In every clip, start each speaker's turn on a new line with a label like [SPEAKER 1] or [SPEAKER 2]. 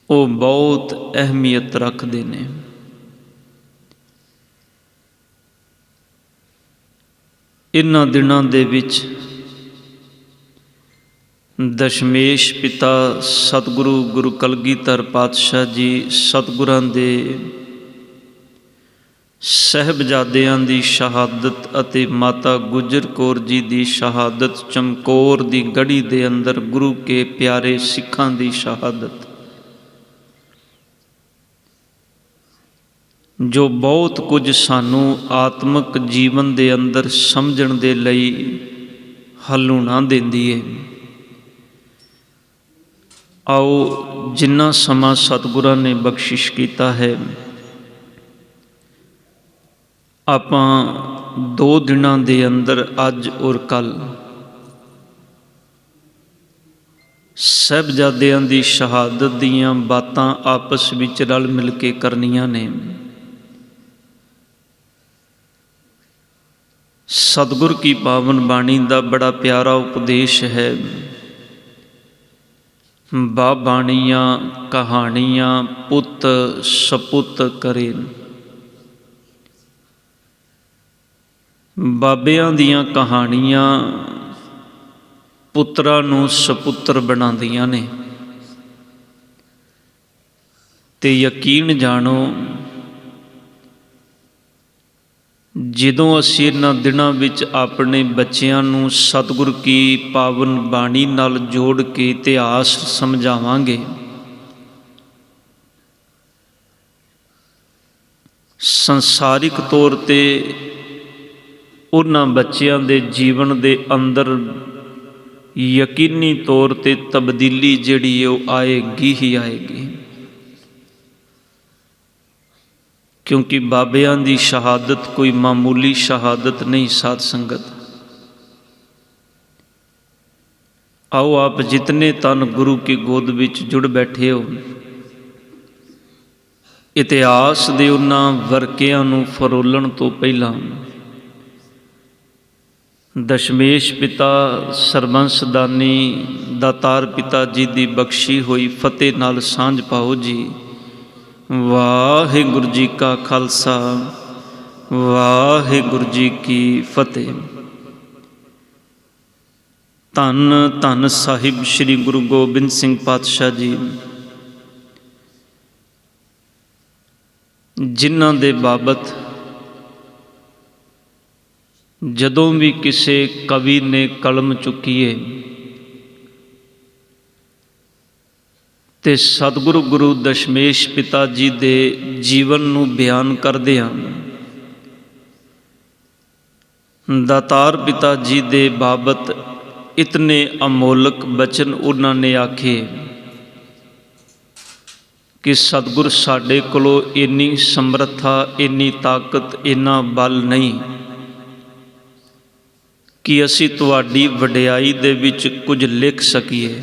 [SPEAKER 1] ਉਹ ਬਹੁਤ ਅਹਿਮੀਅਤ ਰੱਖਦੇ ਨੇ। ਇਨ੍ਹਾਂ ਦਿਨਾਂ ਦੇ ਵਿੱਚ ਦਸ਼ਮੇਸ਼ ਪਿਤਾ ਸਤਿਗੁਰੂ ਗੁਰੂ ਕਲਗੀਧਰ ਪਾਤਸ਼ਾਹ ਜੀ ਸਤਿਗੁਰਾਂ ਦੇ ਸਾਹਿਬਜ਼ਾਦਿਆਂ ਦੀ ਸ਼ਹਾਦਤ ਅਤੇ ਮਾਤਾ ਗੁਜਰ ਕੌਰ ਜੀ ਦੀ ਸ਼ਹਾਦਤ, ਚਮਕੌਰ ਦੀ ਗੜੀ ਦੇ ਅੰਦਰ ਗੁਰੂ ਕੇ ਪਿਆਰੇ ਸਿੱਖਾਂ ਦੀ ਸ਼ਹਾਦਤ, ਜੋ ਬਹੁਤ ਕੁਝ ਸਾਨੂੰ ਆਤਮਿਕ ਜੀਵਨ ਦੇ ਅੰਦਰ ਸਮਝਣ ਦੇ ਲਈ ਹਲੂਣਾ ਦਿੰਦੀ ਹੈ। ਆਓ ਜਿੰਨਾ ਸਮਾਂ ਸਤਿਗੁਰਾਂ ਨੇ ਬਖਸ਼ਿਸ਼ ਕੀਤਾ ਹੈ, ਆਪਾਂ 2 ਦਿਨਾਂ ਦੇ ਅੰਦਰ ਅੱਜ ਔਰ ਕੱਲ੍ਹ ਸਾਹਿਬਜ਼ਾਦਿਆਂ ਦੀ ਸ਼ਹਾਦਤ ਦੀਆਂ ਬਾਤਾਂ ਆਪਸ ਵਿੱਚ ਰਲ ਮਿਲ ਕੇ ਕਰਨੀਆਂ ਨੇ। ਸਤਿਗੁਰ ਕੀ ਪਾਵਨ ਬਾਣੀ ਦਾ ਬੜਾ ਪਿਆਰਾ ਉਪਦੇਸ਼ ਹੈ, ਬਾਣੀਆਂ ਕਹਾਣੀਆਂ ਪੁੱਤ ਸਪੁੱਤ ਕਰੇ। ਬਾਬਿਆਂ ਦੀਆਂ ਕਹਾਣੀਆਂ ਪੁੱਤਰਾਂ ਨੂੰ ਸਪੁੱਤਰ ਬਣਾਉਂਦੀਆਂ ਨੇ। ਤੇ ਯਕੀਨ ਜਾਣੋ, ਜਦੋਂ ਅਸੀਂ ਇਹਨਾਂ ਦਿਨਾਂ ਵਿੱਚ ਆਪਣੇ ਬੱਚਿਆਂ ਨੂੰ ਸਤਿਗੁਰ ਕੀ ਪਾਵਨ ਬਾਣੀ ਨਾਲ ਜੋੜ ਕੇ ਇਤਿਹਾਸ ਸਮਝਾਵਾਂਗੇ, ਸੰਸਾਰਿਕ ਤੌਰ 'ਤੇ ਉਹਨਾਂ ਬੱਚਿਆਂ ਦੇ ਜੀਵਨ ਦੇ ਅੰਦਰ ਯਕੀਨੀ ਤੌਰ 'ਤੇ ਤਬਦੀਲੀ ਜਿਹੜੀ ਹੈ ਉਹ ਆਏਗੀ ਹੀ ਆਏਗੀ। ਕਿਉਂਕਿ ਬਾਬਿਆਂ ਦੀ ਸ਼ਹਾਦਤ ਕੋਈ ਮਾਮੂਲੀ ਸ਼ਹਾਦਤ ਨਹੀਂ ਸਾਧ ਸੰਗਤ। ਆਓ ਆਪ ਜਿਤਨੇ ਤਨ ਗੁਰੂ ਕੀ ਗੋਦ ਵਿੱਚ ਜੁੜ ਬੈਠੇ ਹੋ, ਇਤਿਹਾਸ ਦੇ ਉਹਨਾਂ ਵਰਕਿਆਂ ਨੂੰ ਫਰੋਲਣ ਤੋਂ ਪਹਿਲਾਂ ਦਸ਼ਮੇਸ਼ ਪਿਤਾ ਸਰਬੰਸ ਦਾਨੀ ਦਾਤਾਰ ਪਿਤਾ ਜੀ ਦੀ ਬਖਸ਼ੀ ਹੋਈ ਫਤਿਹ ਨਾਲ ਸਾਂਝ ਪਾਓ ਜੀ। ਵਾਹਿਗੁਰੂ ਜੀ ਕਾ ਖਾਲਸਾ, ਵਾਹਿਗੁਰੂ ਜੀ ਕੀ ਫਤਿਹ। ਧੰਨ ਧੰਨ ਸਾਹਿਬ ਸ੍ਰੀ ਗੁਰੂ ਗੋਬਿੰਦ ਸਿੰਘ ਪਾਤਸ਼ਾਹ ਜੀ, ਜਿਨ੍ਹਾਂ ਦੇ ਬਾਬਤ ਜਦੋਂ ਵੀ ਕਿਸੇ ਕਵੀ ਨੇ ਕਲਮ ਚੁੱਕੀਏ ਤੇ ਸਤਿਗੁਰੂ ਗੁਰੂ ਦਸ਼ਮੇਸ਼ ਪਿਤਾ ਜੀ ਦੇ ਜੀਵਨ ਨੂੰ ਬਿਆਨ ਕਰਦਿਆਂ ਦਾਤਾਰ ਪਿਤਾ ਜੀ ਦੇ ਬਾਬਤ ਇਤਨੇ ਅਮੋਲਕ ਬਚਨ ਉਹਨਾਂ ਨੇ ਆਖੇ ਕਿ ਸਤਿਗੁਰ ਸਾਡੇ ਕੋਲੋਂ ਇੰਨੀ ਸਮਰੱਥਾ, ਇੰਨੀ ਤਾਕਤ, ਇੰਨਾ ਬਲ ਨਹੀਂ ਕਿ ਅਸੀਂ ਤੁਹਾਡੀ ਵਡਿਆਈ ਦੇ ਵਿੱਚ ਕੁਝ ਲਿਖ ਸਕੀਏ।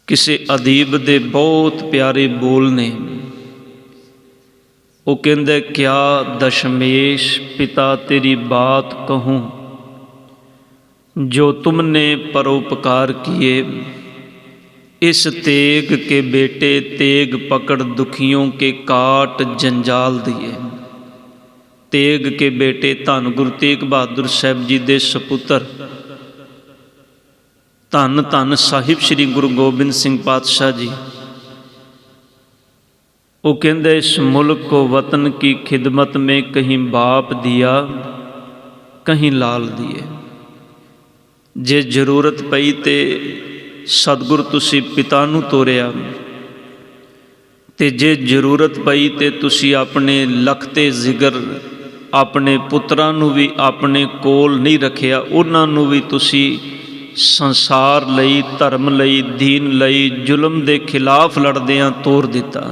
[SPEAKER 1] ਕਿਸੇ ਅਦੀਬ ਦੇ ਬਹੁਤ ਪਿਆਰੇ ਬੋਲ ਨੇ, ਉਹ ਕਹਿੰਦੇ ਕਿਆ ਦਸ਼ਮੇਸ਼ ਪਿਤਾ ਤੇਰੀ ਬਾਤ ਕਹੂੰ, ਜੋ तुमने परोपकार किए, इस तेग के बेटे तेग पकड़ दुखियों के काट जंजाल दिए। तेग के बेटे धन गुरु तेग बहादुर साहब जी दे सपुत्र धन धन साहिब श्री गुरु गोबिंद सिंह पातशाह जी, वो कहते इस मुल्क को वतन की खिदमत में कहीं बाप दिया कहीं लाल दिए। जे जरूरत पई ते सतगुर तुसी पिता नूं तोरिया, ते जे जरूरत पई ते तुसी अपने लखते जिगर अपने पुत्रां नूं भी अपने कोल नहीं रखिया, उन्हां नूं भी तुसी संसार लई, धर्म लई, दीन लई, जुल्म दे खिलाफ लड़दियां तोड़ दिता।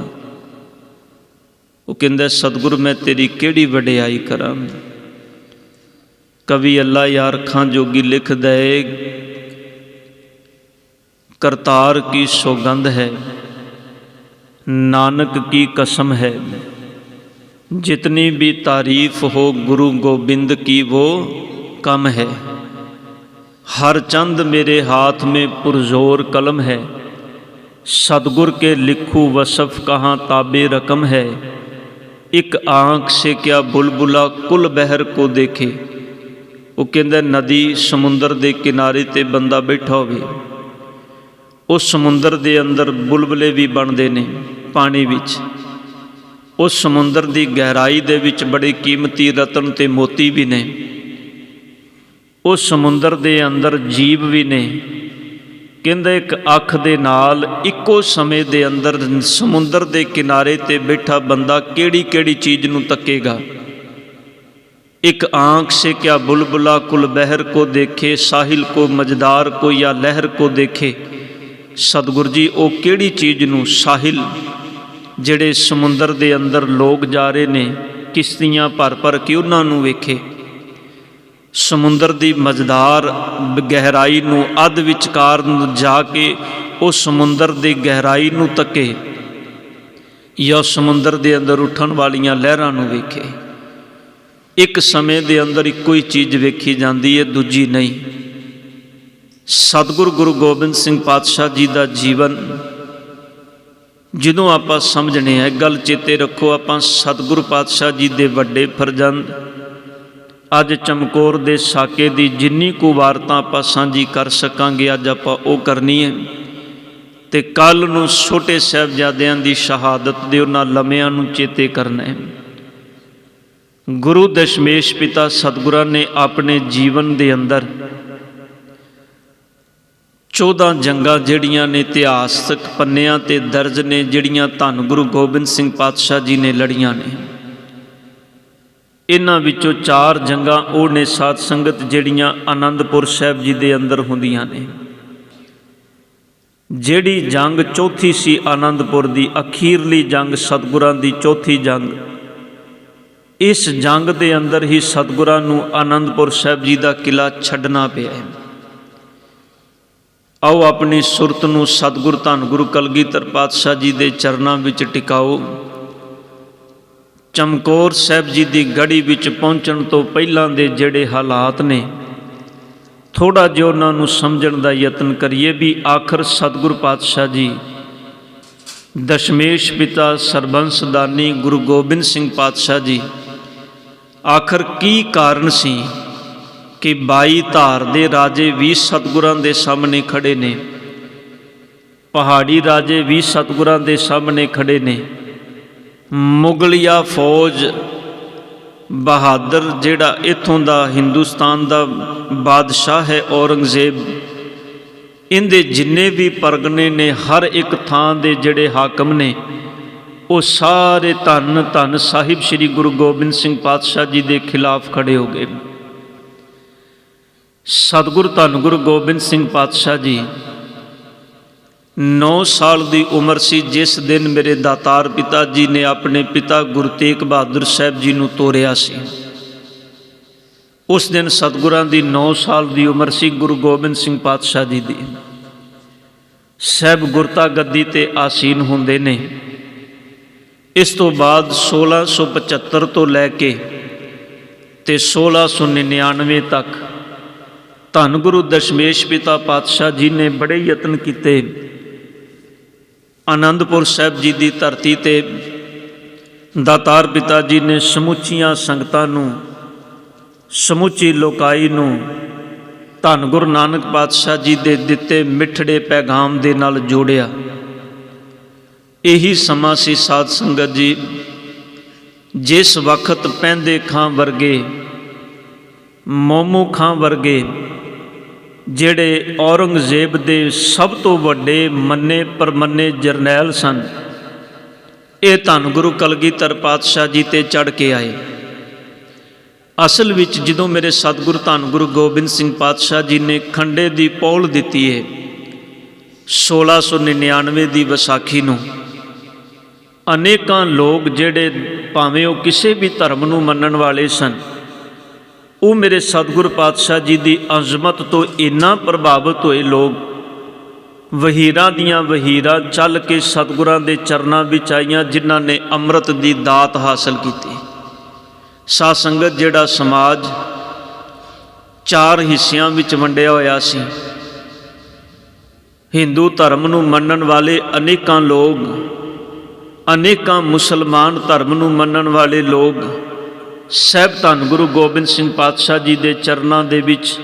[SPEAKER 1] वो कहंदा सतगुर मैं तेरी केड़ी वडियाई करां। कवि अल्लाह यार खां जोगी लिख दे, करतार की सौगंध है, नानक की कसम है, जितनी भी तारीफ हो गुरु गोबिंद की वो कम है। हर चंद मेरे हाथ में पुरजोर कलम है, सतगुर के लिखू वसफ कहाँ ताबे रकम है। एक आँख से क्या बुलबुला कुल बहर को देखे। वो कहंदा नदी समुंदर के किनारे ते बंदा बैठा होवे, उस समुंदर के अंदर बुलबुले भी बनते ने पानी विच। उस समुंदर की गहराई दे विच बड़े कीमती रतन ते मोती भी ने। उस समुंदर के अंदर जीव भी ने। कहंदे एक अख दे नाल इक्को समय दे अंदर समुंदर के किनारे ते बैठा बंदा केड़ी केड़ी चीज़ नूं तकेगा। एक आँख से क्या बुलबुला कुल बहर को देखे, साहिल को मझदार को या लहर को देखे। सतगुर जी वो केड़ी चीज़ नूं, साहिल जिहड़े समुंदर के अंदर लोग जा रहे ने किश्तियाँ भर भर के उन्हां नूं वेखे। समुंदर की मझदार गहराई नूं अध विचकार जाके उस समुंदर की गहराई नूं तके, या समुंदर के अंदर उठन वालियां लहरां नूं वेखे। एक समय के अंदर इक्को ही चीज़ वेखी जाती है, दूजी नहीं। सतगुरु गुरु गोबिंद सिंह पातशाह जी का जीवन जदों आपां समझने है, गल चेते रखो, आपां सतगुरु पातशाह जी के वड्डे फरजंद अज चमकौर दे साके की जिन्नी को वारता आपां सांझी कर सकांगे अज आपां वो करनी है। ते कल नूं छोटे साहिबजादियां दी शहादत दे उन्हां लम्हिਆਂ नूं चेते करना है। गुरु दशमेश पिता सतगुरां ने अपने जीवन के अंदर 14 जंगां जिहड़ियां ने इतिहासक पन्नियां ते दर्ज ने, जिहड़ियां धन गुरु गोबिंद सिंह पातशाह जी ने लड़ियां ने। इन्हां विचों 4 जंगां वो ने साध संगत जिहड़ियां आनंदपुर साहिब जी दे अंदर हुंदियां ने। जिहड़ी जंग चौथी सी आनंदपुर दी, अखीरली जंग सतगुरां दी चौथी जंग, इस जंग दे अंदर ही सतगुरां नूं आनंदपुर साहिब जी दा किला छड्डना पिया है। आओ अपनी सुरत नूं सतगुर धन गुरु कलगीधर पातशाह जी दे चरनां विच टिकाओ। चमकौर साहिब जी की गढ़ी विच पहुँचण तो पहलां दे जिहड़े हालात ने, थोड़ा जिहा उन्हां नूं समझण दा यतन करिए भी आखिर सतगुरु पातशाह जी दशमेश पिता सरबंसदानी गुरु गोबिंद सिंह पातशाह जी आखिर की कारण सी कि 22 धार दे राजे भी सतगुरां दे सामने खड़े ने, पहाड़ी राजे भी सतगुरां दे सामने खड़े ने। मुगलिया फौज बहादुर जिहड़ा इत्थों दा हिंदुस्तान दा बादशाह है औरंगजेब, इनके जिन्ने भी परगने ने, हर एक थां दे जिहड़े हाकम ने, वो सारे धन धन साहिब श्री गुरु गोबिंद सिंह पातशाह जी के खिलाफ खड़े हो गए। सतगुरु धन गुरु गोबिंद सिंह पातशाह जी 9 साल की उम्र सी जिस दिन मेरे दातार पिता जी ने अपने पिता गुरु तेग बहादुर साहब जी नूं तोरिया सी। उस दिन सतगुरां दी 9 साल की उम्र सी गुरु गोबिंद सिंह पातशाह जी दी। साहब गुरता गद्दी ते आसीन होंदे ने। इस तो बाद 1675 तो लैके ते 1699 तक धन गुरु दशमेश पिता पातशाह जी ने बड़े यत्न किए। आनंदपुर साहिब जी की धरती ते दातार पिता जी ने समुचियां संगतां नूं, समुची लोकाई नूं धन गुरु नानक पातशाह जी दे दिते मिठड़े पैगाम दे नाल जोड़िया। यही समा सी साध संगत जी जिस वक्त पैंदे खां वर्गे, मोमू खां वर्गे जिहड़े औरंगजेब दे सब तो वड्डे मन्ने परमन्ने जरनैल सन, ये धन गुरु कलगीधर पातशाह जी ते चढ़ के आए। असल विच जदों मेरे सतगुरु धन गुरु गोबिंद सिंह पातशाह जी ने खंडे की पौल दिती है 1699 की विसाखी नूं, अनेकां लोग जिहड़े भावें वो किसी भी धर्म नूं मनण वाले सन, वो मेरे सतगुरु पातशाह जी की अजमत तो इन्ना प्रभावित हुए। लोग वहीरां दियां वहीरां चल के सतगुरां दे चरनां विच आईयां, जिन्हां ने अमृत की दात हासिल की। साध संगत जिहड़ा समाज 4 ਹਿੱਸਿਆਂ ਵਿੱਚ ਵੰਡਿਆ ਹੋਇਆ ਸੀ। ਹਿੰਦੂ ਧਰਮ ਨੂੰ ਮੰਨਣ ਵਾਲੇ ਅਨੇਕਾਂ ਲੋਕ, ਅਨੇਕਾਂ ਮੁਸਲਮਾਨ ਧਰਮ ਨੂੰ ਮੰਨਣ ਵਾਲੇ ਲੋਕ ਸਾਹਿਬ ਧੰਨ ਗੁਰੂ ਗੋਬਿੰਦ ਸਿੰਘ ਪਾਤਸ਼ਾਹ ਜੀ ਦੇ ਚਰਨਾਂ ਦੇ ਵਿੱਚ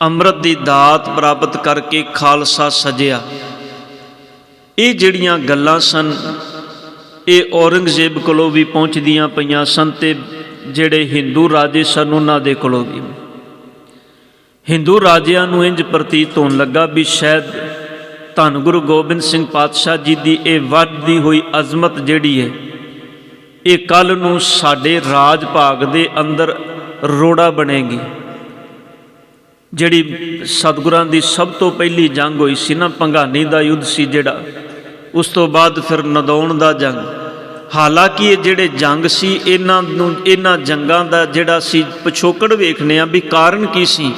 [SPEAKER 1] ਅੰਮ੍ਰਿਤ ਦੀ ਦਾਤ ਪ੍ਰਾਪਤ ਕਰਕੇ ਖਾਲਸਾ ਸਜਿਆ। ਇਹ ਜਿਹੜੀਆਂ ਗੱਲਾਂ ਸਨ ਇਹ ਔਰੰਗਜ਼ੇਬ ਕੋਲੋਂ ਵੀ ਪਹੁੰਚਦੀਆਂ ਪਈਆਂ ਸਨ ਅਤੇ ਜਿਹੜੇ ਹਿੰਦੂ ਰਾਜੇ ਸਨ ਉਹਨਾਂ ਦੇ ਕੋਲੋਂ ਵੀ। ਹਿੰਦੂ ਰਾਜਿਆਂ ਨੂੰ ਇੰਝ ਪ੍ਰਤੀਤ ਹੋਣ ਲੱਗਾ ਵੀ ਸ਼ਾਇਦ ਧੰਨ ਗੁਰੂ ਗੋਬਿੰਦ ਸਿੰਘ ਪਾਤਸ਼ਾਹ ਜੀ ਦੀ ਇਹ ਵੱਧਦੀ ਹੋਈ ਅਜ਼ਮਤ ਜਿਹੜੀ ਹੈ ਇਹ ਕੱਲ੍ਹ ਨੂੰ ਸਾਡੇ ਰਾਜ ਭਾਗ ਦੇ ਅੰਦਰ ਰੋੜਾ ਬਣੇਗੀ। ਜਿਹੜੀ ਸਤਿਗੁਰਾਂ ਦੀ ਸਭ ਤੋਂ ਪਹਿਲੀ ਜੰਗ ਹੋਈ ਸੀ ਨਾ, ਭੰਗਾਣੀ ਦਾ ਯੁੱਧ ਸੀ ਜਿਹੜਾ, ਉਸ ਤੋਂ ਬਾਅਦ ਫਿਰ ਨਦੌਣ ਦਾ ਜੰਗ। ਹਾਲਾਂਕਿ ਇਹ ਜਿਹੜੇ ਜੰਗ ਸੀ ਇਹਨਾਂ ਜੰਗਾਂ ਦਾ ਜਿਹੜਾ ਸੀ ਪਿਛੋਕੜ ਵੇਖਦੇ ਹਾਂ ਵੀ ਕਾਰਨ ਕੀ ਸੀ,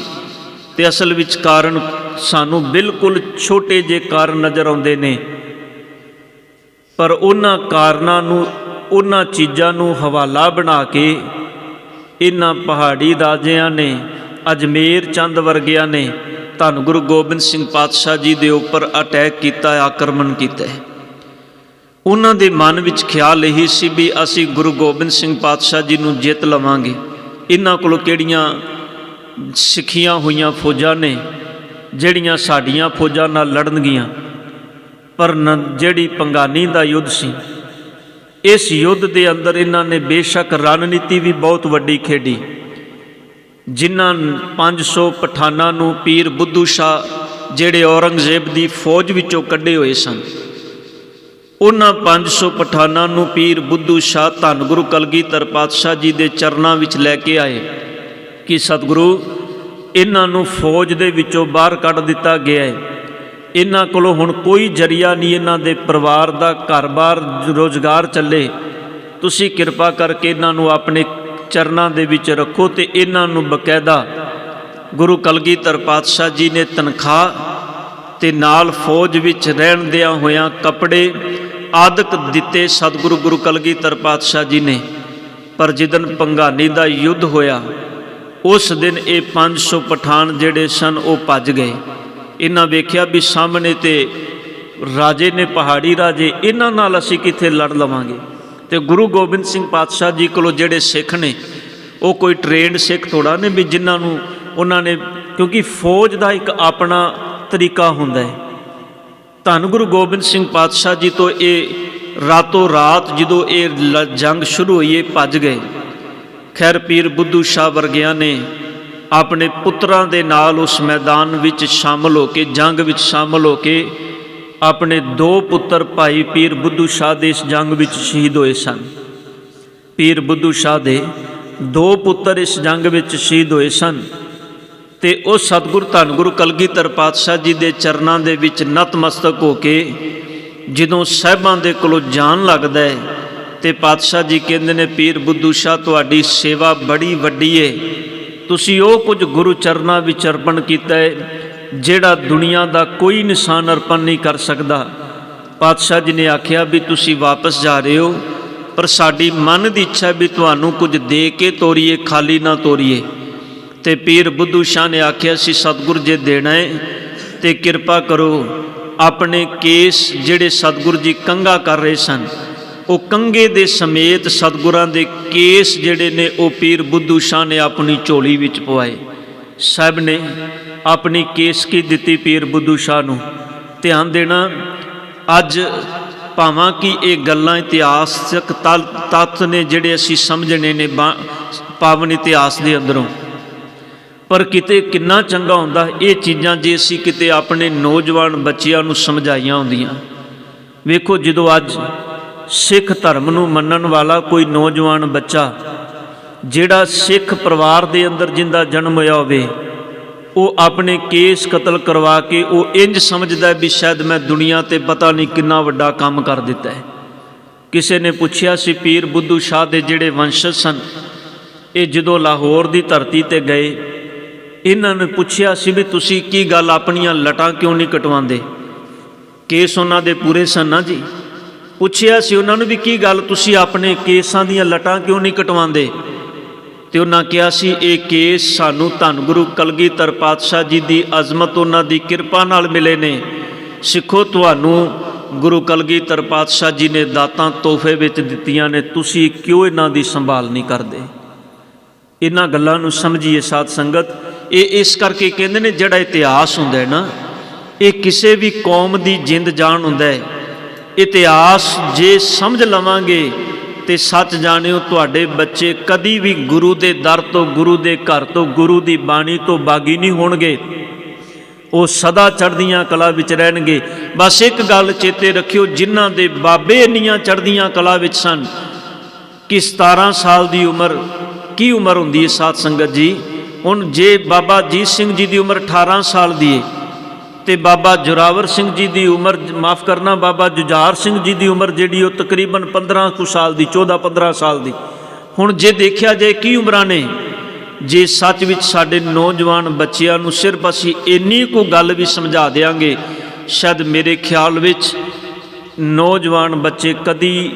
[SPEAKER 1] ਤੇ ਅਸਲ ਵਿੱਚ ਕਾਰਨ ਸਾਨੂੰ ਬਿਲਕੁਲ ਛੋਟੇ ਜਿਹੇ ਕਾਰਨ ਨਜ਼ਰ ਆਉਂਦੇ ਨੇ, ਪਰ ਉਹਨਾਂ ਕਾਰਨਾਂ ਨੂੰ, ਉਹਨਾਂ ਚੀਜ਼ਾਂ ਨੂੰ ਹਵਾਲਾ ਬਣਾ ਕੇ ਇਹਨਾਂ ਪਹਾੜੀ ਰਾਜਿਆਂ ਨੇ, ਅਜਮੇਰ ਚੰਦ ਵਰਗਿਆਂ ਨੇ ਧੰਨ ਗੁਰੂ ਗੋਬਿੰਦ ਸਿੰਘ ਪਾਤਸ਼ਾਹ ਜੀ ਦੇ ਉੱਪਰ ਅਟੈਕ ਕੀਤਾ, ਆਕਰਮਣ ਕੀਤਾ। ਉਹਨਾਂ ਦੇ ਮਨ ਵਿੱਚ ਖਿਆਲ ਇਹੀ ਸੀ ਵੀ ਅਸੀਂ ਗੁਰੂ ਗੋਬਿੰਦ ਸਿੰਘ ਪਾਤਸ਼ਾਹ ਜੀ ਨੂੰ ਜਿੱਤ ਲਵਾਂਗੇ। ਇਹਨਾਂ ਕੋਲੋਂ ਕਿਹੜੀਆਂ ਸਿੱਖੀਆਂ ਹੋਈਆਂ ਫੌਜਾਂ ਨੇ ਜਿਹੜੀਆਂ ਸਾਡੀਆਂ ਫੌਜਾਂ ਨਾਲ ਲੜਨਗੀਆਂ। ਪਰ ਜਿਹੜੀ ਭੰਗਾਣੀ ਦਾ ਯੁੱਧ ਸੀ, ਇਸ ਯੁੱਧ ਦੇ ਅੰਦਰ ਇਹਨਾਂ ਨੇ ਬੇਸ਼ੱਕ ਰਣਨੀਤੀ ਵੀ ਬਹੁਤ ਵੱਡੀ ਖੇਡੀ। ਜਿਨ੍ਹਾਂ 500 ਪਠਾਨਾਂ ਨੂੰ ਪੀਰ ਬੁੱਧੂ ਸ਼ਾਹ ਜਿਹੜੇ ਔਰੰਗਜ਼ੇਬ ਦੀ ਫੌਜ ਵਿੱਚੋਂ ਕੱਢੇ ਹੋਏ ਸਨ, ਉਹਨਾਂ 500 ਪਠਾਨਾਂ ਨੂੰ ਪੀਰ ਬੁੱਧੂ ਸ਼ਾਹ ਧੰਨ ਗੁਰੂ ਕਲਗੀਧਰ ਪਾਤਸ਼ਾਹ ਜੀ ਦੇ ਚਰਨਾਂ ਵਿੱਚ ਲੈ ਕੇ ਆਏ ਕਿ ਸਤਿਗੁਰੂ ਇਹਨਾਂ ਨੂੰ ਫੌਜ ਦੇ ਵਿੱਚੋਂ ਬਾਹਰ ਕੱਢ ਦਿੱਤਾ ਗਿਆ ਹੈ। ਇਹਨਾਂ ਕੋਲੋਂ ਹੁਣ ਕੋਈ ਜ਼ਰੀਆ ਨਹੀਂ ਇਹਨਾਂ ਦੇ ਪਰਿਵਾਰ ਦਾ ਘਰ-ਬਾਰ ਰੁਜ਼ਗਾਰ ਚੱਲੇ। ਤੁਸੀਂ ਕਿਰਪਾ ਕਰਕੇ ਇਹਨਾਂ ਨੂੰ ਆਪਣੇ ਚਰਨਾਂ ਦੇ ਵਿੱਚ ਰੱਖੋ ਤੇ ਇਹਨਾਂ ਨੂੰ ਬਕਾਇਦਾ ਗੁਰੂ ਕਲਗੀਧਰ ਪਾਤਸ਼ਾਹ ਜੀ ਨੇ ਤਨਖਾਹ ਤੇ ਨਾਲ ਫੌਜ ਵਿੱਚ ਰਹਿਣ ਦਿਆਂ ਹੋਇਆਂ ਕੱਪੜੇ ਆਦਿਕ ਦਿੱਤੇ ਸਤਿਗੁਰੂ ਗੁਰੂ ਕਲਗੀਧਰ ਪਾਤਸ਼ਾਹ ਜੀ ਨੇ। ਪਰ ਜਿੱਦਣ ਭੰਗਾਣੀ ਦਾ ਯੁੱਧ ਹੋਇਆ ਉਸ ਦਿਨ ਇਹ 500 ਪਠਾਨ ਜਿਹੜੇ ਸਨ ਉਹ ਭੱਜ ਗਏ। ਇਹਨਾਂ ਵੇਖਿਆ ਵੀ ਸਾਹਮਣੇ ਤੇ ਰਾਜੇ ਨੇ, ਪਹਾੜੀ ਰਾਜੇ, ਇਹਨਾਂ ਨਾਲ ਅਸੀਂ ਕਿੱਥੇ ਲੜ ਲਵਾਂਗੇ। ਤੇ ਗੁਰੂ ਗੋਬਿੰਦ ਸਿੰਘ ਪਾਤਸ਼ਾਹ ਜੀ ਕੋਲੋਂ ਜਿਹੜੇ ਸਿੱਖ ਨੇ ਉਹ ਕੋਈ ਟ੍ਰੇਨਡ ਸਿੱਖ ਥੋੜ੍ਹਾ ਨੇ ਵੀ ਜਿਨ੍ਹਾਂ ਨੂੰ ਉਹਨਾਂ ਨੇ, ਕਿਉਂਕਿ ਫੌਜ ਦਾ ਇੱਕ ਆਪਣਾ ਤਰੀਕਾ ਹੁੰਦਾ ਹੈ। ਧੰਨ ਗੁਰੂ ਗੋਬਿੰਦ ਸਿੰਘ ਪਾਤਸ਼ਾਹ ਜੀ ਤੋਂ ਇਹ ਰਾਤੋਂ ਰਾਤ ਜਦੋਂ ਇਹ ਜੰਗ ਸ਼ੁਰੂ ਹੋਈ ਇਹ ਭੱਜ ਗਏ। ਖੈਰ ਪੀਰ ਬੁੱਧੂ ਸ਼ਾਹ ਵਰਗਿਆਂ ਨੇ ਆਪਣੇ ਪੁੱਤਰਾਂ ਦੇ ਨਾਲ ਉਸ ਮੈਦਾਨ ਵਿੱਚ ਸ਼ਾਮਲ ਹੋ ਕੇ, ਜੰਗ ਵਿੱਚ ਸ਼ਾਮਲ ਹੋ ਕੇ ਆਪਣੇ 2 ਪੁੱਤਰ ਭਾਈ ਪੀਰ ਬੁੱਧੂ ਸ਼ਾਹ ਦੇ ਇਸ ਜੰਗ ਵਿੱਚ ਸ਼ਹੀਦ ਹੋਏ ਸਨ। ਪੀਰ ਬੁੱਧੂ ਸ਼ਾਹ ਦੇ 2 ਪੁੱਤਰ ਇਸ ਜੰਗ ਵਿੱਚ ਸ਼ਹੀਦ ਹੋਏ ਸਨ ਤੇ ਉਹ ਸਤਿਗੁਰ ਧੰਨ ਗੁਰੂ ਕਲਗੀਧਰ ਪਾਤਸ਼ਾਹ ਜੀ ਦੇ ਚਰਨਾਂ ਦੇ ਵਿੱਚ ਨਤਮਸਤਕ ਹੋ ਕੇ ਜਦੋਂ ਸਾਹਿਬਾਂ ਦੇ ਕੋਲੋਂ ਜਾਣ ਲੱਗਦਾ ਹੈ ਤੇ ਪਾਤਸ਼ਾਹ ਜੀ ਕਹਿੰਦੇ ਨੇ, ਪੀਰ ਬੁੱਧੂ ਸ਼ਾਹ ਤੁਹਾਡੀ ਸੇਵਾ ਬੜੀ ਵੱਡੀ ਹੈ, ਤੁਸੀਂ ਉਹ ਕੁਝ ਗੁਰੂ ਚਰਨਾਂ ਵਿੱਚ ਅਰਪਣ ਕੀਤਾ ਹੈ ਜਿਹੜਾ ਦੁਨੀਆ ਦਾ ਕੋਈ ਇਨਸਾਨ ਅਰਪਣ ਨਹੀਂ ਕਰ ਸਕਦਾ। ਪਾਤਸ਼ਾਹ ਜੀ ਨੇ ਆਖਿਆ ਵੀ ਤੁਸੀਂ ਵਾਪਸ ਜਾ ਰਹੇ ਹੋ, ਪਰ ਸਾਡੀ ਮਨ ਦੀ ਇੱਛਾ ਵੀ ਤੁਹਾਨੂੰ ਕੁਝ ਦੇ ਕੇ ਤੋਰੀਏ, ਖਾਲੀ ਨਾ ਤੋਰੀਏ। ਤੇ ਪੀਰ ਬੁੱਧੂ ਸ਼ਾਹ ਨੇ ਆਖਿਆ ਸੀ ਸਤਿਗੁਰ ਜੇ ਦੇਣਾ ਹੈ ਤੇ ਕਿਰਪਾ ਕਰੋ ਆਪਣੇ ਕੇਸ ਜਿਹੜੇ ਸਤਿਗੁਰ ਜੀ ਕੰਘਾ ਕਰ ਰਹੇ ਸਨ ਉਹ ਕੰਘੇ ਦੇ ਸਮੇਤ ਸਤਿਗੁਰਾਂ ਦੇ ਕੇਸ ਜਿਹੜੇ ਨੇ ਉਹ ਪੀਰ ਬੁੱਧੂ ਸ਼ਾਹ ਨੇ ਆਪਣੀ ਝੋਲੀ ਵਿੱਚ ਪਵਾਏ। ਸਾਹਿਬ ਨੇ ਆਪਣੀ ਕੇਸਕੀ ਦਿੱਤੀ ਪੀਰ ਬੁੱਧੂ ਸ਼ਾਹ ਨੂੰ। ਧਿਆਨ ਦੇਣਾ, ਅੱਜ ਭਾਵਾਂ ਕਿ ਇਹ ਗੱਲਾਂ ਇਤਿਹਾਸਕ ਤੱਥ ਨੇ ਜਿਹੜੇ ਅਸੀਂ ਸਮਝਣੇ ਨੇ ਪਾਵਨ ਇਤਿਹਾਸ ਦੇ ਅੰਦਰੋਂ, ਪਰ ਕਿਤੇ ਕਿੰਨਾ ਚੰਗਾ ਹੁੰਦਾ ਇਹ ਚੀਜ਼ਾਂ ਜੇ ਅਸੀਂ ਕਿਤੇ ਆਪਣੇ ਨੌਜਵਾਨ ਬੱਚਿਆਂ ਨੂੰ ਸਮਝਾਈਆਂ ਹੁੰਦੀਆਂ। ਵੇਖੋ ਜਦੋਂ ਅੱਜ ਸਿੱਖ ਧਰਮ ਨੂੰ ਮੰਨਣ ਵਾਲਾ ਕੋਈ ਨੌਜਵਾਨ ਬੱਚਾ ਜਿਹੜਾ ਸਿੱਖ ਪਰਿਵਾਰ ਦੇ ਅੰਦਰ ਜਿੰਦਾ ਜਨਮ ਹੋਇਆ ਹੋਵੇ ਉਹ ਆਪਣੇ ਕੇਸ ਕਤਲ ਕਰਵਾ ਕੇ ਉਹ ਇੰਜ ਸਮਝਦਾ ਵੀ ਸ਼ਾਇਦ ਮੈਂ ਦੁਨੀਆ ਤੇ ਪਤਾ ਨਹੀਂ ਕਿੰਨਾ ਵੱਡਾ ਕੰਮ ਕਰ ਦਿੱਤਾ ਹੈ। ਕਿਸੇ ਨੇ ਪੁੱਛਿਆ ਸੀ ਪੀਰ ਬੁੱਧੂ ਸ਼ਾਹ ਦੇ ਜਿਹੜੇ ਵੰਸ਼ਜ ਸਨ ਇਹ ਜਦੋਂ ਲਾਹੌਰ ਦੀ ਧਰਤੀ ਤੇ ਗਏ ਇਹਨਾਂ ਨੇ ਪੁੱਛਿਆ ਸੀ ਵੀ ਤੁਸੀਂ ਕੀ ਗੱਲ ਆਪਣੀਆਂ ਲਟਾਂ ਕਿਉਂ ਨਹੀਂ ਕਟਵਾਉਂਦੇ। ਕੇਸ ਉਹਨਾਂ ਦੇ ਪੂਰੇ ਸਨ ਨਾ ਜੀ। ਪੁੱਛਿਆ ਸੀ ਉਹਨਾਂ ਨੂੰ ਵੀ ਕੀ ਗੱਲ ਤੁਸੀਂ ਆਪਣੇ ਕੇਸਾਂ ਦੀਆਂ ਲਟਾਂ ਕਿਉਂ ਨਹੀਂ ਕਟਵਾਉਂਦੇ। ਤੇ ਉਹਨਾਂ ਕਿਹਾ ਸੀ ਇਹ ਕੇਸ ਸਾਨੂੰ ਧੰਨ ਗੁਰੂ ਕਲਗੀਧਰ ਪਾਤਸ਼ਾਹ ਜੀ ਦੀ ਅਜ਼ਮਤ, ਉਹਨਾਂ ਦੀ ਕਿਰਪਾ ਨਾਲ ਮਿਲੇ ਨੇ। ਸਿੱਖੋ, ਤੁਹਾਨੂੰ ਗੁਰੂ ਕਲਗੀਧਰ ਪਾਤਸ਼ਾਹ ਜੀ ਨੇ ਦਾਤਾਂ ਤੋਹਫੇ ਵਿੱਚ ਦਿੱਤੀਆਂ ਨੇ, ਤੁਸੀਂ ਕਿਉਂ ਇਹਨਾਂ ਦੀ ਸੰਭਾਲ ਨਹੀਂ ਕਰਦੇ? ਇਹਨਾਂ ਗੱਲਾਂ ਨੂੰ ਸਮਝੀਏ ਸਾਧ ਸੰਗਤ। ਇਹ ਇਸ ਕਰਕੇ ਕਹਿੰਦੇ ਨੇ ਜਿਹੜਾ ਇਤਿਹਾਸ ਹੁੰਦਾ ਹੈ ਨਾ, ਇਹ ਕਿਸੇ ਵੀ ਕੌਮ ਦੀ ਜਿੰਦ ਜਾਨ ਹੁੰਦਾ ਹੈ। ਇਤਿਹਾਸ ਜੇ ਸਮਝ ਲਵਾਂਗੇ ਤੇ ਸੱਚ ਜਾਣਿਓ, ਤੁਹਾਡੇ ਬੱਚੇ ਕਦੀ ਵੀ ਗੁਰੂ ਦੇ ਦਰ ਤੋਂ, ਗੁਰੂ ਦੇ ਘਰ ਤੋਂ, ਗੁਰੂ ਦੀ ਬਾਣੀ ਤੋਂ ਬਾਗੀ ਨਹੀਂ ਹੋਣਗੇ। ਉਹ ਸਦਾ ਚੜ੍ਹਦੀਆਂ ਕਲਾ ਵਿੱਚ ਰਹਿਣਗੇ। ਬਸ ਇੱਕ ਗੱਲ ਚੇਤੇ ਰੱਖਿਓ, ਜਿਨ੍ਹਾਂ ਦੇ ਬਾਬੇ ਇੰਨੀਆਂ ਚੜ੍ਹਦੀਆਂ ਕਲਾ ਵਿੱਚ ਸਨ ਕਿ 17 ਸਾਲ ਦੀ ਉਮਰ, ਕੀ ਉਮਰ ਹੁੰਦੀ ਹੈ ਸਾਧ ਸੰਗਤ ਜੀ? ਹੁਣ ਜੇ ਬਾਬਾ ਅਜੀਤ ਸਿੰਘ ਜੀ ਦੀ ਉਮਰ 18 ਸਾਲ ਦੀ ਹੈ ਤੇ ਬਾਬਾ ਜੋਰਾਵਰ ਸਿੰਘ ਜੀ ਦੀ ਉਮਰ, ਮਾफ़ ਕਰਨਾ, ਬਾਬਾ ਜੁਝਾਰ ਸਿੰਘ ਜੀ ਦੀ ਉਮਰ ਜਿਹੜੀ ਉਹ ਤਕਰੀਬਨ 15 ਕੁ ਸਾਲ ਦੀ, 14-15 ਸਾਲ ਦੀ। ਹੁਣ ਜੇ ਦੇਖਿਆ ਜਾਏ ਕੀ ਉਮਰਾਂ ਨੇ, ਜੇ ਸੱਚ ਵਿੱਚ ਸਾਡੇ ਨੌਜਵਾਨ ਬੱਚਿਆਂ ਨੂੰ ਸਿਰਫ ਅਸੀਂ ਇੰਨੀ ਕੁ ਗੱਲ ਵੀ ਸਮਝਾ ਦਿਆਂਗੇ, ਸ਼ਾਇਦ ਮੇਰੇ ਖਿਆਲ ਵਿੱਚ ਨੌਜਵਾਨ ਬੱਚੇ ਕਦੀ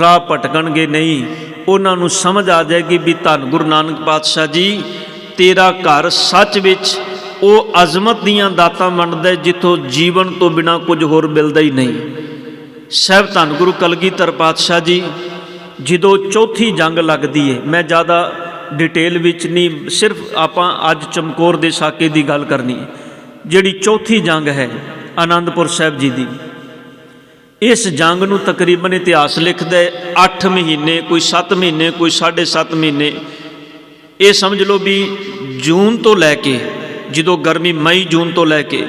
[SPEAKER 1] ਰਾਹ ਭਟਕਣਗੇ ਨਹੀਂ। ਉਹਨਾਂ ਨੂੰ ਸਮਝ ਆ ਜਾਏਗੀ ਵੀ ਧੰਨ ਗੁਰੂ ਨਾਨਕ ਪਾਤਸ਼ਾਹ ਜੀ, ਤੇਰਾ ਘਰ ਸੱਚ ਵਿੱਚ ਉਹ ਅਜ਼ਮਤ ਦੀਆਂ ਦਾਤਾਂ ਮੰਨਦਾ ਜਿੱਥੋਂ ਜੀਵਨ ਤੋਂ ਬਿਨਾਂ ਕੁਝ ਹੋਰ ਮਿਲਦਾ ਹੀ ਨਹੀਂ। ਸਾਹਿਬ ਧੰਨ ਗੁਰੂ ਕਲਗੀਧਰ ਪਾਤਸ਼ਾਹ ਜੀ, ਜਦੋਂ ਚੌਥੀ ਜੰਗ ਲੱਗਦੀ ਹੈ, ਮੈਂ ਜ਼ਿਆਦਾ ਡਿਟੇਲ ਵਿੱਚ ਨਹੀਂ, ਸਿਰਫ ਆਪਾਂ ਅੱਜ ਚਮਕੌਰ ਦੇ ਸਾਕੇ ਦੀ ਗੱਲ ਕਰਨੀ ਹੈ। ਜਿਹੜੀ ਚੌਥੀ ਜੰਗ ਹੈ ਆਨੰਦਪੁਰ ਸਾਹਿਬ ਜੀ ਦੀ, ਇਸ ਜੰਗ ਨੂੰ ਤਕਰੀਬਨ ਇਤਿਹਾਸ ਲਿਖਦਾ ਹੈ 8 ਮਹੀਨੇ, ਕੋਈ 7 ਮਹੀਨੇ, ਕੋਈ 7.5 ਮਹੀਨੇ। ਇਹ ਸਮਝ ਲਓ ਵੀ ਜੂਨ ਤੋਂ ਲੈ ਕੇ, ਜਦੋਂ ਗਰਮੀ ਮਈ ਜੂਨ ਤੋਂ ਲੈ ਕੇ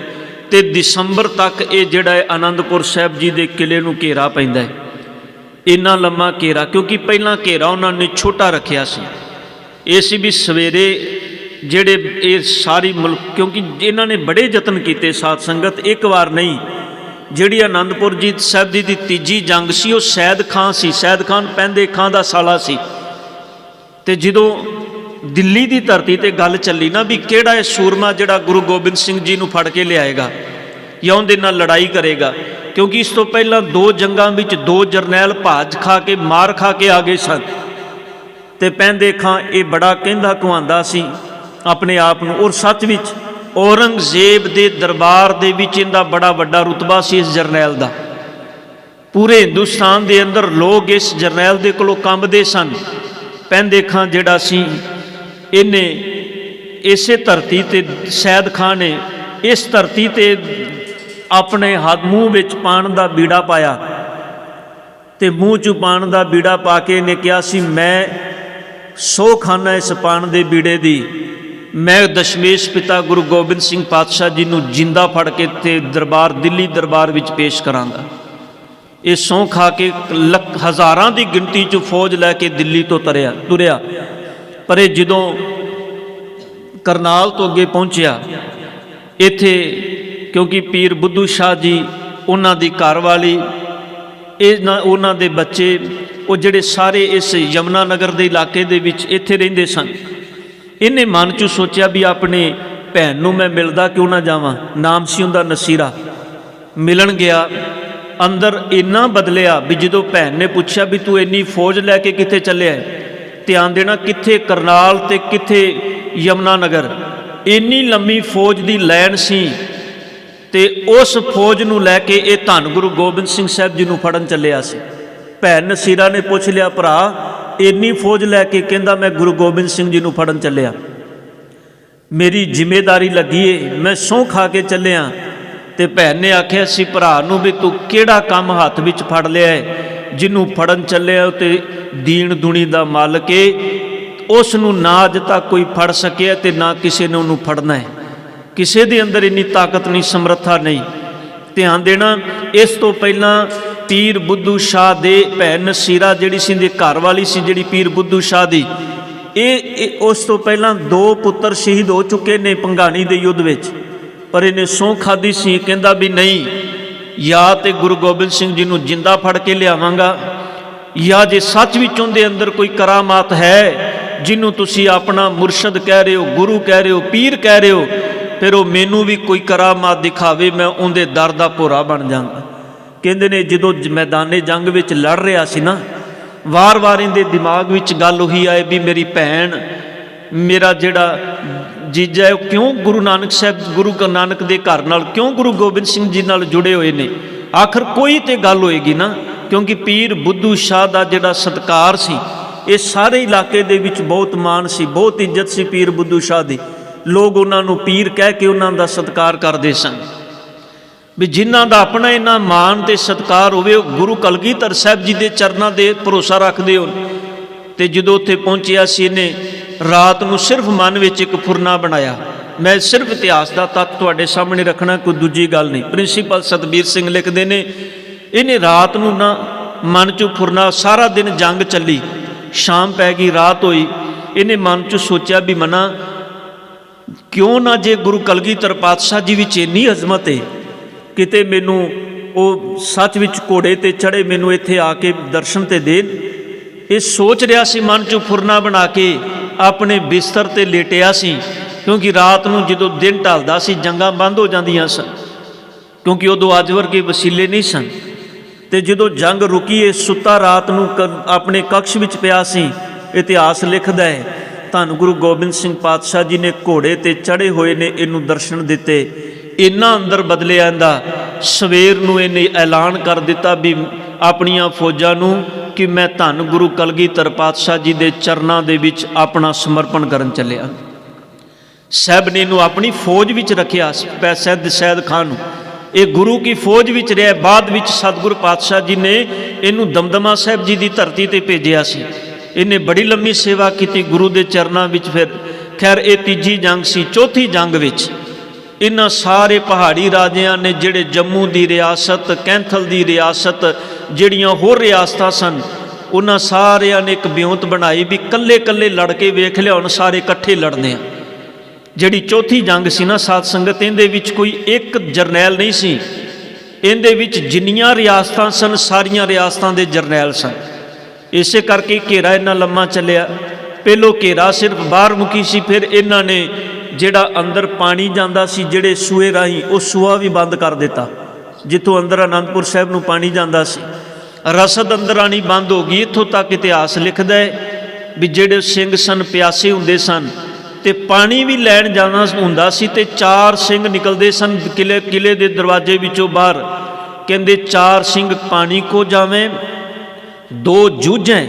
[SPEAKER 1] ਤੇ ਦਸੰਬਰ ਤੱਕ ਇਹ ਜਿਹੜਾ ਹੈ ਆਨੰਦਪੁਰ ਸਾਹਿਬ ਜੀ ਦੇ ਕਿਲੇ ਨੂੰ ਘੇਰਾ ਪੈਂਦਾ ਹੈ। ਇੰਨਾ ਲੰਮਾ ਘੇਰਾ, ਕਿਉਂਕਿ ਪਹਿਲਾਂ ਘੇਰਾ ਉਹਨਾਂ ਨੇ ਛੋਟਾ ਰੱਖਿਆ ਸੀ। ਇਹ ਸੀ ਵੀ ਸਵੇਰੇ ਜਿਹੜੇ ਇਹ ਸਾਰੀ ਮੁਲਕ, ਕਿਉਂਕਿ ਇਹਨਾਂ ਨੇ ਬੜੇ ਯਤਨ ਕੀਤੇ ਸਾਧ ਸੰਗਤ, ਇੱਕ ਵਾਰ ਨਹੀਂ। ਜਿਹੜੀ ਆਨੰਦਪੁਰ ਜੀ ਸਾਹਿਬ ਜੀ ਦੀ ਤੀਜੀ ਜੰਗ ਸੀ, ਉਹ ਸੈਦ ਖਾਂ ਸੀ। ਸੈਦ ਖਾਨ ਪੈਂਦੇ ਖਾਂ ਦਾ ਸਾਲਾ ਸੀ। ਤੇ ਜਦੋਂ ਦਿੱਲੀ ਦੀ ਧਰਤੀ ਤੇ ਗੱਲ ਚੱਲੀ ਨਾ ਵੀ ਕਿਹੜਾ ਇਹ ਸੂਰਮਾ ਜਿਹੜਾ ਗੁਰੂ ਗੋਬਿੰਦ ਸਿੰਘ ਜੀ ਨੂੰ ਫੜ ਕੇ ਲਿਆਏਗਾ ਜਾਂ ਉਹਦੇ ਨਾਲ ਲੜਾਈ ਕਰੇਗਾ, ਕਿਉਂਕਿ ਇਸ ਤੋਂ ਪਹਿਲਾਂ 2 ਜੰਗਾਂ ਵਿੱਚ 2 ਜਰਨੈਲ ਭਾਜ ਖਾ ਕੇ, ਮਾਰ ਖਾ ਕੇ ਆ ਗਏ ਸਨ। ਤੇ ਪੈਂਦੇ ਖਾਂ ਇਹ ਬੜਾ ਕਹਿੰਦਾ ਕਹਾਉਂਦਾ ਸੀ ਆਪਣੇ ਆਪ ਨੂੰ, ਔਰ ਸੱਚ ਵਿੱਚ ਔਰੰਗਜ਼ੇਬ ਦੇ ਦਰਬਾਰ ਦੇ ਵਿੱਚ ਇਹਦਾ ਬੜਾ ਵੱਡਾ ਰੁਤਬਾ ਸੀ ਇਸ ਜਰਨੈਲ ਦਾ। ਪੂਰੇ ਹਿੰਦੁਸਤਾਨ ਦੇ ਅੰਦਰ ਲੋਕ ਇਸ ਜਰਨੈਲ ਦੇ ਕੋਲੋਂ ਕੰਬਦੇ ਸਨ। ਪੈਂਦੇ ਖਾਂ ਜਿਹੜਾ ਸੀ, ਇਹਨੇ ਇਸੇ ਧਰਤੀ ਤੇ, ਸੈਦ ਖਾਂ ਨੇ ਇਸ ਧਰਤੀ ਤੇ ਆਪਣੇ ਹੱਥ ਮੂੰਹ ਵਿੱਚ ਪਾਣ ਦਾ ਬੀੜਾ ਪਾਇਆ ਤੇ ਮੂੰਹ 'ਚ ਪਾਣ ਦਾ ਬੀੜਾ ਪਾ ਕੇ ਇਹਨੇ ਕਿਹਾ ਸੀ, ਮੈਂ 100 ਖਾਨਾ ਇਸ ਪਾਣ ਦੇ ਬੀੜੇ ਦੀ, ਮੈਂ ਦਸ਼ਮੇਸ਼ ਪਿਤਾ ਗੁਰੂ ਗੋਬਿੰਦ ਸਿੰਘ ਪਾਤਸ਼ਾਹ ਜੀ ਨੂੰ ਜਿੰਦਾ ਫੜ ਕੇ ਤੇ ਦਰਬਾਰ, ਦਿੱਲੀ ਦਰਬਾਰ ਵਿੱਚ ਪੇਸ਼ ਕਰਾਂਗਾ। ਇਹ ਸਹੁੰ ਖਾ ਕੇ ਹਜ਼ਾਰਾਂ ਦੀ ਗਿਣਤੀ 'ਚ ਫੌਜ ਲੈ ਕੇ ਦਿੱਲੀ ਤੋਂ ਤੁਰਿਆ। ਪਰ ਇਹ ਜਦੋਂ ਕਰਨਾਲ ਤੋਂ ਅੱਗੇ ਪਹੁੰਚਿਆ, ਇੱਥੇ ਕਿਉਂਕਿ ਪੀਰ ਬੁੱਧੂ ਸ਼ਾਹ ਜੀ, ਉਹਨਾਂ ਦੀ ਘਰਵਾਲੀ, ਉਹਨਾਂ ਦੇ ਬੱਚੇ, ਉਹ ਜਿਹੜੇ ਸਾਰੇ ਇਸ ਯਮੁਨਾ ਨਗਰ ਦੇ ਇਲਾਕੇ ਦੇ ਵਿੱਚ ਇੱਥੇ ਰਹਿੰਦੇ ਸਨ। ਇਹਨੇ ਮਨ 'ਚ ਸੋਚਿਆ ਵੀ ਆਪਣੇ ਭੈਣ ਨੂੰ ਮੈਂ ਮਿਲਦਾ ਕਿਉਂ ਨਾ ਜਾਵਾਂ। ਨਾਮ ਸੀ ਉਹਦਾ ਨਸੀਰਾ। ਮਿਲਣ ਗਿਆ, ਅੰਦਰ ਇੰਨਾ ਬਦਲਿਆ ਵੀ ਜਦੋਂ ਭੈਣ ਨੇ ਪੁੱਛਿਆ ਵੀ ਤੂੰ ਇੰਨੀ ਫੌਜ ਲੈ ਕੇ ਕਿੱਥੇ ਚੱਲਿਆ? ਧਿਆਨ ਦੇਣਾ, ਕਿੱਥੇ ਕਰਨਾਲ ਤੇ ਕਿੱਥੇ ਯਮੁਨਾ ਨਗਰ, ਇੰਨੀ ਲੰਮੀ ਫੌਜ ਦੀ ਲਾਈਨ ਸੀ। ਤੇ ਉਸ ਫੌਜ ਨੂੰ ਲੈ ਕੇ ਇਹ ਧੰਨ ਗੁਰੂ ਗੋਬਿੰਦ ਸਿੰਘ ਸਾਹਿਬ ਜੀ ਨੂੰ ਫੜਨ ਚੱਲਿਆ ਸੀ। ਭੈਣ ਨਸੀਰਾ ਨੇ ਪੁੱਛ ਲਿਆ, ਭਰਾ ਇੰਨੀ ਫੌਜ ਲੈ ਕੇ? ਕਹਿੰਦਾ ਮੈਂ ਗੁਰੂ ਗੋਬਿੰਦ ਸਿੰਘ ਜੀ ਨੂੰ ਫੜਨ ਚੱਲਿਆ, ਮੇਰੀ ਜ਼ਿੰਮੇਵਾਰੀ ਲੱਗੀ ਏ, ਮੈਂ ਸਹੁੰ ਖਾ ਕੇ ਚੱਲਿਆ। ਤੇ ਭੈਣ ਨੇ ਆਖਿਆ ਸੀ ਭਰਾ ਨੂੰ ਵੀ ਤੂੰ ਕਿਹੜਾ ਕੰਮ ਹੱਥ ਵਿੱਚ ਫੜ ਲਿਆ ਹੈ, ਜਿਹਨੂੰ ਫੜਨ ਚੱਲਿਆ ਤੇ ਦੀਨ ਦੁਨੀ ਦਾ ਮਾਲਕ ਏ, ਉਸ ਨੂੰ ਨਾ ਅੱਜ ਤੱਕ ਕੋਈ ਫੜ ਸਕਿਆ ਤੇ ਨਾ ਕਿਸੇ ਨੇ ਉਹਨੂੰ ਫੜਨਾ ਹੈ। ਕਿਸੇ ਦੇ ਅੰਦਰ ਇੰਨੀ ਤਾਕਤ ਨਹੀਂ, ਸਮਰੱਥਾ ਨਹੀਂ। ਧਿਆਨ ਦੇਣਾ, ਇਸ ਤੋਂ ਪਹਿਲਾਂ ਪੀਰ ਬੁੱਧੂ ਸ਼ਾਹ ਦੇ ਭੈਣ ਨਸੀਰਾ ਜਿਹੜੀ ਸੀ ਦੇ ਘਰ ਵਾਲੀ ਸੀ, ਜਿਹੜੀ ਪੀਰ ਬੁੱਧੂ ਸ਼ਾਹ ਦੀ, ਇਹ ਉਸ ਤੋਂ ਪਹਿਲਾਂ 2 ਪੁੱਤਰ ਸ਼ਹੀਦ ਹੋ ਚੁੱਕੇ ਨੇ ਭੰਗਾਣੀ ਦੇ ਯੁੱਧ ਵਿੱਚ। ਪਰ ਇਹਨੇ ਸਹੁੰ ਖਾਧੀ ਸੀ, ਕਹਿੰਦਾ ਵੀ ਨਹੀਂ, ਜਾਂ ਤੇ ਗੁਰੂ ਗੋਬਿੰਦ ਸਿੰਘ ਜੀ ਨੂੰ ਜਿੰਦਾ ਫੜ ਕੇ ਲਿਆਵਾਂਗਾ, ਜਾਂ ਜੇ ਸੱਚ ਵਿੱਚ ਉਹਦੇ ਅੰਦਰ ਕੋਈ ਕਰਾਮਾਤ ਹੈ ਜਿਹਨੂੰ ਤੁਸੀਂ ਆਪਣਾ ਮੁਰਸ਼ਦ ਕਹਿ ਰਹੇ ਹੋ, ਗੁਰੂ ਕਹਿ ਰਹੇ ਹੋ, ਪੀਰ ਕਹਿ ਰਹੇ ਹੋ, ਫਿਰ ਉਹ ਮੈਨੂੰ ਵੀ ਕੋਈ ਕਰਾਮਾਤ ਦਿਖਾਵੇ, ਮੈਂ ਉਹਦੇ ਦਰ ਦਾ ਭੋਰਾ ਬਣ ਜਾਵਾਂਗਾ। ਕਹਿੰਦੇ ਨੇ ਜਦੋਂ ਮੈਦਾਨੇ ਜੰਗ ਵਿੱਚ ਲੜ ਰਿਹਾ ਸੀ ਨਾ, ਵਾਰ-ਵਾਰ ਇਹਦੇ ਦਿਮਾਗ ਵਿੱਚ ਗੱਲ ਉਹੀ ਆਏ ਵੀ ਮੇਰੀ ਭੈਣ मेरा जिहड़ा जीजा है क्यों गुरु नानक साहब गुरु नानक दे घर नाल क्यों गुरु गोबिंद सिंह जी नाल जुड़े हुए ने। आखिर कोई तो गल होएगी ना, क्योंकि पीर बुद्धू शाह का जिहड़ा सत्कार सी ये सारे इलाके दे विच बहुत मान सी, बहुत इज्जत सी पीर बुद्धू शाह दी। लोग उन्होंने पीर कह के उन्हों का सत्कार करते सन। भी जिन्हों का अपना इन्ना मान तो सत्कार होवे गुरु कलगीधर साहब जी के चरणों से भरोसा रखते हो। तो जो उत्थे पहुँचिया सी इन्हें रात को सिर्फ मन में एक फुरना बनाया। मैं सिर्फ इतिहास का तत्त तुहाडे सामने रखना, कोई दूजी गल नहीं। प्रिंसीपल सतबीर सिंह लिखते हैं इन्हें रात को ना मन चो फुरना, सारा दिन जंग चली, शाम पै गई, रात हुई, इन्हें मन चो सोचा भी मना क्यों ना जे गुरु कलगीधर पातशाह जी विच इन्नी अजमत है किते मैनू वो सच विच घोड़े ते चढ़े मैनू इत्थे आके दर्शन ते देन। ये सोच रहा सी मन चो फुरना बना के अपने बिस्तर ते लेटिया सी, क्योंकि रात नूं जदों दिन ढलदा सी जंगां बंद हो जांदियां सन, क्योंकि उदों अज वर्गे वसीले नहीं सन। ते जदों जंग रुकी ये सुता रात नूं अपने कक्ष विच पिया सी। इतिहास लिखदा है धन गुरु गोबिंद सिंह पातशाह जी ने घोड़े ते चढ़े हुए ने इनू दर्शन दिते। इन्ना अंदर बदलिया इंदा सवेर नूं इन्हें ऐलान कर दिता भी अपनियां फौजां नूं कि मैं धन गुरु कलगीधर पातशाह जी के चरणों दे विच अपना समर्पण करन चलिया। साहब ने इनू अपनी फौज विच रखिया, सैयद खान ये गुरु की फौज विच रहा। बाद विच सतगुरु पातशाह जी ने इनू दमदमा साहब जी की धरती ते भेजिया सी। इन्हें बड़ी लंबी सेवा की गुरु के चरणों विच। फिर खैर ये तीजी जंग सी। चौथी जंग विच इन्हां सारे पहाड़ी राजियां ने जिहड़े जम्मू की रियासत, कैंथल की रियासत, जिहड़ियां होर रियासतां सन, उन्हां सारियां ने एक ब्योंत बनाई भी कल्ले कल्ले लड़ के वेख लिया हुण सारे इकट्ठे लड़ने आ। जिहड़ी चौथी जंग सी ना साध संगत, इहदे विच कोई एक जरनैल नहीं सी। इहदे विच जिन्नियां रियासतां सन सारियां रियासतां दे जरनैल सन। इसे करके घेरा इन्ना लम्मा चलिया। पहलों घेरा सिर्फ बाहर मुकी सी, फिर इन्हां ने जिहड़ा अंदर पानी जांदा सी जिहड़े सूए राही वो सूआ भी बंद कर दिता, जिथों अंदर आनंदपुर साहब नूं पानी जांदा सी। रसद अंदर आनी बंद हो गई। इत्थों तक इतिहास लिखदा है भी जिहड़े सिंह सन प्यासे हुंदे सन ते पानी भी लैण जाना हुंदा सी ते चार सिंह निकलदे सन किले दे दरवाजे विचों बाहर। कहंदे चार सिंह पानी को जावें, दो जूझें,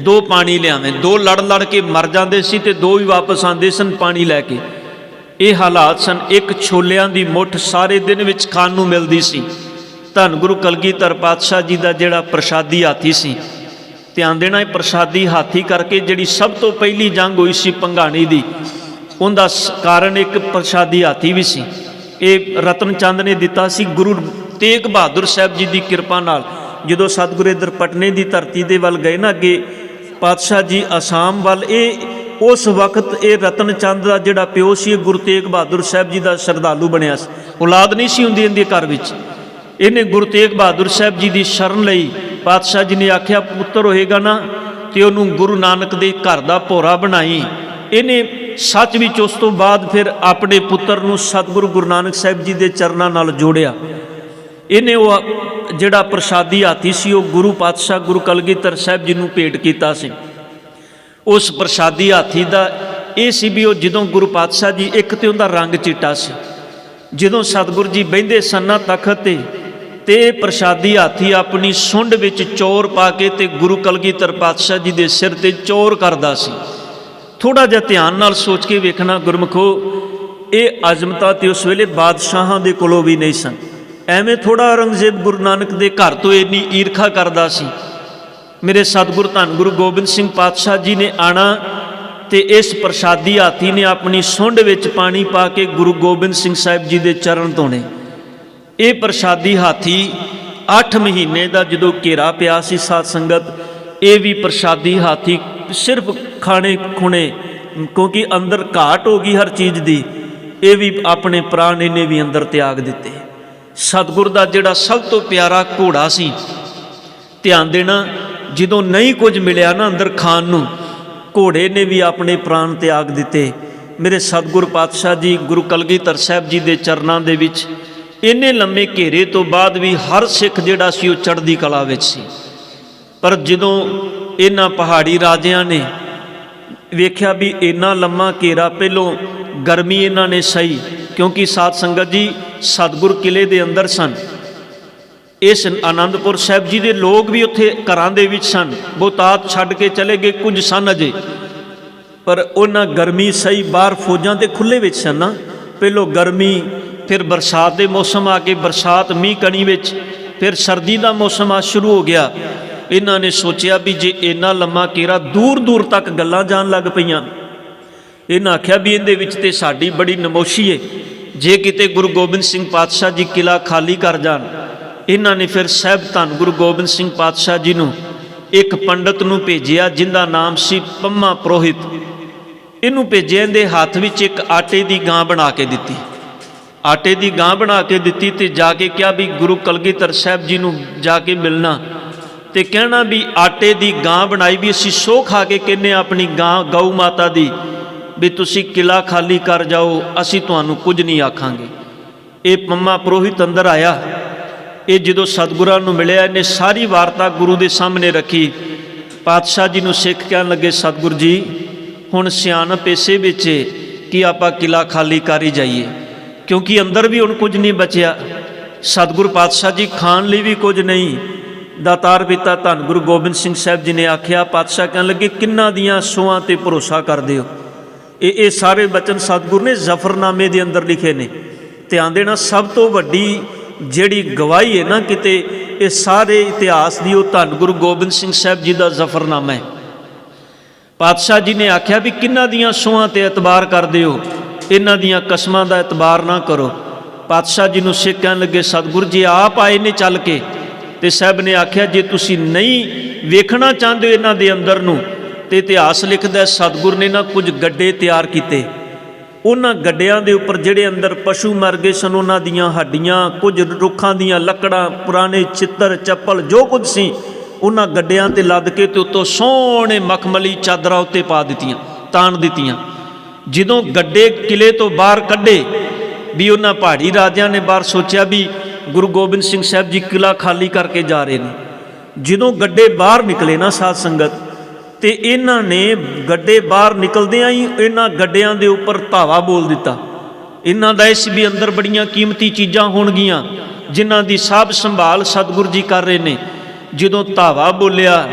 [SPEAKER 1] दो पानी लियावें। दो लड़ लड़ के मर जाते सी ते दो भी वापस आते सन पानी लैके। ये हालात सन। एक छोलियां दी मुठ सारे दिन विच खाण नूं मिलदी सी। धन गुरु कलगीधर पातशाह जी का जिहड़ा प्रसादी हाथी सी, ध्यान देना प्रसादी हाथी करके जिहड़ी सब तो पहली जंग हुई सी भंगाणी दी, उनका कारण एक प्रसादी हाथी भी सी। ये रतन चंद ने दिता सी। गुरु तेग बहादुर साहब जी की कृपा नाल जो सतगुरु इधर पटने की धरती के वल गए ना, अगे पातशाह जी आसाम वाल, ये उस वक्त ये रतन चंद का जिहड़ा प्यो सी गुरु तेग बहादुर साहब जी का श्रद्धालु बनिया। औलाद नहीं सी हुंदी इहदे घर विच। इन्हें गुरु तेग बहादुर साहब जी की शरण लई। पातशाह जी ने आख्या पुत्र होएगा ना तो उन्होंने गुरु नानक दे घर का भोरा बनाई। इन्हें सच विच उस तो बाद फिर अपने पुत्र नूं सतगुरु गुरु नानक साहब जी के चरणों नाल जोड़िया। इन्हें वो जिहड़ा प्रसादी हाथी सी वो गुरु पातशाह गुरु कलगीधर साहब जी नूं भेंट कीता सी। उस प्रसादी हाथी का ये सी भी जदों गुरु पातशाह जी, एक तो उनका रंग चिट्टा सी, जदों सतगुरु जी बहिंदे सन्ना तखत ते प्रसादी हाथी अपनी सुंड विच चोर पा के ते गुरु कलगीधर पातशाह जी के सिर ते चोर करदा सी। थोड़ा जिहा ध्यान नाल सोच के वेखना गुरमुखो, ये अजमता तो उस वेले बादशाहां दे कोलों भी नहीं सन। एवें थोड़ा औरंगजेब गुरु नानक दे घर तो इन्नी ईरखा करदा सी। मेरे सतगुरु धन गुरु गोबिंद सिंह पातशाह जी ने आना ते इस प्रसादी हाथी ने अपनी सुंड विच पानी पा के गुरु गोबिंद सिंह साहब जी के चरण धोने। ये प्रसादी हाथी 8 महीने का जो घेरा पिया सी साध संगत, ये भी प्रसादी हाथी सिर्फ खाने खुने, क्योंकि अंदर घाट हो गई हर चीज़ की, ये भी अपने प्राण इन्हें भी अंदर त्याग दिते। सतगुर का जिहड़ा सब तो प्यारा घोड़ा सी, ध्यान देना, जो नहीं कुछ मिलया ना अंदर खान नूं, घोड़े ने भी अपने प्राण त्याग दिते। मेरे सतगुर पातशाह जी गुरु कलगीधर साहब जी के चरणों दे विच इन्ने लम्बे घेरे तो बाद भी हर सिख जिहड़ा सी वो चढ़दी कला विच सी। पर जदों इन्हां पहाड़ी राजियां ने ਵੇਖਿਆ ਵੀ ਇੰਨਾ ਲੰਮਾ ਘੇਰਾ, ਪਹਿਲੋਂ ਗਰਮੀ ਇਹਨਾਂ ਨੇ ਸਹੀ, ਕਿਉਂਕਿ ਸਾਧ ਸੰਗਤ ਜੀ ਸਤਿਗੁਰ ਕਿਲੇ ਦੇ ਅੰਦਰ ਸਨ। ਇਸ ਆਨੰਦਪੁਰ ਸਾਹਿਬ ਜੀ ਦੇ ਲੋਕ ਵੀ ਉੱਥੇ ਘਰਾਂ ਦੇ ਵਿੱਚ ਸਨ, ਬਹੁਤਾਤ ਛੱਡ ਕੇ ਚਲੇ ਗਏ, ਕੁਝ ਸਨ ਅਜੇ, ਪਰ ਉਹਨਾਂ ਗਰਮੀ ਸਹੀ। ਬਾਹਰ ਫੌਜਾਂ ਤੇ ਖੁੱਲ੍ਹੇ ਵਿੱਚ ਸਨ ਨਾ, ਪਹਿਲੋਂ ਗਰਮੀ, ਫਿਰ ਬਰਸਾਤ ਦੇ ਮੌਸਮ ਆ ਕੇ ਬਰਸਾਤ ਮੀਂਹ ਕਣੀ ਵਿੱਚ, ਫਿਰ ਸਰਦੀ ਦਾ ਮੌਸਮ ਆ ਸ਼ੁਰੂ ਹੋ ਗਿਆ। ਇਹਨਾਂ ਨੇ ਸੋਚਿਆ ਵੀ ਜੇ ਇੰਨਾ ਲੰਮਾ ਘੇਰਾ, ਦੂਰ ਦੂਰ ਤੱਕ ਗੱਲਾਂ ਜਾਣ ਲੱਗ ਪਈਆਂ। ਇਹਨਾਂ ਆਖਿਆ ਵੀ ਇਹਦੇ ਵਿੱਚ ਤੇ ਸਾਡੀ ਬੜੀ ਨਮੋਸ਼ੀ ਏ, ਜੇ ਕਿਤੇ ਗੁਰੂ ਗੋਬਿੰਦ ਸਿੰਘ ਪਾਤਸ਼ਾਹ ਜੀ ਕਿਲਾ ਖਾਲੀ ਕਰ ਜਾਣ। ਇਹਨਾਂ ਨੇ ਫਿਰ ਸਾਹਿਬ ਧੰਨ ਗੁਰੂ ਗੋਬਿੰਦ ਸਿੰਘ ਪਾਤਸ਼ਾਹ ਜੀ ਨੂੰ ਇੱਕ ਪੰਡਤ ਨੂੰ ਭੇਜਿਆ, ਜਿੰਦਾ ਨਾਮ ਸੀ ਪੰਮਾ ਪ੍ਰੋਹਿਤ। ਇਹਨੂੰ ਭੇਜਿਆ, ਇਹਦੇ ਹੱਥ ਵਿੱਚ ਇੱਕ ਆਟੇ ਦੀ ਗਾਂ ਬਣਾ ਕੇ ਦਿੱਤੀ, ਆਟੇ ਦੀ ਗਾਂ ਬਣਾ ਕੇ ਦਿੱਤੀ, ਤੇ ਜਾ ਕੇ ਕਿਹਾ ਵੀ ਗੁਰੂ ਕਲਗੀਧਰ ਸਾਹਿਬ ਜੀ ਨੂੰ ਜਾ ਕੇ ਮਿਲਣਾ ਤੇ ਕਹਿਣਾ ਵੀ ਆਟੇ ਦੀ ਗਾਂ ਬਣਾਈ, ਵੀ ਅਸੀਂ ਸੋਹ ਖਾ ਕੇ ਕਹਿੰਦੇ ਆਪਣੀ ਗਾਂ ਗਊ ਮਾਤਾ ਦੀ, ਵੀ ਤੁਸੀਂ ਕਿਲਾ ਖਾਲੀ ਕਰ ਜਾਓ, ਅਸੀਂ ਤੁਹਾਨੂੰ ਕੁਝ ਨਹੀਂ ਆਖਾਂਗੇ। ਇਹ ਪੰਮਾ ਪ੍ਰੋਹਿਤ ਅੰਦਰ ਆਇਆ। ਇਹ ਜਦੋਂ ਸਤਿਗੁਰਾਂ ਨੂੰ ਮਿਲਿਆ, ਇਹਨੇ ਸਾਰੀ ਵਾਰਤਾ ਗੁਰੂ ਦੇ ਸਾਹਮਣੇ ਰੱਖੀ। ਪਾਤਸ਼ਾਹ ਜੀ ਨੂੰ ਸਿੱਖ ਕਹਿਣ ਲੱਗੇ, ਸਤਿਗੁਰ ਜੀ ਹੁਣ ਸਿਆਣਪ ਇਸੇ ਵਿੱਚ ਕਿ ਆਪਾਂ ਕਿਲਾ ਖਾਲੀ ਕਰ ਹੀ ਜਾਈਏ, ਕਿਉਂਕਿ ਅੰਦਰ ਵੀ ਹੁਣ ਕੁਝ ਨਹੀਂ ਬਚਿਆ। ਸਤਿਗੁਰ ਪਾਤਸ਼ਾਹ ਜੀ ਖਾਣ ਲਈ ਵੀ ਕੁਝ ਨਹੀਂ। ਦਾਤਾਰ ਪਿਤਾ ਧੰਨ ਗੁਰੂ ਗੋਬਿੰਦ ਸਿੰਘ ਸਾਹਿਬ ਜੀ ਨੇ ਆਖਿਆ, ਪਾਤਸ਼ਾਹ ਕਹਿਣ ਲੱਗੇ ਕਿੰਨਾਂ ਦੀਆਂ ਸੋਹਾਂ ਤੇ ਭਰੋਸਾ ਕਰਦੇ ਹੋ? ਇਹ ਸਾਰੇ ਬਚਨ ਸਤਿਗੁਰ ਨੇ ਜ਼ਫਰਨਾਮੇ ਦੇ ਅੰਦਰ ਲਿਖੇ ਨੇ। ਧਿਆਨ ਦੇਣਾ, ਸਭ ਤੋਂ ਵੱਡੀ ਜਿਹੜੀ ਗਵਾਹੀ ਹੈ ਨਾ ਕਿਤੇ ਇਹ ਸਾਰੇ ਇਤਿਹਾਸ ਦੀ, ਉਹ ਧੰਨ ਗੁਰੂ ਗੋਬਿੰਦ ਸਿੰਘ ਸਾਹਿਬ ਜੀ ਦਾ ਜ਼ਫਰਨਾਮਾ ਹੈ। ਪਾਤਸ਼ਾਹ ਜੀ ਨੇ ਆਖਿਆ ਵੀ ਕਿੰਨਾਂ ਦੀਆਂ ਸੋਹਾਂ ਤੇ ਇਤਬਾਰ ਕਰਦੇ ਹੋ? ਇਹਨਾਂ ਦੀਆਂ ਕਸਮਾਂ ਦਾ ਇਤਬਾਰ ਨਾ ਕਰੋ। ਪਾਤਸ਼ਾਹ ਜੀ ਨੂੰ ਸਿੱਖ ਕਹਿਣ ਲੱਗੇ, ਸਤਿਗੁਰ ਜੀ ਆਪ ਆਏ ਨੇ ਚੱਲ ਕੇ। ਤੇ ਸਾਹਿਬ ਨੇ ਆਖਿਆ, ਜੇ ਤੁਸੀਂ ਨਹੀਂ ਵੇਖਣਾ ਚਾਹੁੰਦੇ ਹੋ ਇਹਨਾਂ ਦੇ ਅੰਦਰ ਨੂੰ, ਤੇ ਇਤਿਹਾਸ ਲਿਖਦਾ ਸਤਿਗੁਰ ਨੇ ਨਾ ਕੁਝ ਗੱਡੇ ਤਿਆਰ ਕੀਤੇ। ਉਹਨਾਂ ਗੱਡਿਆਂ ਦੇ ਉੱਪਰ ਜਿਹੜੇ ਅੰਦਰ ਪਸ਼ੂ ਮਰ ਗਏ ਸਨ, ਉਹਨਾਂ ਦੀਆਂ ਹੱਡੀਆਂ, ਕੁਝ ਰੁੱਖਾਂ ਦੀਆਂ ਲੱਕੜਾਂ, ਪੁਰਾਣੇ ਚਿੱਤਰ, ਚੱਪਲ, ਜੋ ਕੁਝ ਸੀ, ਉਹਨਾਂ ਗੱਡਿਆਂ ਤੇ ਲੱਦ ਕੇ ਤੇ ਉੱਤੋਂ ਸੋਹਣੇ ਮਖਮਲੀ ਚਾਦਰਾਂ ਉੱਤੇ ਪਾ ਦਿੱਤੀਆਂ, ਤਾਣ ਦਿੱਤੀਆਂ। ਜਦੋਂ ਗੱਡੇ ਕਿਲੇ ਤੋਂ ਬਾਹਰ ਕੱਢੇ, ਵੀ ਉਹਨਾਂ ਪਹਾੜੀ ਰਾਜਿਆਂ ਨੇ ਬਾਹਰ ਸੋਚਿਆ ਵੀ ਗੁਰੂ ਗੋਬਿੰਦ ਸਿੰਘ ਸਾਹਿਬ ਜੀ ਕਿਲਾ ਖਾਲੀ ਕਰਕੇ ਜਾ ਰਹੇ ਨੇ। ਜਦੋਂ ਗੱਡੇ ਬਾਹਰ ਨਿਕਲੇ ਨਾ ਸਾਧ ਸੰਗਤ, ਤੇ ਇਹਨਾਂ ਨੇ ਗੱਡੇ ਬਾਹਰ ਨਿਕਲਦਿਆਂ ਹੀ ਇਹਨਾਂ ਗੱਡਿਆਂ ਦੇ ਉੱਪਰ ਧਾਵਾ ਬੋਲ ਦਿੱਤਾ। ਇਹਨਾਂ ਦਾ ਇਸ ਵੀ ਅੰਦਰ ਬੜੀਆਂ ਕੀਮਤੀ ਚੀਜ਼ਾਂ ਹੋਣਗੀਆਂ, ਜਿਨ੍ਹਾਂ ਦੀ ਸਾਂਭ ਸੰਭਾਲ ਸਤਿਗੁਰ ਜੀ ਕਰ ਰਹੇ ਨੇ। ਜਦੋਂ ਧਾਵਾ ਬੋਲਿਆ,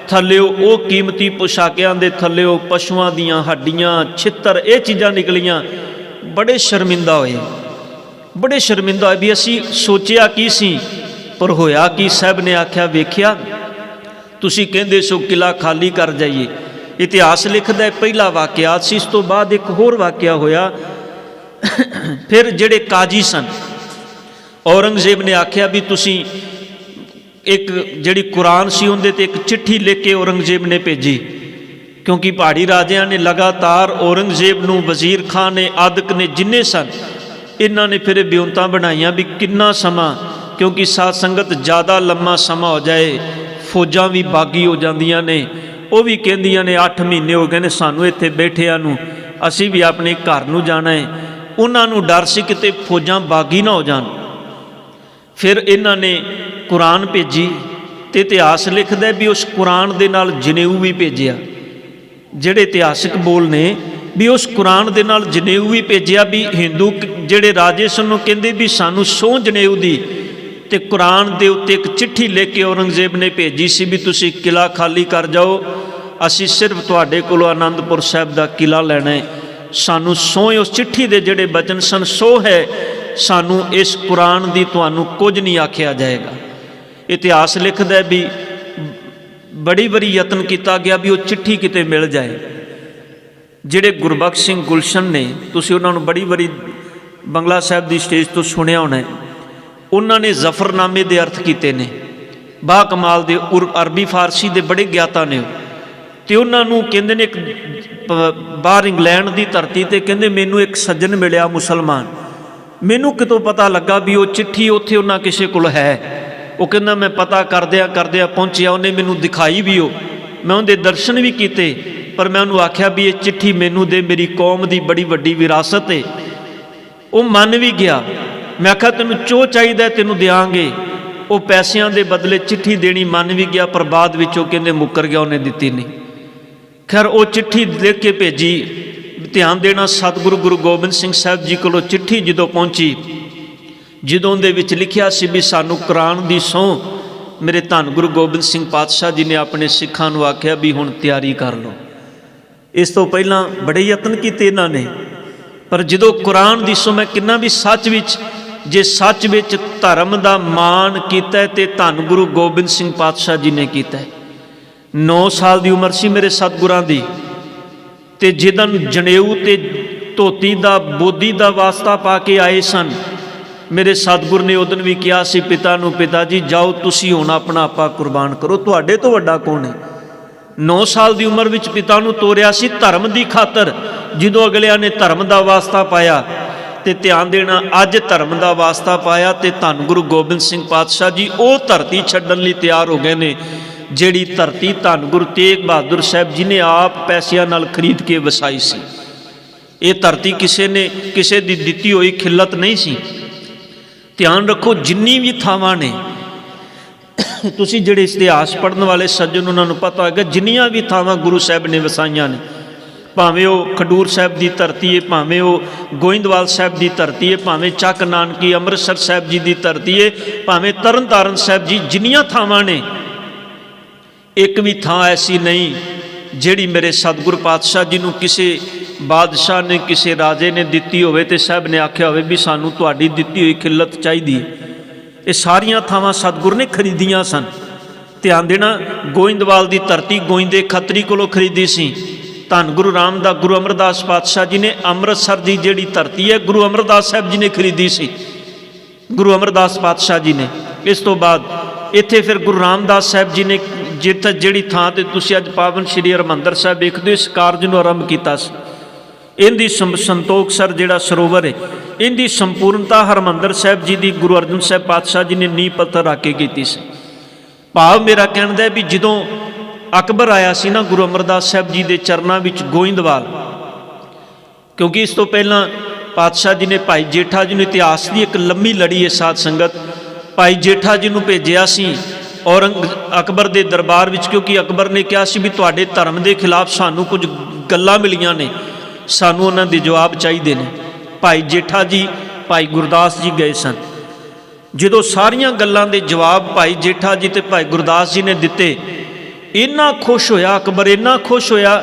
[SPEAKER 1] ਥੱਲਿਓ ਉਹ ਕੀਮਤੀ ਪੁਸ਼ਾਕਿਆਂ ਦੇ ਥੱਲਿਓ ਪਸ਼ੂਆਂ ਦੀਆਂ ਹੱਡੀਆਂ, ਛਿੱਤਰ, ਇਹ ਚੀਜ਼ਾਂ ਨਿਕਲੀਆਂ। ਬੜੇ ਸ਼ਰਮਿੰਦਾ ਹੋਏ, ਬੜੇ ਸ਼ਰਮਿੰਦਾ ਹੋਏ ਵੀ ਅਸੀਂ ਸੋਚਿਆ ਕੀ ਸੀ, ਪਰ ਹੋਇਆ ਕੀ। ਸਾਹਿਬ ਨੇ ਆਖਿਆ, ਵੇਖਿਆ ਤੁਸੀਂ ਕਹਿੰਦੇ ਸੋ ਕਿਲਾ ਖਾਲੀ ਕਰ ਜਾਈਏ। ਇਤਿਹਾਸ ਲਿਖਦਾ ਪਹਿਲਾ ਵਾਕਿਆ ਸੀ, ਇਸ ਤੋਂ ਬਾਅਦ ਇੱਕ ਹੋਰ ਵਾਕਿਆ ਹੋਇਆ। ਫਿਰ ਜਿਹੜੇ ਕਾਜੀ ਸਨ, ਔਰੰਗਜ਼ੇਬ ਨੇ ਆਖਿਆ ਵੀ ਤੁਸੀਂ ਇੱਕ ਜਿਹੜੀ ਕੁਰਾਨ ਸੀ ਉਹਦੇ ਤੇ ਇੱਕ ਚਿੱਠੀ ਲਿਖ ਕੇ ਔਰੰਗਜ਼ੇਬ ਨੇ ਭੇਜੀ, ਕਿਉਂਕਿ ਪਹਾੜੀ ਰਾਜਿਆਂ ਨੇ ਲਗਾਤਾਰ ਔਰੰਗਜ਼ੇਬ ਨੂੰ, ਵਜ਼ੀਰ ਖਾਨ ਨੇ, ਆਦਿਕ ਨੇ, ਜਿੰਨੇ ਸਨ, ਇਹਨਾਂ ਨੇ ਫਿਰ ਬਿਉਂਤਾਂ ਬਣਾਈਆਂ ਵੀ ਕਿੰਨਾ ਸਮਾਂ, ਕਿਉਂਕਿ ਸਾਧ ਸੰਗਤ ਜ਼ਿਆਦਾ ਲੰਮਾ ਸਮਾਂ ਹੋ ਜਾਏ ਫੌਜਾਂ ਵੀ ਬਾਗੀ ਹੋ ਜਾਂਦੀਆਂ ਨੇ। ਉਹ ਵੀ ਕਹਿੰਦੀਆਂ ਨੇ 8 ਮਹੀਨੇ ਹੋ ਗਏ ਨੇ ਸਾਨੂੰ ਇੱਥੇ ਬੈਠਿਆਂ ਨੂੰ, ਅਸੀਂ ਵੀ ਆਪਣੇ ਘਰ ਨੂੰ ਜਾਣਾ ਹੈ। ਉਹਨਾਂ ਨੂੰ ਡਰ ਸੀ ਕਿਤੇ ਫੌਜਾਂ ਬਾਗੀ ਨਾ ਹੋ ਜਾਣ। ਫਿਰ ਇਹਨਾਂ ਨੇ ਕੁਰਾਨ ਭੇਜੀ, ਤੇ ਇਤਿਹਾਸ ਲਿਖਦਾ ਵੀ ਉਸ ਕੁਰਾਨ ਦੇ ਨਾਲ ਜਨੇਊ ਵੀ ਭੇਜਿਆ। ਜਿਹੜੇ ਇਤਿਹਾਸਕ ਬੋਲ ਨੇ ਵੀ ਉਸ ਕੁਰਾਨ ਦੇ ਨਾਲ ਜਨੇਊ ਵੀ ਭੇਜਿਆ, ਵੀ ਹਿੰਦੂ ਜਿਹੜੇ ਰਾਜੇ ਸਨ ਉਹ ਕਹਿੰਦੇ ਵੀ ਸਾਨੂੰ ਸਹੁੰ ਜਨੇਊ ਦੀ। ਤੇ ਕੁਰਾਨ ਦੇ ਉੱਤੇ ਇੱਕ ਚਿੱਠੀ ਲਿਖ ਕੇ ਔਰੰਗਜ਼ੇਬ ਨੇ ਭੇਜੀ ਸੀ ਵੀ ਤੁਸੀਂ ਕਿਲਾ ਖਾਲੀ ਕਰ ਜਾਓ, ਅਸੀਂ ਸਿਰਫ ਤੁਹਾਡੇ ਕੋਲੋਂ ਆਨੰਦਪੁਰ ਸਾਹਿਬ ਦਾ ਕਿਲਾ ਲੈਣਾ ਹੈ। ਸਾਨੂੰ ਸਹੁੰ, ਉਸ ਚਿੱਠੀ ਦੇ ਜਿਹੜੇ ਬਚਨ ਸਨ, ਸਹੁੰ ਹੈ ਸਾਨੂੰ ਇਸ ਕੁਰਾਨ ਦੀ, ਤੁਹਾਨੂੰ ਕੁਝ ਨਹੀਂ ਆਖਿਆ ਜਾਏਗਾ। ਇਤਿਹਾਸ ਲਿਖਦਾ ਵੀ ਬੜੀ ਵਾਰੀ ਯਤਨ ਕੀਤਾ ਗਿਆ ਵੀ ਉਹ ਚਿੱਠੀ ਕਿਤੇ ਮਿਲ ਜਾਏ। ਜਿਹੜੇ ਗੁਰਬਖਸ਼ ਸਿੰਘ ਗੁਲਸ਼ਨ ਨੇ, ਤੁਸੀਂ ਉਹਨਾਂ ਨੂੰ ਬੜੀ ਵਾਰੀ ਬੰਗਲਾ ਸਾਹਿਬ ਦੀ ਸਟੇਜ ਤੋਂ ਸੁਣਿਆ ਹੋਣਾ, ਉਹਨਾਂ ਨੇ ਜ਼ਫਰਨਾਮੇ ਦੇ ਅਰਥ ਕੀਤੇ ਨੇ। ਬਾ ਕਮਾਲ ਦੇ ਅਰਬੀ ਫਾਰਸੀ ਦੇ ਬੜੇ ਗਿਆਤਾ ਨੇ। ਤੇ ਉਹਨਾਂ ਨੂੰ ਕਹਿੰਦੇ ਨੇ ਇੱਕ ਬਾਹਰ ਇੰਗਲੈਂਡ ਦੀ ਧਰਤੀ ਤੇ ਕਹਿੰਦੇ ਮੈਨੂੰ ਇੱਕ ਸੱਜਣ ਮਿਲਿਆ ਮੁਸਲਮਾਨ, ਮੈਨੂੰ ਕਿਤੋਂ ਪਤਾ ਲੱਗਾ ਵੀ ਉਹ ਚਿੱਠੀ ਉੱਥੇ ਉਹਨਾਂ ਕਿਸੇ ਕੋਲ ਹੈ। ਉਹ ਕਹਿੰਦਾ ਮੈਂ ਪਤਾ ਕਰਦਿਆਂ ਕਰਦਿਆਂ ਪਹੁੰਚਿਆ, ਉਹਨੇ ਮੈਨੂੰ ਦਿਖਾਈ ਵੀ, ਉਹ ਮੈਂ ਉਹਦੇ ਦਰਸ਼ਨ ਵੀ ਕੀਤੇ, ਪਰ ਮੈਂ ਉਹਨੂੰ ਆਖਿਆ ਵੀ ਇਹ ਚਿੱਠੀ ਮੈਨੂੰ ਦੇ, ਮੇਰੀ ਕੌਮ ਦੀ ਬੜੀ ਵੱਡੀ ਵਿਰਾਸਤ ਹੈ। ਉਹ ਮੰਨ ਵੀ ਗਿਆ। ਮੈਂ ਆਖਿਆ ਤੈਨੂੰ ਜੋ ਚਾਹੀਦਾ ਤੈਨੂੰ ਦਿਆਂਗੇ। ਉਹ ਪੈਸਿਆਂ ਦੇ ਬਦਲੇ ਚਿੱਠੀ ਦੇਣੀ ਮੰਨ ਵੀ ਗਿਆ, ਪਰ ਬਾਅਦ ਵਿੱਚ ਉਹ ਕਹਿੰਦੇ ਮੁੱਕਰ ਗਿਆ, ਉਹਨੇ ਦਿੱਤੀ ਨਹੀਂ। खैर वो चिट्ठी लिख के भेजी। ध्यान देना, सतगुरु गुरु गोबिंद सिंह साहब जी को चिट्ठी जो पहुँची, जिदों दे विच लिखिया सी भी सानू कुरान दी सौं मेरे धन गुरु गोबिंद सिंह पातशाह जी ने अपने सिखां नूं आख्या भी हुण तैयारी कर लो। इस तो पहलां बड़े यतन कीते इन्हां ने, पर जदों कुरान दी सौं मैं किन्ना भी सच विच जे सच विच धर्म दा मान कीता है ते धन गुरु गोबिंद सिंह पातशाह जी ने कीता है। 9 साल दी उम्र सी मेरे सतगुरां दी, ते जिदन जनेऊ ते धोती दा बोधी दा वास्ता पा के आए सन, मेरे सतगुर ने उदन भी कहा सी पिता नूं, पिता जी जाओ तुसी हुण अपना आपा कुर्बान करो, तुहाडे तो वड्डा कौन है। 9 साल की उम्र विच पिता नूं तोरिया सी धर्म की खातर। जदों अगलियां ने धर्म का वास्ता पाया तो ध्यान देना, अज धर्म का वास्ता पाया तो धन गुरु गोबिंद सिंह पातशाह जी वो धरती छड्डण लई तैयार हो गए ने, जिहड़ी धरती धन गुरु तेग बहादुर साहब जी ने आप पैसिਆਂ नाल खरीद के वसाई सी। ये धरती किसी ने किसी की दिती हुई खिल्लत नहीं सी। ध्यान रखो, जिन्नी भी थावां ने, तुसी जिहड़े इतिहास पढ़न वाले सज्जन उन्होंने पता होगा, जिन्नियां भी थावां गुरु साहब ने वसाइयां ने, भावें वो खडूर साहब की धरती है, भावें वो गोइंदवाल साहब की धरती है, भावें चक नानकी अमृतसर साहब जी की धरती है, भावें तरन तारण साहब जी, जिन्नियां थावां ने, एक भी थां ऐसी नहीं जिहड़ी मेरे सतगुरु पातशाह जी नूं किसी बादशाह ने किसी राजे ने दिती होवे ते साहब ने आख्या होवे भी सानू तुहाडी दिती हुई खिल्लत चाहिदी है। ये सारियां थावां सतगुर ने खरीदियां सन। ध्यान देना, गोइंदवाल की धरती गोइंदे खतरी कोलों खरीदी सी। धन गुरु रामदास गुरु अमरदास पातशाह जी ने अमृतसर की जिहड़ी धरती है गुरु अमरदास साहब जी ने खरीदी सी, गुरु अमरदास पातशाह जी ने। इस तो बाद इत्थे फिर गुरु रामदास साहब जी ने जिथे जिहड़ी थां ते तुसीं अज पावन श्री हरमंदर साहब वेखदे इस कारज नूं आरंभ कीता सी। इनकी संतोख सर जिहड़ा सरोवर है, इनकी संपूर्णता हरमंदर साहब जी की गुरु अर्जन साहब पातशाह जी ने नींह पत्थर रख के की सी। भाव मेरा कहण दा भी जदों अकबर आया सी ना गुरु अमरदास साहब जी के चरणों में गोइंदवाल, क्योंकि इस तो पहला पातशाह जी ने भाई जेठा जी ने इतिहास की एक लंबी लड़ी है साध संगत, भाई जेठा जी ने भेजिया सी अकबर के दरबार में, क्योंकि अकबर ने कहा सी भी तुहाडे धर्म के खिलाफ सानू कुछ गल्लां मिलियां ने, सानू उन्हां दे जवाब चाहिए ने। भाई जेठा जी भाई गुरदास जी गए सन। जदों सारियां गल्लां दे जवाब भाई जेठा जी ते भाई गुरदास जी ने दिते, इन्ना खुश होया अकबर, इन्ना खुश होया,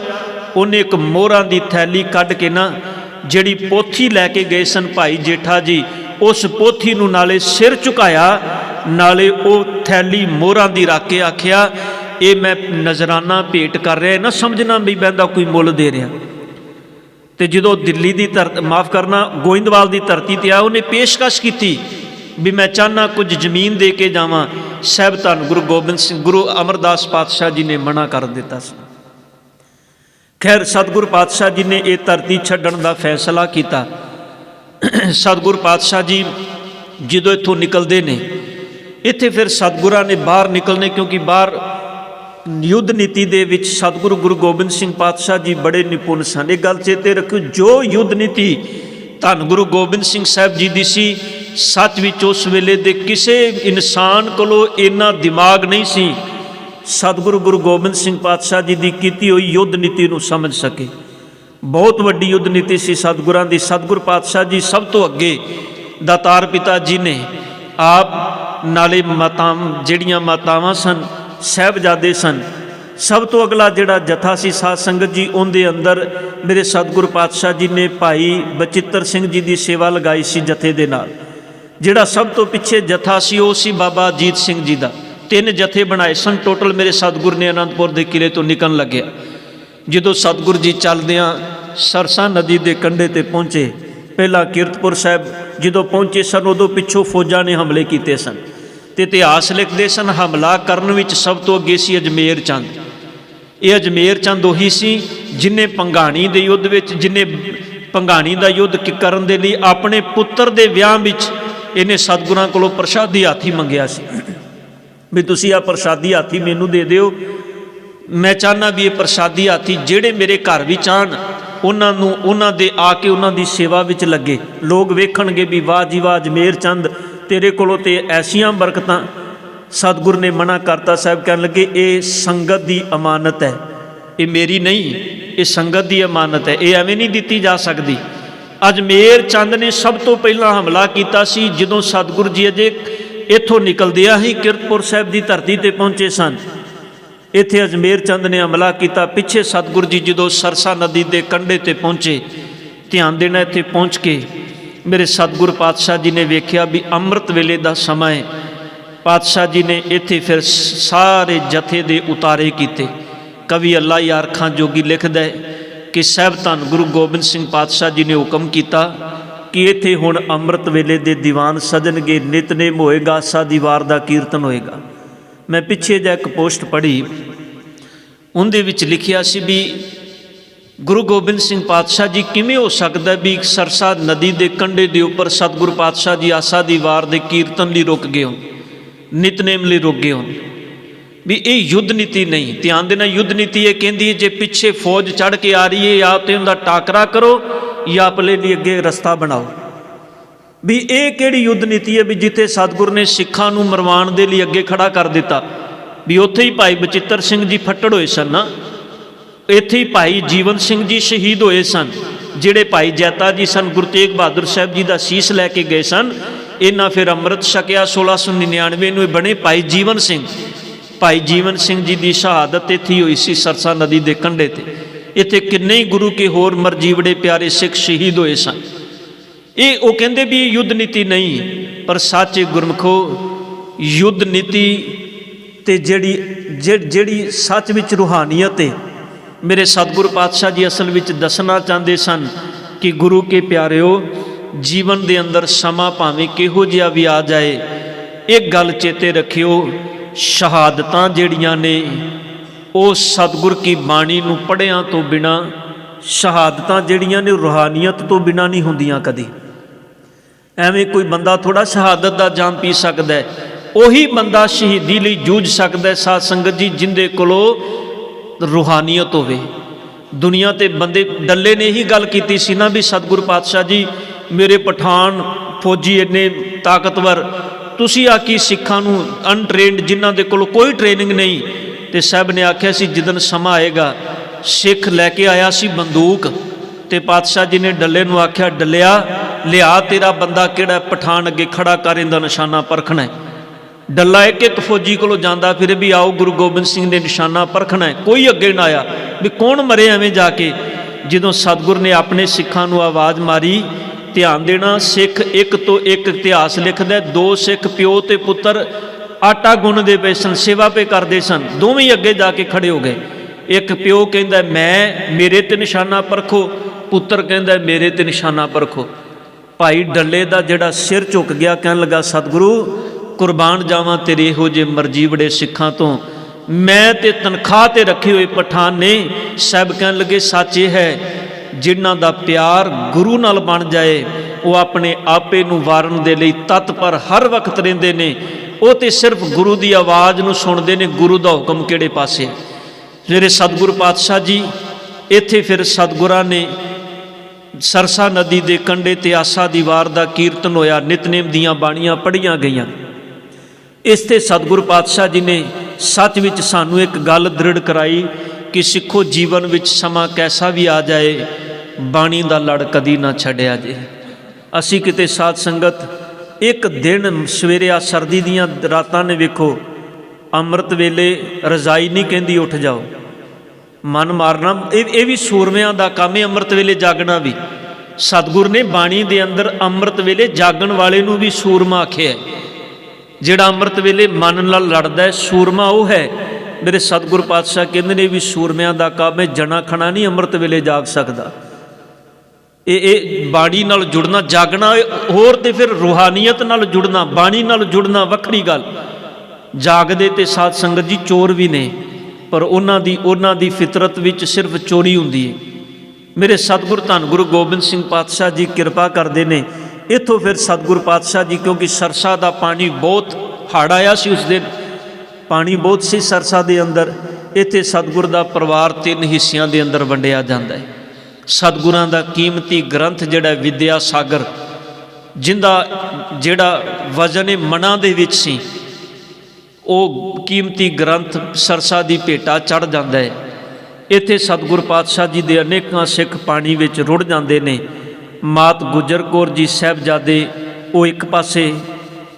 [SPEAKER 1] उन्हें एक मोहरां दी थैली कढ़ के ना जिहड़ी पोथी लैके गए सन भाई जेठा जी, उस पोथी नूं नाले सिर झुकाया, नाले वो थैली मोहरां दी रख के आख्या ये मैं नजराना भेंट कर रहा, ना समझना भी बंदा कोई मुल दे रहा। तो जो दिल्ली की माफ़ करना गोइंदवाल की धरती ते आया, उन्हें पेशकश की भी मैं चाहना कुछ जमीन दे के जावां। साहब धन गुरु गोबिंद सिंह गुरु अमरदास पातशाह जी ने मना कर दिता। खैर सतगुरु पातशाह जी ने यह धरती छड्डण का फैसला किया। सतगुरु पातशाह जी जो इत्थों निकलते हैं, इत्थे फिर सतगुरां ने बाहर निकलने, क्योंकि बाहर युद्ध नीति दे विच सतगुरु गुरु गोबिंद सिंह पातशाह जी बड़े निपुण सन। एक गल चेते रखो, जो युद्ध नीति धन गुरु गोबिंद सिंह साहब जी दी सी, सच विच उस वेले दे किसी इंसान कोलों इन्ना दिमाग नहीं सी सतगुरु गुरु गोबिंद सिंह पातशाह जी की कीती हुई युद्ध नीति नूं समझ सके। बहुत वड्डी युद्ध नीति सी सतगुरां दी। सतगुरु पातशाह जी सब तो अगे दातार पिता जी ने आप नाले जिहड़ियां मातावां सन, साहबजादे सन, सब तो अगला जिहड़ा जथा सी साध संगत जी, उनके अंदर मेरे सतगुरु पातशाह जी ने भाई बचित्र सिंह जी की सेवा लगाई सी जथे दे नाल। जिहड़ा सब तो पिछे जथा सी वो सी बाबा अजीत सिंह जी का। 3 जथे बनाए सन टोटल मेरे सतगुर ने आनंदपुर के किले तो निकल लग्या। जो सतगुर जी चलदियाँ सरसा नदी के कंढे ते पहुँचे, पहला कीरतपुर साहब जो पहुँचे सन, उदों पिछों फौजां ने हमले किए सन। तो इतिहास लिखते सन हमला करने विच सब तो अगे सी अजमेर चंद। ये अजमेर चंद उही सी जिन्हें भंगाणी के युद्ध विच, जिन्हें भंगाणी का युद्ध करन दे लई अपने पुत्र के विआह विच इन्हें सतगुरां कोलों प्रसादी हाथी मंगिया सी भी तुसी आ प्रसादी हाथी मैनू दे दिओ। मैं चाहना भी ये प्रसादी हाथी जिहड़े मेरे घर विच आण, उन्हां दे आके उन्हां दी सेवा विच लगे, लोग वेखणगे भी वाह जी वाह अजमेर चंद तेरे कोलों ते ऐसियां बरकतां। सतगुर ने मना करता। साहब कहन लगे ये संगत की अमानत है, ये मेरी नहीं, ये संगत की अमानत है, ये एवें नहीं दी जा सकती। अजमेर चंद ने सब तो पहला हमला किया सी जदों सतगुरु जी अजे इत्थों निकलदिया ही किरतपुर साहिब की धरती पर पहुँचे सन। इत्थे अजमेर चंद ने हमला किया। पिछे सतगुरु जी जदों सरसा नदी के कंढे ते पहुँचे, ध्यान देना इत्थे पहुँच के मेरे सतगुरु पातशाह जी ने वेख्या भी अमृत वेले का समा है। पातशाह जी ने इत्थे फिर सारे जथे दे उतारे किए। कवि अल्लाह यार खां जोगी लिखदा है कि साहिब धन गुरु गोबिंद सिंह पातशाह जी ने हुक्म किया कि इत्थे हुण अमृत वेले दे दीवान सजणगे, नितनेम होएगा, आसा दी वार दा कीर्तन होएगा। मैं पिछे जा एक पोस्ट पढ़ी, उनदे विच लिखिया सी भी गुरु गोबिंद सिंह पातशाह जी किवें हो सकदा भी सरसा नदी के कंढे के उपर सतगुरु पातशाह जी आसा दी वार दे कीर्तन लई रुक गए हो, नितनेम लई रुक गए हो। भी ये युद्ध नीति नहीं, ध्यान देना, युद्ध नीति ये कहती है जे पिछे फौज चढ़ के आ रही है या तो उनका टाकरा करो या अपने लिए अगे रस्ता बनाओ। भी ये किहड़ी युद्ध नीति है भी जिथे सतगुरु ने सिखां नूं मरवाण दे लई अगे खड़ा कर दिता। भी उत्थे ही भाई बचित्र सिंह जी फट्टड़ होए सन ना, इत्थे ही भाई जीवन सिंह जी शहीद होए सन, जिहड़े भाई जैता जी सन गुरु तेग बहादुर साहब जी का शीश लैके गए सन। इन्हां फिर अमृत छकिया 1699 में बने भाई जीवन सिंह। भाई जीवन सिंह जी की शहादत इत्थे हुई सी सरसा नदी के कंढे ते। इत्थे किन्ने ही गुरु के होर मरजीवड़े प्यारे सिख शहीद होए सन। ये वो कहते भी युद्ध नीति नहीं, पर सच्चे गुरमुखो युद्ध नीति ते जेड़ी सच विच रूहानीयत है, मेरे सतगुरु पातशाह जी असल विच दसना चाहते सन कि गुरु के प्यारिओ जीवन के अंदर समा भावें किहो जिहा भी आ जाए, एक गल चेते रखियो, शहादतां जिहड़ियां ने वो सतगुर की बाणी नूं पढ़िया तो बिना, शहादतां जिहड़ियां ने रूहानीयत तो बिना नहीं हुंदियां कदी। एवें कोई बंदा थोड़ा शहादत दा जाम पी सकदा है, उही बंदा शहीदी लई जूझ सकदा है साध संगत जी जिंदे कोलों रूहानीयत होवे। दुनिया ते बंदे डल्ले ने ही गल कीती सी ना भी सतगुरु पातशाह जी मेरे पठान फौजी इन्ने ताकतवर, तुसी आकी सिखां नूं अनट्रेनड जिन्हां दे कोल कोई ट्रेनिंग नहीं। तो साहब ने आख्या सी जिदन समा आएगा, सिख लैके आया सी बंदूक, तो पातशाह जी ने डल्ले नूं आख्या डलिया लिया तेरा बंदा किहड़ा पठान अगे खड़ा कर, इहदा निशाना परखना है। डल्ला एक एक फौजी को जाता फिर भी आओ गुरु गोबिंद सिंह ने निशाना परखना है, कोई अगे ना आया भी कौन मरे एवें जाके। जदों सतगुर ने अपने सिखां नूं आवाज़ मारी, ध्यान देना सिख एक तो एक इतिहास लिखदा, दो सिख प्यो ते पुत्र आटा गुनदे पे सन, सेवा पे करते सन, दोवें अगे जाके खड़े हो गए। एक प्यो कहंदा मैं मेरे ते निशाना परखो, पुत्र कहंदा मेरे ते निशाना परखो। भाई डल्ले दा जिहड़ा सिर झुक गया, कहन लगा सतगुरु कुरबान जावां तेरे इहो जे मर्जी बड़े सिखां तो, मैं ते तनख्वाह ते रखे हुए पठान ने। साहब कहन लगे सच ये है जिन्हां दा प्यार गुरु नाल बन जाए वो अपने आपे नूं वारन दे लई तत्पर हर वक्त रहिंदे ने। वो तो सिर्फ गुरु की आवाज़ नूं सुनते हैं, गुरु का हुक्म किहड़े पासे। मेरे सतगुरु पातशाह जी इत्थे फिर सतगुरां ने सरसा नदी के कंढे ते आसा दी वार दा कीर्तन होया, नितनेम दीयां बाणियां पढ़ियां गईयां। इस ते सतगुरु पातशाह जी ने सच विच सानू एक गल दृढ़ कराई कि सिखो जीवन विच समा कैसा भी आ जाए, बाणी दा लड़ कदी ना छड्डिया जे। असी किते साध संगत एक दिन सवेरे आ सर्दी दियां रातां ने वेखो, अमृत वेले रजाई नहीं कहती उठ जाओ, मन मारना ये भी सूरमियां दा काम है। अमृत वेले जागना भी सतगुर ने बाणी दे अंदर अमृत वेले जागण वाले नूं भी सूरमा आखिया। जिहड़ा अमृत वेले मन नाल लड़दा है सूरमा वो है। मेरे सतगुर पातशाह कहंदे ने भी सूरमियां दा काम है, जना खना नहीं अमृत वेले जाग सकदा। ये बाणी नाल जुड़ना जागना होर ते फिर रूहानीयत नाल जुड़ना, बाणी नाल जुड़ना वखरी गल। जागदे ते साध संगत जी चोर भी ने, पर उन्हां दी फितरत विच सिर्फ चोरी हुंदी है। मेरे सतगुर धन गुरु गोबिंद सिंह पातशाह जी कृपा करते हैं। इत्थों फिर सतगुर पातशाह जी क्योंकि सरसा का पानी बहुत हड़ आया सी, उस दिन पानी बहुत सी सरसा के अंदर। इत्थे सतगुर का परिवार 3 हिस्सियां के अंदर वंडिया जाता है। सतगुरां दा कीमती ग्रंथ जिहड़ा विद्या सागर, जिंदा जिहड़ा वजन मना दे विच सी, वो कीमती ग्रंथ सरसा की भेटा चढ़ जाता है। ਇੱਥੇ ਸਤਿਗੁਰ ਪਾਤਸ਼ਾਹ ਜੀ ਦੇ ਅਨੇਕਾਂ ਸਿੱਖ ਪਾਣੀ ਵਿੱਚ ਰੁੜ ਜਾਂਦੇ ਨੇ। ਮਾਤ ਗੁਜਰ ਕੌਰ ਜੀ ਸਾਹਿਬਜ਼ਾਦੇ ਉਹ ਇੱਕ ਪਾਸੇ,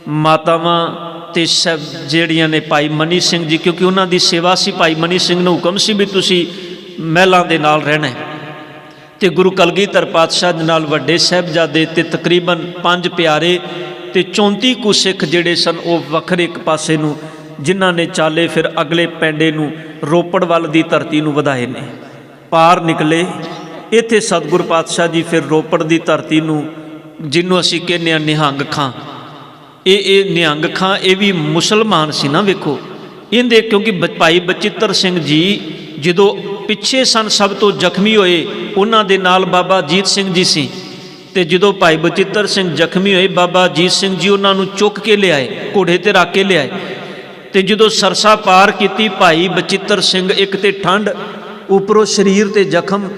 [SPEAKER 1] ਮਾਤਾਵਾਂ ਤੇ ਸਾਹਿਬ ਜਿਹੜੀਆਂ ਨੇ ਭਾਈ ਮਨੀ ਸਿੰਘ ਜੀ, ਕਿਉਂਕਿ ਉਹਨਾਂ ਦੀ ਸੇਵਾ ਸੀ। ਭਾਈ ਮਨੀ ਸਿੰਘ ਨੂੰ ਹੁਕਮ ਸੀ ਵੀ ਤੁਸੀਂ ਮਹਿਲਾਂ ਦੇ ਨਾਲ ਰਹਿਣਾ। ਤੇ ਗੁਰੂ ਕਲਗੀਧਰ ਪਾਤਸ਼ਾਹ ਦੇ ਨਾਲ ਵੱਡੇ ਸਾਹਿਬਜ਼ਾਦੇ ਤੇ ਤਕਰੀਬਨ 5 ਪਿਆਰੇ ਤੇ 34 ਕੁ ਸਿੱਖ ਜਿਹੜੇ ਸਨ ਉਹ ਵੱਖਰੇ ਇੱਕ ਪਾਸੇ ਨੂੰ, ਜਿਨ੍ਹਾਂ ਨੇ ਚਾਲੇ ਫਿਰ ਅਗਲੇ ਪੈਂਡੇ ਨੂੰ ਰੋਪੜ ਵੱਲ ਦੀ ਧਰਤੀ ਨੂੰ ਵਧਾਏ ਨੇ। ਪਾਰ ਨਿਕਲੇ ਇੱਥੇ ਸਤਿਗੁਰ ਪਾਤਸ਼ਾਹ ਜੀ ਫਿਰ ਰੋਪੜ ਦੀ ਧਰਤੀ ਨੂੰ, ਜਿਹਨੂੰ ਅਸੀਂ ਕਹਿੰਦੇ ਹਾਂ ਨਿਹੰਗ ਖਾਂ, ਇਹ ਨਿਹੰਗ ਖਾਂ ਇਹ ਵੀ ਮੁਸਲਮਾਨ ਸੀ ਨਾ। ਵੇਖੋ ਇਹਦੇ, ਕਿਉਂਕਿ ਭਾਈ ਬਚਿੱਤਰ ਸਿੰਘ ਜੀ ਜਦੋਂ ਪਿੱਛੇ ਸਨ ਸਭ ਤੋਂ ਜ਼ਖਮੀ ਹੋਏ, ਉਹਨਾਂ ਦੇ ਨਾਲ ਬਾਬਾ ਅਜੀਤ ਸਿੰਘ ਜੀ ਸੀ। ਤੇ ਜਦੋਂ ਭਾਈ ਬਚਿੱਤਰ ਸਿੰਘ ਜ਼ਖਮੀ ਹੋਏ, ਬਾਬਾ ਅਜੀਤ ਸਿੰਘ ਜੀ ਉਹਨਾਂ ਨੂੰ ਚੁੱਕ ਕੇ ਲਿਆਏ, ਘੋੜੇ ਤੇ ਰੱਖ ਕੇ ਲਿਆਏ। ਤੇ ਜਦੋਂ ਸਰਸਾ ਪਾਰ ਕੀਤੀ, ਭਾਈ ਬਚਿੱਤਰ ਸਿੰਘ, ਇੱਕ ਤੇ ਠੰਡ, ਉੱਪਰੋਂ ਸਰੀਰ ਤੇ ਜ਼ਖਮ,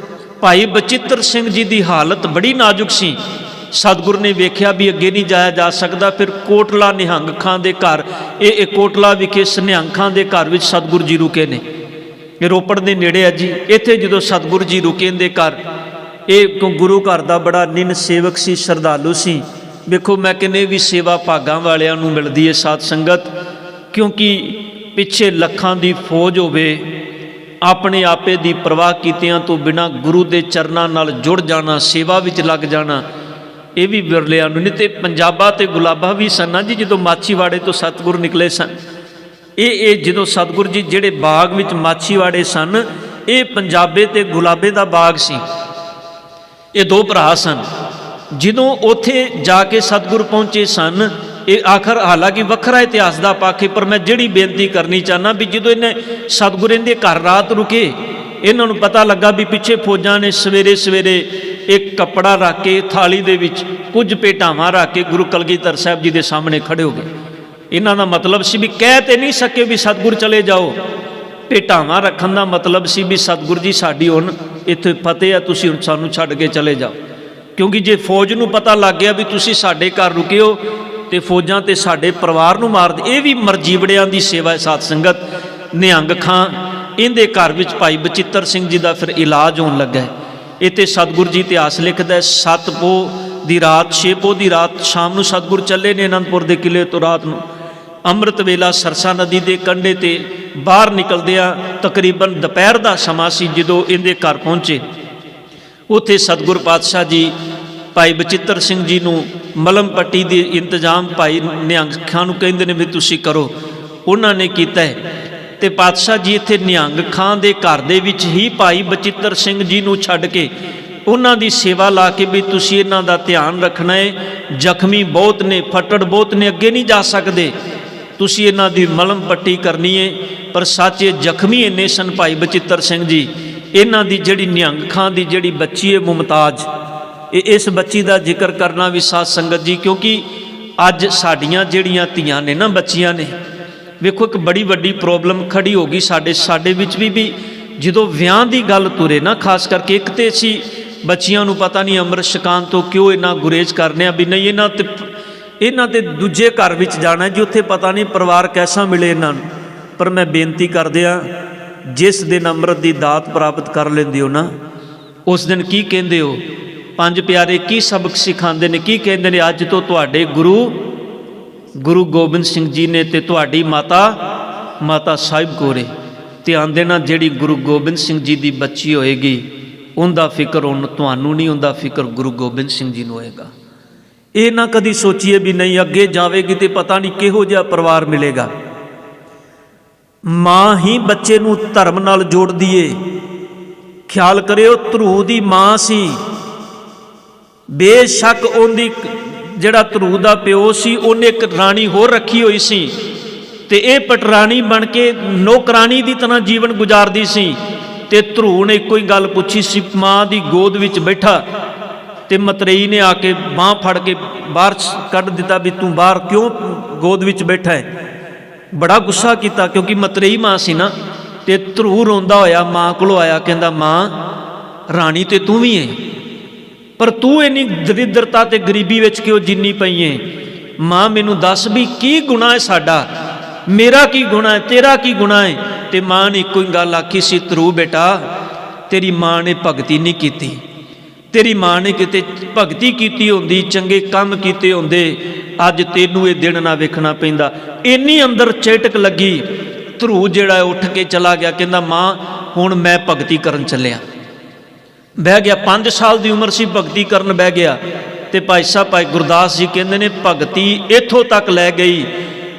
[SPEAKER 1] ਭਾਈ ਬਚਿੱਤਰ ਸਿੰਘ ਜੀ ਦੀ ਹਾਲਤ ਬੜੀ ਨਾਜ਼ੁਕ ਸੀ। ਸਤਿਗੁਰ ਨੇ ਵੇਖਿਆ ਵੀ ਅੱਗੇ ਨਹੀਂ ਜਾਇਆ ਜਾ ਸਕਦਾ। ਫਿਰ ਕੋਟਲਾ ਨਿਹੰਗ ਖਾਂ ਦੇ ਘਰ, ਇਹ ਕੋਟਲਾ ਵਿਖੇ ਨਿਹੰਗ ਖਾਂ ਦੇ ਘਰ ਵਿੱਚ ਸਤਿਗੁਰ ਜੀ ਰੁਕੇ ਨੇ। ਇਹ ਰੋਪੜ ਦੇ ਨੇੜੇ ਹੈ ਜੀ। ਇੱਥੇ ਜਦੋਂ ਸਤਿਗੁਰ ਜੀ ਰੁਕੇ ਦੇ ਘਰ, ਇਹ ਗੁਰੂ ਘਰ ਦਾ ਬੜਾ ਨਿਨ ਸੇਵਕ ਸੀ, ਸ਼ਰਧਾਲੂ ਸੀ। ਵੇਖੋ ਮੈਂ ਕਹਿੰਦੇ ਵੀ ਸੇਵਾ ਭਾਗਾਂ ਵਾਲਿਆਂ ਨੂੰ ਮਿਲਦੀ ਹੈ ਸਾਧ ਸੰਗਤ, ਕਿਉਂਕਿ ਪਿੱਛੇ ਲੱਖਾਂ ਦੀ ਫੌਜ ਹੋਵੇ, ਆਪਣੇ ਆਪੇ ਦੀ ਪਰਵਾਹ ਕੀਤਿਆਂ ਤੋਂ ਬਿਨਾਂ ਗੁਰੂ ਦੇ ਚਰਨਾਂ ਨਾਲ ਜੁੜ ਜਾਣਾ, ਸੇਵਾ ਵਿੱਚ ਲੱਗ ਜਾਣਾ, ਇਹ ਵੀ ਵਿਰਲਿਆਂ ਨੂੰ। ਨਹੀਂ ਤੇ ਪੰਜਾਬਾ ਤੇ ਗੁਲਾਬਾ ਵੀ ਸਨ ਜੀ, ਜਦੋਂ ਮਾਛੀਵਾੜੇ ਤੋਂ ਸਤਿਗੁਰ ਨਿਕਲੇ ਸਨ। ਇਹ ਜਦੋਂ ਸਤਿਗੁਰ ਜੀ ਜਿਹੜੇ ਬਾਗ ਵਿੱਚ ਮਾਛੀਵਾੜੇ ਸਨ, ਇਹ ਪੰਜਾਬੇ ਤੇ ਗੁਲਾਬੇ ਦਾ ਬਾਗ ਸੀ। ਇਹ ਦੋ ਭਰਾ ਸਨ। ਜਦੋਂ ਉੱਥੇ ਜਾ ਕੇ ਸਤਿਗੁਰ ਪਹੁੰਚੇ ਸਨ, ਇਹ ਆਖਰ ਹਾਲਾਂਕਿ ਵੱਖਰਾ ਇਤਿਹਾਸ ਦਾ ਪੱਖ ਹੈ, ਪਰ ਮੈਂ ਜਿਹੜੀ ਬੇਨਤੀ ਕਰਨੀ ਚਾਹੁੰਦਾ ਵੀ ਜਦੋਂ ਇਹਨੇ ਸਤਿਗੁਰ ਦੇ ਘਰ ਰਾਤ ਰੁਕੇ, ਇਹਨਾਂ ਨੂੰ ਪਤਾ ਲੱਗਾ ਵੀ ਪਿੱਛੇ ਫੌਜਾਂ ਨੇ ਸਵੇਰੇ ਸਵੇਰੇ ਇੱਕ ਕੱਪੜਾ ਰੱਖ ਕੇ ਥਾਲੀ ਦੇ ਵਿੱਚ ਕੁਝ ਭੇਟਾਵਾਂ ਰੱਖ ਕੇ ਗੁਰੂ ਕਲਗੀਧਰ ਸਾਹਿਬ ਜੀ ਦੇ ਸਾਹਮਣੇ ਖੜੇ ਹੋ ਗਏ। ਇਹਨਾਂ ਦਾ ਮਤਲਬ ਸੀ ਵੀ ਕਹਿ ਤੇ ਨਹੀਂ ਸਕੇ ਵੀ ਸਤਿਗੁਰ ਚਲੇ ਜਾਓ। ਭੇਟਾਵਾਂ ਰੱਖਣ ਦਾ ਮਤਲਬ ਸੀ ਵੀ ਸਤਿਗੁਰ ਜੀ ਸਾਡੀ ਹੁਣ ਇੱਥੇ ਫਤਿਹ ਆ, ਤੁਸੀਂ ਹੁਣ ਸਾਨੂੰ ਛੱਡ ਕੇ ਚਲੇ ਜਾਓ। ਕਿਉਂਕਿ ਜੇ ਫੌਜ ਨੂੰ ਪਤਾ ਲੱਗ ਗਿਆ ਵੀ ਤੁਸੀਂ ਸਾਡੇ ਘਰ ਰੁਕੇ ਹੋ ਤੇ ਫੌਜਾਂ ਤੇ ਸਾਡੇ ਪਰਿਵਾਰ ਨੂੰ ਮਾਰ ਦੇ। ਇਹ ਵੀ ਮਰਜੀਵੜਿਆਂ ਦੀ ਸੇਵਾ ਹੈ ਸਾਧ ਸੰਗਤ। ਨਿਹੰਗ ਖਾਂ ਇਹਦੇ ਘਰ ਵਿੱਚ ਭਾਈ ਬਚਿੱਤਰ ਸਿੰਘ ਜੀ ਦਾ ਫਿਰ ਇਲਾਜ ਹੋਣ ਲੱਗਾ। ਇੱਥੇ ਸਤਿਗੁਰ ਜੀ ਇਤਿਹਾਸ ਲਿਖਦਾ, 7 ਪੋਹ ਦੀ ਰਾਤ, 6 ਪੋਹ ਦੀ ਰਾਤ ਸ਼ਾਮ ਨੂੰ ਸਤਿਗੁਰ ਚੱਲੇ ਨੇ ਅਨੰਦਪੁਰ ਦੇ ਕਿਲੇ ਤੋਂ। ਰਾਤ ਨੂੰ ਅੰਮ੍ਰਿਤ ਵੇਲਾ ਸਰਸਾ ਨਦੀ ਦੇ ਕੰਢੇ ਤੇ ਬਾਹਰ ਨਿਕਲਦਿਆਂ ਤਕਰੀਬਨ ਦੁਪਹਿਰ ਦਾ ਸਮਾਂ ਸੀ। ਜਦੋਂ ਇਹਦੇ ਘਰ ਪਹੁੰਚੇ, ਉੱਥੇ ਸਤਿਗੁਰ ਪਾਤਸ਼ਾਹ ਜੀ ਭਾਈ ਬਚਿੱਤਰ ਸਿੰਘ ਜੀ ਨੂੰ ਮਲਮ ਪੱਟੀ ਦੇ ਇੰਤਜ਼ਾਮ ਭਾਈ ਨਿਹੰਗ ਖਾਂ ਨੂੰ ਕਹਿੰਦੇ ਨੇ ਵੀ ਤੁਸੀਂ ਕਰੋ। ਉਹਨਾਂ ਨੇ ਕੀਤਾ ਤੇ ਪਾਤਸ਼ਾਹ ਜੀ ਇੱਥੇ ਨਿਹੰਗ ਖਾਂ ਦੇ ਘਰ ਦੇ ਵਿੱਚ ਹੀ ਭਾਈ ਬਚਿੱਤਰ ਸਿੰਘ ਜੀ ਨੂੰ ਛੱਡ ਕੇ ਉਹਨਾਂ ਦੀ ਸੇਵਾ ਲਾ ਕੇ ਵੀ ਤੁਸੀਂ ਇਹਨਾਂ ਦਾ ਧਿਆਨ ਰੱਖਣਾ ਹੈ, ਜ਼ਖਮੀ ਬਹੁਤ ਨੇ, ਫੱਟੜ ਬਹੁਤ ਨੇ, ਅੱਗੇ ਨਹੀਂ ਜਾ ਸਕਦੇ, ਤੁਸੀਂ ਇਹਨਾਂ ਦੀ ਮਲਮ ਪੱਟੀ ਕਰਨੀ ਹੈ। ਪਰ ਸੱਚੇ ਜ਼ਖਮੀ ਇੰਨੇ ਸਨ ਭਾਈ ਬਚਿੱਤਰ ਸਿੰਘ ਜੀ। ਇਹਨਾਂ ਦੀ ਜਿਹੜੀ ਨਿਹੰਗ ਖਾਂ ਦੀ ਜਿਹੜੀ ਬੱਚੀ ਹੈ ਮੁਮਤਾਜ, ਇਸ ਬੱਚੀ ਦਾ ਜ਼ਿਕਰ ਕਰਨਾ ਵੀ ਸਾਧ ਸੰਗਤ ਜੀ, ਕਿਉਂਕਿ ਅੱਜ ਸਾਡੀਆਂ ਜਿਹੜੀਆਂ ਧੀਆਂ ਨੇ ਨਾ, ਬੱਚੀਆਂ ਨੇ, ਵੇਖੋ ਇੱਕ ਬੜੀ ਵੱਡੀ ਪ੍ਰੋਬਲਮ ਖੜੀ ਹੋ ਗਈ ਸਾਡੇ ਵਿੱਚ ਵੀ ਜਦੋਂ ਵਿਆਹ ਦੀ ਗੱਲ ਤੁਰੇ ਨਾ, ਖਾਸ ਕਰਕੇ ਇੱਕ ਤੇ ਸੀ ਬੱਚੀਆਂ ਨੂੰ ਪਤਾ ਨਹੀਂ ਅੰਮ੍ਰਿਤ ਛਕਾਉਣ ਤੋਂ ਕਿਉਂ ਇਹਨਾਂ ਗੁਰੇਜ਼ ਕਰਨੇ ਆ ਵੀ ਨਹੀਂ ਇਹਨਾਂ ਤੇ ਦੂਜੇ ਘਰ ਵਿੱਚ ਜਾਣਾ ਜੀ, ਉੱਥੇ ਪਤਾ ਨਹੀਂ ਪਰਿਵਾਰ ਕੈਸਾ ਮਿਲੇ ਇਹਨਾਂ ਨੂੰ। ਪਰ ਮੈਂ ਬੇਨਤੀ ਕਰਦਿਆਂ, ਜਿਸ ਦਿਨ ਅੰਮ੍ਰਿਤ ਦੀ ਦਾਤ ਪ੍ਰਾਪਤ ਕਰ ਲੈਂਦੇ ਹੋ ਨਾ, ਉਸ ਦਿਨ ਕੀ ਕਹਿੰਦੇ ਹੋ? 5 ਪਿਆਰੇ ਕੀ ਸਬਕ ਸਿਖਾਉਂਦੇ ਨੇ, ਕੀ ਕਹਿੰਦੇ ਨੇ? ਅੱਜ ਤੋਂ ਤੁਹਾਡੇ ਗੁਰੂ ਗੋਬਿੰਦ ਸਿੰਘ ਜੀ ਨੇ ਤੇ ਤੁਹਾਡੀ ਮਾਤਾ ਸਾਹਿਬ ਕੌਰੇ, ਧਿਆਨ ਦੇਣਾ, ਜਿਹੜੀ ਗੁਰੂ ਗੋਬਿੰਦ ਸਿੰਘ ਜੀ ਦੀ ਬੱਚੀ ਹੋਏਗੀ ਉਹਦਾ ਫਿਕਰ ਹੁਣ ਤੁਹਾਨੂੰ ਨਹੀਂ, ਉਹਦਾ ਫਿਕਰ ਗੁਰੂ ਗੋਬਿੰਦ ਸਿੰਘ ਜੀ ਨੂੰ ਹੋਏਗਾ। ਇਹ ਨਾ ਕਦੀ ਸੋਚੀਏ ਵੀ ਨਹੀਂ ਅੱਗੇ ਜਾਵੇਗੀ ਤੇ ਪਤਾ ਨਹੀਂ ਕਿਹੋ ਜਿਹਾ ਪਰਿਵਾਰ ਮਿਲੇਗਾ। ਮਾਂ ਹੀ ਬੱਚੇ ਨੂੰ ਧਰਮ ਨਾਲ ਜੋੜਦੀ ਏ। ਖਿਆਲ ਕਰਿਓ, ਧਰੂ ਦੀ ਮਾਂ ਸੀ, ਬੇਸ਼ੱਕ ਉਹਦੀ ਜਿਹੜਾ ਧਰੂ ਦਾ ਪਿਓ ਸੀ ਉਹਨੇ ਇੱਕ ਰਾਣੀ ਹੋਰ ਰੱਖੀ ਹੋਈ ਸੀ ਤੇ ਇਹ ਪਟਰਾਣੀ ਬਣ ਕੇ ਨੌਕਰਾਨੀ ਦੀ ਤਰ੍ਹਾਂ ਜੀਵਨ ਗੁਜ਼ਾਰਦੀ ਸੀ। ਤੇ ਧਰੂ ਨੇ ਇੱਕੋ ਹੀ ਗੱਲ ਪੁੱਛੀ ਸੀ, ਮਾਂ ਦੀ ਗੋਦ ਵਿੱਚ ਬੈਠਾ, ਤੇ ਮਤਰੇਈ ਨੇ ਆ ਕੇ ਬਾਂਹ ਫੜ ਕੇ ਬਾਹਰ ਕੱਢ ਦਿੱਤਾ ਵੀ ਤੂੰ ਬਾਹਰ ਕਿਉਂ ਗੋਦ ਵਿੱਚ ਬੈਠਾ ਹੈ। ਬੜਾ ਗੁੱਸਾ ਕੀਤਾ ਕਿਉਂਕਿ ਮਤਰੇਈ ਮਾਂ ਸੀ ਨਾ। ਤੇ ਧਰੂ ਰੋਂਦਾ ਹੋਇਆ ਮਾਂ ਕੋਲ ਆਇਆ, ਕਹਿੰਦਾ ਮਾਂ ਰਾਣੀ ਤੇ ਤੂੰ ਵੀ ਹੈ, ਪਰ ਤੂੰ ਇੰਨੀ ਦਰਿਦਰਤਾ ਤੇ ਗਰੀਬੀ ਵਿੱਚ ਕਿਉਂ ਜਿੰਨੀ ਪਈ ਹੈ? ਮਾਂ ਮੈਨੂੰ ਦੱਸ ਵੀ ਕੀ ਗੁਨਾਹ ਹੈ ਸਾਡਾ, ਮੇਰਾ ਕੀ ਗੁਨਾਹ ਹੈ, ਤੇਰਾ ਕੀ ਗੁਨਾਹ ਹੈ? ਤੇ ते माँ ने इक्को ही गल आखी सी, ध्रुव बेटा तेरी माँ ने भगती नहीं की, तेरी माँ ने किते भगती की होंदी, चंगे काम किए होंदे, अज तेनू ये दिन ना वेखना पैंदा। इन्नी अंदर चेटक लगी, ध्रुव जिहड़ा उठ के चला गया, कहंदा माँ हुण मैं भगती करन चलिया। बह गया, 5 साल की उम्र सी, भगती करन बह गया। तो भाई साहब भाई गुरदास जी कहते ने भगती इत्थों तक लै गई,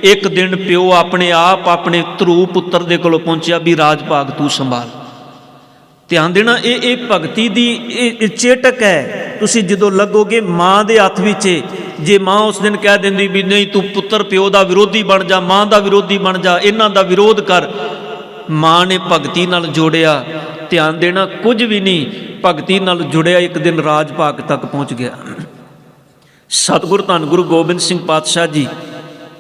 [SPEAKER 1] एक दिन प्यो अपने आप अपने ध्रुव पुत्र दे कोल पहुंचा भी राज भाग तू संभाल। ध्यान देना, ये भगती दी चेटक है। तुसी जदों लगोगे माँ के हथ विच, जे माँ उस दिन कह देंदी भी नहीं तू पुत्र प्यो का विरोधी बन जा, माँ का विरोधी बन जा, इन्हां दा विरोध कर, माँ ने भगती नाल जोड़िया। ध्यान देना, कुछ भी नहीं, भगती नाल जुड़िया, एक दिन राज भाग तक पहुँच गया। सतगुर धन गुरु गोबिंद सिंह पातशाह जी,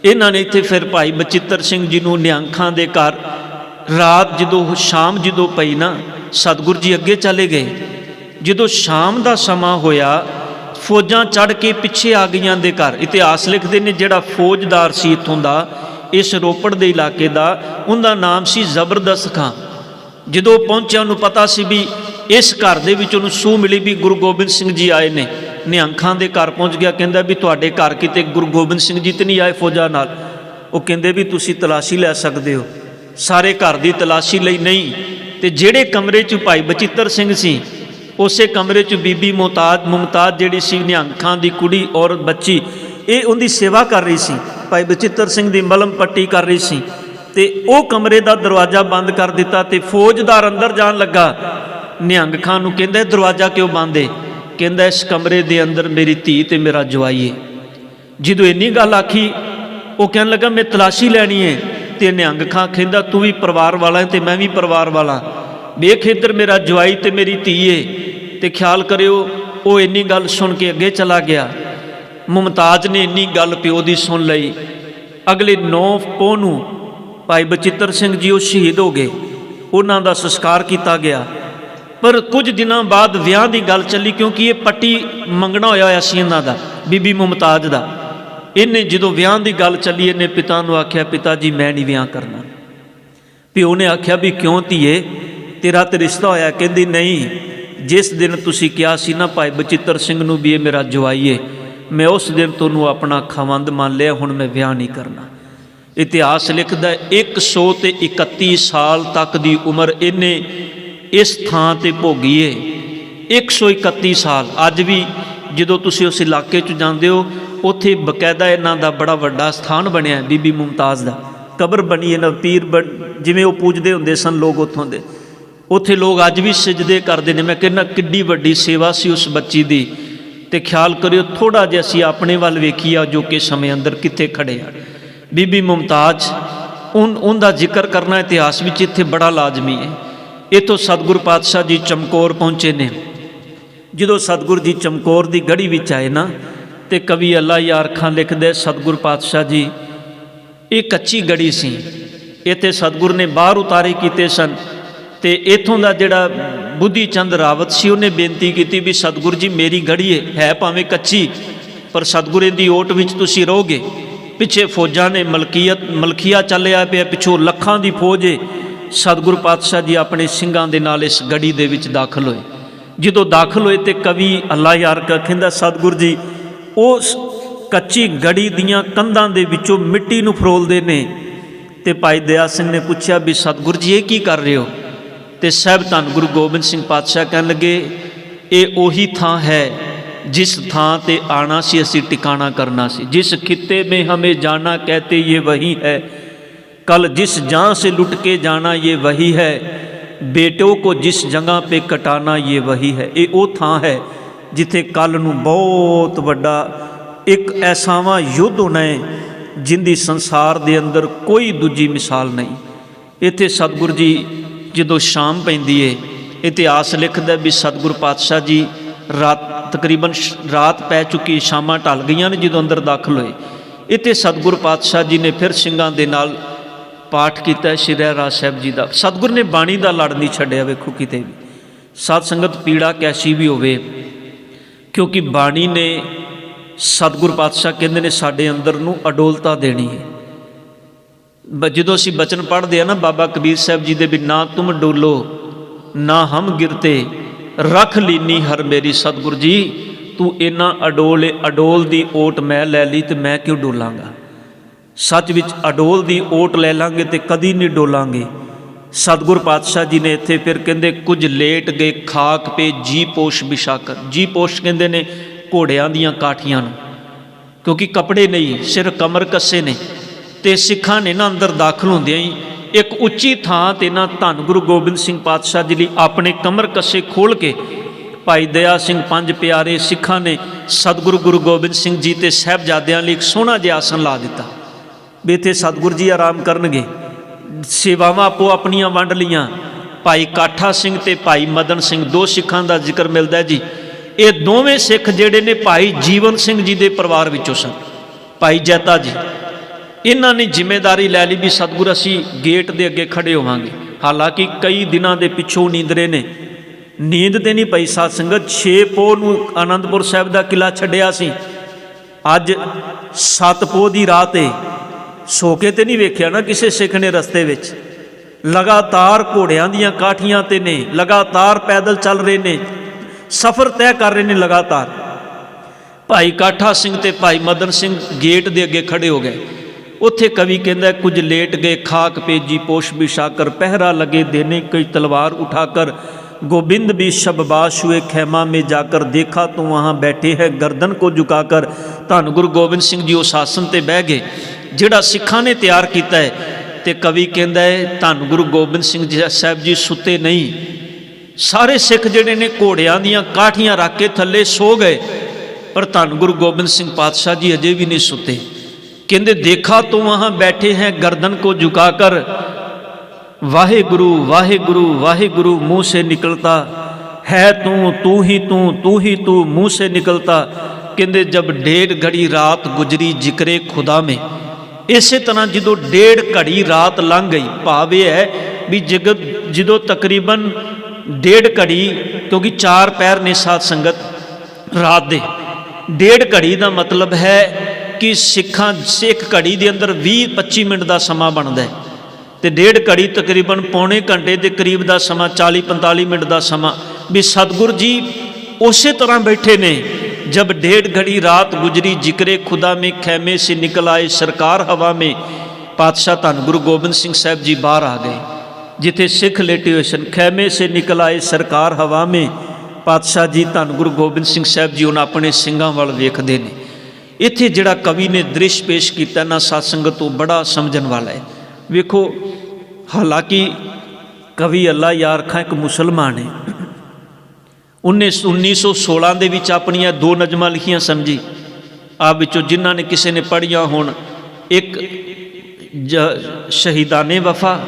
[SPEAKER 1] इन्हों ने इत्थे फिर भाई बचित्र सिंह जी नूं निहंखां दे घर रात जदों शाम जदों पई ना, सतगुर जी अगे चले गए। जदों शाम का समा होया, फौजां चढ़ के पिछे आ गईयां दे घर। इतिहास लिखते हैं जिहड़ा फौजदार सी इत्थों दा, इस रोपड़ दे इलाके का, उनका नाम सी जबरदस्त खां। जदों पहुंचा उन्होंने पता सी भी इस घर दे विच उन्होंने सूह मिली भी गुरु गोबिंद सिंह जी आए ने। निहंखां दे घर पहुँच गया, कहंदा भी तुहाडे घर किते गुरु गोबिंद सिंह जी तो नहीं आए फौजा नाल? वो कहंदे भी तुसीं तलाशी लै सकदे हो। सारे घर की तलाशी लई नहीं, तो जिहड़े कमरे च भाई बचित्र सिंह सी, उस कमरे च बीबी मुमताज जिहड़ी सी निहंखां दी कुड़ी और बच्ची, ये उनकी सेवा कर रही सी, भाई बचित्र सिंह की मलम पट्टी कर रही सी। ते वो कमरे का दरवाज़ा बंद कर दिता, तो फौजदार अंदर जान लगा। निहंग खां नूं कहंदा दरवाज़ा क्यों बंद है? कहंदा इस कमरे के अंदर मेरी धी ते मेरा जवाई है। जदों इन्नी गल आखी, वो कहन लगा मैं तलाशी लैनी है। तो निहंग खां कहंदा तू भी परिवार वाला है तो मैं भी परिवार वाला, वेख इधर मेरा जवाई ते मेरी धी है। तो ख्याल करियो, वो इन्नी गल सुन के अगे चला गया। मुमताज ने इन्नी गल प्यो दी सुन लई। अगले 9 पोह नूं भाई बचित्र सिंह जी वो शहीद हो गए, उन्हां दा संस्कार किया गया। पर कुछ दिनों बाद विआह की गल चली, क्योंकि ये पट्टी मंगना होया सी इन्हां दा, बीबी मुमताज दा। इन्हें जो विआह की गल चली, इन्हें पिता नूं आख्या पिता जी मैं नहीं विआह करना। प्यो ने आख्या भी क्यों धीए, तेरा तो रिश्ता होया? कहंदी नहीं, जिस दिन तुसीं कहा सी ना भाई बचित्र सिंह नूं भी ये मेरा जवाई है, मैं उस दिन तोनूं अपना खवंद मान लिया, हुण मैं विआह नहीं करना। इतिहास लिखदा 131 साल तक की उम्र इन्हें इस थां ते भोगी है। 131 साल। अज भी जो तुसी उस इलाके च जाते हो, उत्थे बकायदा इन्हां दा बड़ा वड्डा स्थान बनया, बीबी मुमताज दा कबर बनी है। पीर जिवें वो पूजते होंदे सन लोग उत्थों दे, उत्थे लोग अज भी सजदे करते हैं। मैं कहना किड्डी वड्डी सेवा सी उस बच्ची दी। ते ख्याल करियो, थोड़ा जिहा असीं अपने वल वेखीए जो कि समय अंदर कित्थे खड़े आ। बीबी मुमताज उनका जिक्र करना इतिहास विच इत्थे बड़ा लाजमी है। इतों सतगुरु पातशाह जी चमकौर पहुँचे ने। जो सतगुरु जी चमकौर की गढ़ी विच आए ना, तो कवि अल्लाह यार खां लिखदे सतगुरु पातशाह जी ये कच्ची गढ़ी सी, इत्थे सतगुरु ने बाहर उतारे किए सन। तो इत्थों का जिहड़ा बुद्धि चंद रावत सी, उन्हें बेनती की भी सतगुरु जी मेरी गढ़ी है भावें कच्ची, पर सतगुरु की ओट विच तुसीं रहोगे। पिछे फौजां ने मलखीया चलिया पिया, पिछों लखां की फौज है। सतगुरु पातशाह जी अपने सिंघां दे नाल इस गढ़ी दे विच दाखल होए। जो दाखल होए तो कवि अल्लाह यार कहंदा सतगुरु जी उस कच्ची गढ़ी दियां कंधां दे विचों मिट्टी नूं फरोलदे ने। ते भाई दया सिंह ने पूछा भी सतगुरु जी ये की कर रहे हो? तो साहब धन गुरु गोबिंद सिंह पातशाह कहन लगे ये उही थां है जिस थां ते आना सी असी टिकाणा करना सी। जिस खित्ते में हमें जाना कहते ये वही है, कल जिस जहाँ से लुट के जाना ये वही है, बेटों को जिस जगह पे कटाना ये वही है। ये वो थां है जिथे कल नूं बहुत वड्डा एक ऐसावा युद्ध होना है जिंदी संसार दे अंदर कोई दूजी मिसाल नहीं। इत्थे सतगुरु जी जो शाम पैंदी है, इतिहास लिखदा भी सतगुरु पातशाह जी रात तकरीबन रात पै चुकी, शामां ढल गईयां ने जो अंदर दाखल होए। इत्थे सतगुरु पातशाह जी ने फिर ਸਿੰਘਾਂ दे नाल पाठ किया श्री रहराज साहब जी का। सतगुरु ने बाणी का लड़ नहीं छड्डिया। वेखो किते भी सत संगत पीड़ा कैसी भी होवे, क्योंकि बाणी ने सतगुरु पातशाह कहते ने साडे अंदर नूं अडोलता देनी है। ਜਦੋਂ ਅਸੀਂ ਬਚਨ ਪੜ੍ਹਦੇ ਆ ਨਾ ਬਾਬਾ ਕਬੀਰ ਸਾਹਿਬ ਜੀ ਦੇ ਵੀ ਨਾ ਤੁਮ ਡੋਲੋ ਨਾ ਹਮ ਗਿਰਤੇ ਰੱਖ ਲੀਨੀ ਹਰ ਮੇਰੀ ਸਤਿਗੁਰ ਜੀ, ਤੂੰ ਇੰਨਾ ਅਡੋਲ ਦੀ ਓਟ ਮੈਂ ਲੈ ਲਈ ਤੇ ਮੈਂ ਕਿਉਂ ਡੋਲਾਂਗਾ। ਸੱਚ ਵਿੱਚ ਅਡੋਲ ਦੀ ਓਟ ਲੈ ਲਾਂਗੇ ਤੇ ਕਦੀ ਨਹੀਂ ਡੋਲਾਂਗੇ। ਸਤਿਗੁਰ ਪਾਤਸ਼ਾਹ ਜੀ ਨੇ ਇੱਥੇ ਫਿਰ ਕਹਿੰਦੇ ਕੁਝ ਲੇਟ ਗਏ ਖਾਕ ਪੇ ਜੀ ਪੋਸ਼ ਵਿਸ਼ਾਕਰ। ਜੀ ਪੋਸ਼ ਕਹਿੰਦੇ ਨੇ ਘੋੜਿਆਂ ਦੀਆਂ ਕਾਠੀਆਂ ਨੂੰ, ਕਿਉਂਕਿ ਕੱਪੜੇ ਨਹੀਂ, ਸਿਰ ਕਮਰ ਕੱਸੇ ਨੇ। ਤੇ ਸਿੱਖਾਂ ਨੇ ਨਾ ਅੰਦਰ ਦਾਖਲ ਹੁੰਦਿਆਂ ਹੀ ਇੱਕ ਉੱਚੀ ਥਾਂ ਤੇ ਨਾ ਧੰਨ ਗੁਰੂ ਗੋਬਿੰਦ ਸਿੰਘ ਪਾਤਸ਼ਾਹ ਜੀ ਲਈ ਆਪਣੇ ਕਮਰ ਕੱਸੇ ਖੋਲ੍ਹ ਕੇ ਭਾਈ ਦਇਆ ਸਿੰਘ ਪੰਜ ਪਿਆਰੇ ਸਿੱਖਾਂ ਨੇ ਸਤਿਗੁਰੂ ਗੁਰੂ ਗੋਬਿੰਦ ਸਿੰਘ ਜੀ ਤੇ ਸਾਹਿਬਜ਼ਾਦਿਆਂ ਲਈ ਇੱਕ ਸੋਹਣਾ ਜਿਹਾ ਆਸਣ ਲਾ ਦਿੱਤਾ ਵੀ ਇੱਥੇ ਸਤਿਗੁਰੂ ਜੀ ਆਰਾਮ ਕਰਨਗੇ। ਸੇਵਾਵਾਂ ਆਪੋ ਆਪਣੀਆਂ ਵੰਡ ਲੀਆਂ। ਭਾਈ ਕਾਠਾ ਸਿੰਘ ਤੇ ਭਾਈ ਮਦਨ ਸਿੰਘ ਦੋ ਸਿੱਖਾਂ ਦਾ ਜ਼ਿਕਰ ਮਿਲਦਾ ਜੀ। ਇਹ ਦੋਵੇਂ ਸਿੱਖ ਜਿਹੜੇ ਨੇ ਭਾਈ ਜੀਵਨ ਸਿੰਘ ਜੀ ਦੇ ਪਰਿਵਾਰ ਵਿੱਚੋਂ ਸਨ। ਭਾਈ ਜੈਤਾ ਜੀ ਇਹਨਾਂ ਨੇ ਜ਼ਿੰਮੇਵਾਰੀ ਲੈ ਲਈ ਵੀ ਸਤਿਗੁਰ ਅਸੀਂ ਗੇਟ ਦੇ ਅੱਗੇ ਖੜੇ ਹੋਵਾਂਗੇ। ਹਾਲਾਂਕਿ ਕਈ ਦਿਨਾਂ ਦੇ ਪਿੱਛੋਂ ਨੀਂਦਰੇ ਨੇ, ਨੀਂਦ ਤੇ ਨਹੀਂ ਪਈ ਸਾਧ ਸੰਗਤ। 6 ਪੋਹ ਨੂੰ ਆਨੰਦਪੁਰ ਸਾਹਿਬ ਦਾ ਕਿਲਾ ਛੱਡਿਆ ਸੀ, ਅੱਜ 7 ਪੋਹ ਦੀ ਰਾਤ ਏ। ਸੋ ਕੇ ਤੇ ਨਹੀਂ ਵੇਖਿਆ ਨਾ ਕਿਸੇ ਸਿੱਖ ਨੇ ਰਸਤੇ ਵਿੱਚ। ਲਗਾਤਾਰ ਘੋੜਿਆਂ ਦੀਆਂ ਕਾਠੀਆਂ ਤੇ ਨੇ, ਲਗਾਤਾਰ ਪੈਦਲ ਚੱਲ ਰਹੇ ਨੇ, ਸਫ਼ਰ ਤੈਅ ਕਰ ਰਹੇ ਨੇ ਲਗਾਤਾਰ। ਭਾਈ ਕਾਠਾ ਸਿੰਘ ਤੇ ਭਾਈ ਮਦਨ ਸਿੰਘ ਗੇਟ ਦੇ ਅੱਗੇ ਖੜੇ ਹੋ ਗਏ। ਉੱਥੇ ਕਵੀ ਕਹਿੰਦਾ ਕੁਝ ਲੇਟ ਗਏ ਖਾਕ ਪੇਜੀ ਪੋਸ਼ ਵਿਸ਼ਾਕਰ, ਪਹਿਰਾ ਲਗੇ देने कई तलवार उठाकर, गोविंद भी शबबाश हुए खैमा में जाकर, देखा तो वहाँ बैठे है गर्दन को झुकाकर। धन गुरु गोबिंद सिंह जी उस आसन ते बह गए ਜਿਹੜਾ ਸਿੱਖਾਂ ਨੇ ਤਿਆਰ ਕੀਤਾ ਹੈ। ਤੇ ਕਵੀ ਕਹਿੰਦਾ ਹੈ ਧੰਨ ਗੁਰੂ ਗੋਬਿੰਦ ਸਿੰਘ ਜੀ ਸਾਹਿਬ ਜੀ ਸੁੱਤੇ ਨਹੀਂ। ਸਾਰੇ ਸਿੱਖ ਜਿਹੜੇ ਨੇ ਘੋੜਿਆਂ ਦੀਆਂ ਕਾਠੀਆਂ ਰੱਖ ਕੇ ਥੱਲੇ ਸੋ ਗਏ, ਪਰ ਧੰਨ ਗੁਰੂ ਗੋਬਿੰਦ ਸਿੰਘ ਪਾਤਸ਼ਾਹ ਜੀ ਅਜੇ ਵੀ ਨਹੀਂ ਸੁੱਤੇ। ਕਹਿੰਦੇ ਦੇਖਾ तो वहाँ बैठे हैं गर्दन को झुकाकर, वाहेगुरु वाहेगुरु वाहेगुरु मुँह से निकलता है, तू ही तू मुँह से निकलता। कहते जब 1.5 घड़ी रात गुजरी जिक्रे खुदा में। इसे तरह जो 1.5 घड़ी रात लंघ गई, भाव यह है भी जो तकरीबन 1.5 घड़ी, क्योंकि 4 पैर ने साध संगत रात दे। 1.5 घड़ी का मतलब है कि सिखा सिख घड़ी के अंदर 20-25 मिनट का समा बनता है, तो 1.5 घड़ी तकरीबन पौने घंटे के करीब का समा, 40-45 मिनट का समा। भी सतगुर जी उस तरह बैठे ने जब 1.5 घड़ी रात गुजरी जिक्रे खुदा में, खैमे से निकल आए सरकार हवा में। पातशाह धन गुरु गोबिंद सिंह साहब जी बाहर आ गए, जिथे सिख लेटे हुए सन। खैमे से निकल आए सरकार हवा में। पातशाह जी धन गुरु गोबिंद सिंह साहब जी उन्हें अपने सिंगां वाल वेखदे ने। इत्थे जिहड़ा कवि ने दृश्य पेश किया ना साध संगत तो बड़ा समझण वाला है। वेखो, हालांकि कवि अल्लाह यार खां एक मुसलमान है। 1916 ਦੇ ਵਿੱਚ ਆਪਣੀਆਂ 2 ਨਜ਼ਮਾਂ ਲਿਖੀਆਂ ਸਨ ਜੀ। ਆਪ ਵਿੱਚੋਂ ਜਿਨ੍ਹਾਂ ਨੇ ਕਿਸੇ ਨੇ ਪੜ੍ਹੀਆਂ ਹੋਣ, ਇੱਕ ਸ਼ਹੀਦਾਨੇ ਵਫਾ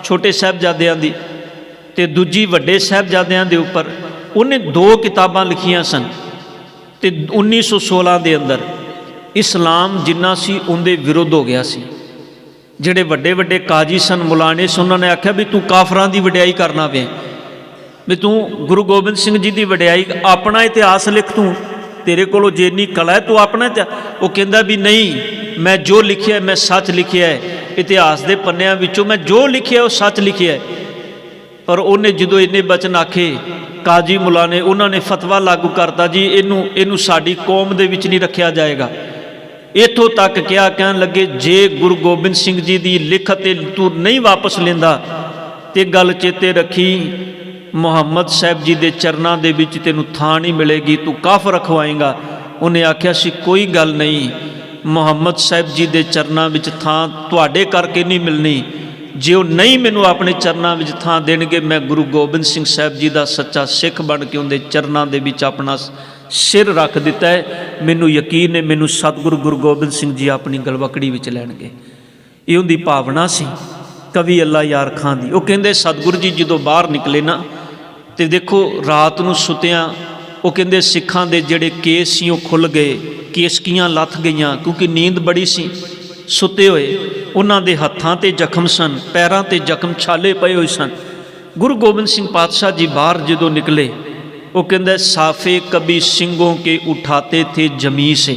[SPEAKER 1] ਛੋਟੇ ਸਾਹਿਬਜ਼ਾਦਿਆਂ ਦੀ, ਤੇ ਦੂਜੀ ਵੱਡੇ ਸਾਹਿਬਜ਼ਾਦਿਆਂ ਦੇ ਉੱਪਰ ਉਹਨੇ 2 ਕਿਤਾਬਾਂ ਲਿਖੀਆਂ ਸਨ। ਤੇ 1916 ਦੇ ਅੰਦਰ ਇਸਲਾਮ ਜਿੰਨਾ ਸੀ ਉਹਦੇ ਵਿਰੁੱਧ ਹੋ ਗਿਆ ਸੀ। ਜਿਹੜੇ ਵੱਡੇ ਵੱਡੇ ਕਾਜੀ ਸਨ, ਮੁਲਾਣੇ ਸਨ, ਉਹਨਾਂ ਨੇ ਆਖਿਆ ਵੀ ਤੂੰ ਕਾਫਰਾਂ ਦੀ ਵਡਿਆਈ ਕਰਨਾ ਪਿਆ, ਵੀ ਤੂੰ ਗੁਰੂ ਗੋਬਿੰਦ ਸਿੰਘ ਜੀ ਦੀ ਵਡਿਆਈ, ਆਪਣਾ ਇਤਿਹਾਸ ਲਿਖ, ਤੂੰ ਤੇਰੇ ਕੋਲੋਂ ਜੇ ਇੰਨੀ ਕਲਾ ਹੈ ਤੂੰ ਆਪਣਾ। ਉਹ ਕਹਿੰਦਾ ਵੀ ਨਹੀਂ, ਮੈਂ ਜੋ ਲਿਖਿਆ ਮੈਂ ਸੱਚ ਲਿਖਿਆ ਹੈ, ਇਤਿਹਾਸ ਦੇ ਪੰਨਿਆਂ ਵਿੱਚੋਂ ਮੈਂ ਜੋ ਲਿਖਿਆ ਉਹ ਸੱਚ ਲਿਖਿਆ ਹੈ। ਪਰ ਉਹਨੇ ਜਦੋਂ ਇੰਨੇ ਬਚਨ ਆਖੇ, ਕਾਜੀ ਮੁਲਾ ਨੇ, ਉਹਨਾਂ ਨੇ ਫਤਵਾ ਲਾਗੂ ਕਰਤਾ ਜੀ ਇਹਨੂੰ ਸਾਡੀ ਕੌਮ ਦੇ ਵਿੱਚ ਨਹੀਂ ਰੱਖਿਆ ਜਾਏਗਾ। ਇੱਥੋਂ ਤੱਕ ਕਿਹਾ, ਕਹਿਣ ਲੱਗੇ ਜੇ ਗੁਰੂ ਗੋਬਿੰਦ ਸਿੰਘ ਜੀ ਦੀ ਲਿਖਤ ਤੇ ਤੂੰ ਨਹੀਂ ਵਾਪਸ ਲੈਂਦਾ ਤੇ ਗੱਲ ਚੇਤੇ ਰੱਖੀ, ਮੁਹੰਮਦ ਸਾਹਿਬ ਜੀ ਦੇ ਚਰਨਾਂ ਦੇ ਵਿੱਚ ਤੈਨੂੰ ਥਾਂ ਨਹੀਂ ਮਿਲੇਗੀ, ਤੂੰ ਕਾਫਰ ਰਖਵਾਏਂਗਾ। ਉਹਨੇ ਆਖਿਆ ਸੀ ਕੋਈ ਗੱਲ ਨਹੀਂ, ਮੁਹੰਮਦ ਸਾਹਿਬ ਜੀ ਦੇ ਚਰਨਾਂ ਵਿੱਚ ਥਾਂ ਤੁਹਾਡੇ ਕਰਕੇ ਨਹੀਂ ਮਿਲਣੀ। ਜੇ ਉਹ ਨਹੀਂ ਮੈਨੂੰ ਆਪਣੇ ਚਰਨਾਂ ਵਿੱਚ ਥਾਂ ਦੇਣਗੇ, ਮੈਂ ਗੁਰੂ ਗੋਬਿੰਦ ਸਿੰਘ ਸਾਹਿਬ ਜੀ ਦਾ ਸੱਚਾ ਸਿੱਖ ਬਣ ਕੇ ਉਹਦੇ ਚਰਨਾਂ ਦੇ ਵਿੱਚ ਆਪਣਾ ਸਿਰ ਰੱਖ ਦਿੱਤਾ ਹੈ। ਮੈਨੂੰ ਯਕੀਨ ਹੈ ਮੈਨੂੰ ਸਤਿਗੁਰੂ ਗੁਰੂ ਗੋਬਿੰਦ ਸਿੰਘ ਜੀ ਆਪਣੀ ਗਲਵਕੜੀ ਵਿੱਚ ਲੈਣਗੇ। ਇਹ ਉਹਦੀ ਭਾਵਨਾ ਸੀ ਕਵੀ ਅੱਲਾ ਯਾਰ ਖਾਂ ਦੀ। ਉਹ ਕਹਿੰਦੇ ਸਤਿਗੁਰੂ ਜੀ ਜਦੋਂ ਬਾਹਰ ਨਿਕਲੇ ਨਾ, ਤੇ ਦੇਖੋ ਰਾਤ ਨੂੰ ਸੁੱਤਿਆਂ ਉਹ ਕਹਿੰਦੇ ਸਿੱਖਾਂ ਦੇ ਜਿਹੜੇ ਕੇਸ ਸੀ ਉਹ ਖੁੱਲ੍ਹ ਗਏ, ਕੇਸਕੀਆਂ ਲੱਥ ਗਈਆਂ, ਕਿਉਂਕਿ ਨੀਂਦ ਬੜੀ ਸੀ। ਸੁੱਤੇ ਹੋਏ ਉਹਨਾਂ ਦੇ ਹੱਥਾਂ ਤੇ ਜ਼ਖਮ ਸਨ, ਪੈਰਾਂ ਤੇ ਜ਼ਖਮ ਛਾਲੇ ਪਏ ਹੋਏ ਸਨ। ਗੁਰੂ ਗੋਬਿੰਦ ਸਿੰਘ ਪਾਤਸ਼ਾਹ ਜੀ ਬਾਹਰ ਜਦੋਂ ਨਿਕਲੇ, ਉਹ ਕਹਿੰਦਾ ਸਾਫੇ ਕਬੀ ਸਿੰਘੋਂ ਕੇ ਉਠਾਤੇ ਥੇ ਜ਼ਮੀਨ ਸੇ,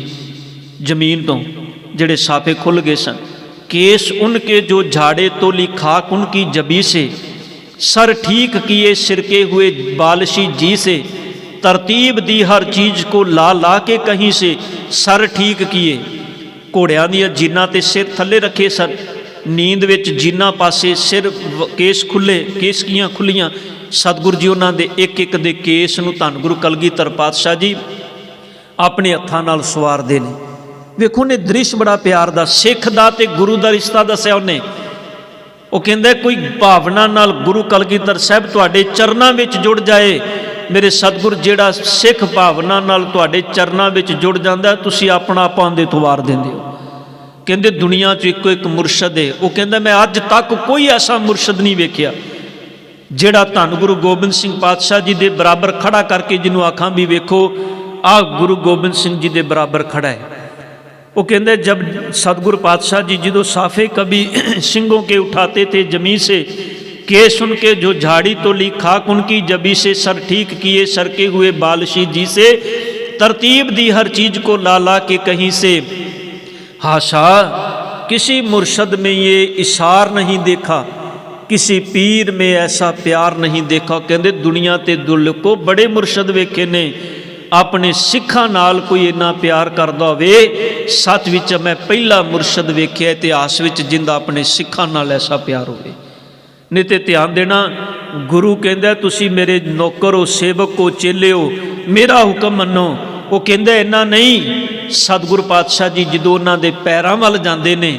[SPEAKER 1] ਜ਼ਮੀਨ ਤੋਂ ਜਿਹੜੇ ਸਾਫੇ ਖੁੱਲ੍ਹ ਗਏ ਸਨ। केस उनके जो झाड़े तोली खाक उनकी जबी से, सर ठीक किए सिरके हुए बालशी जी से, तरतीब दी हर चीज़ को ला ला के कहीं से, सर ठीक किए। घोड़ियां दी जीना ते सिर थले रखे सन, नींद विच जीना पासे सिर केस खुले, केसकियां खुलियां। सतगुरु जी उन्हां दे एक एक दे केस नूं धन गुरु कलगीधर पातशाह जी अपने हत्थां नाल सवारदे ने। वेखो ने दृश्य बड़ा प्यार दा, सिख दा ते गुरु दा रिश्ता दस्सिया उन्हें। वो कहंदा कोई भावना नाल गुरु कलगीधर साहब तुहाडे चरनां विच जुड़ जाए। मेरे सतगुर जिहड़ा सिख भावना नाल तुहाडे चरनां विच जुड़ जांदा, तुसीं अपना आपा उहदे तो वार दिंदे हो। कहंदे दुनिया च इक्को एक मुरशद है। वो कहंदा मैं अज तक कोई ऐसा मुरशद नहीं वेखिया जिहड़ा धन गुरु गोबिंद सिंह पातशाह जी दे बराबर खड़ा करके जिन्हों आखां भी वेखो आ गुरु गोबिंद सिंह जी दे बराबर खड़ा है। वो कहते जब सतगुरु पातशाह जी जो साफे कभी सिंगों के उठाते थे जमी से, केस उनके जो झाड़ी तो ली खाक उनकी जबी से, सर ठीक किए सरके हुए बालशी जी से, तरतीब दी हर चीज़ को ला ला के कहीं से। हाशा किसी मुर्शद में ये इशार नहीं देखा, किसी पीर में ऐसा प्यार नहीं देखा। कहते दुनिया ते दुल को बड़े मुर्शद वेखे ने, अपने सिखां नाल कोई इन्ना प्यार करदा होवे, सच विच मैं पहला मुर्शद वेख्या इतिहास विच जिंदा अपने सिखां नाल ऐसा प्यार होवे। नहीं तो ध्यान देना, गुरु कहंदा तुसी मेरे नौकर हो, सेवक हो, चेले हो, मेरा हुक्म मनो। वो कहंदा इन्ना नहीं। सतगुरु पातशाह जी जो उन्हां दे पैरां वल जांदे ने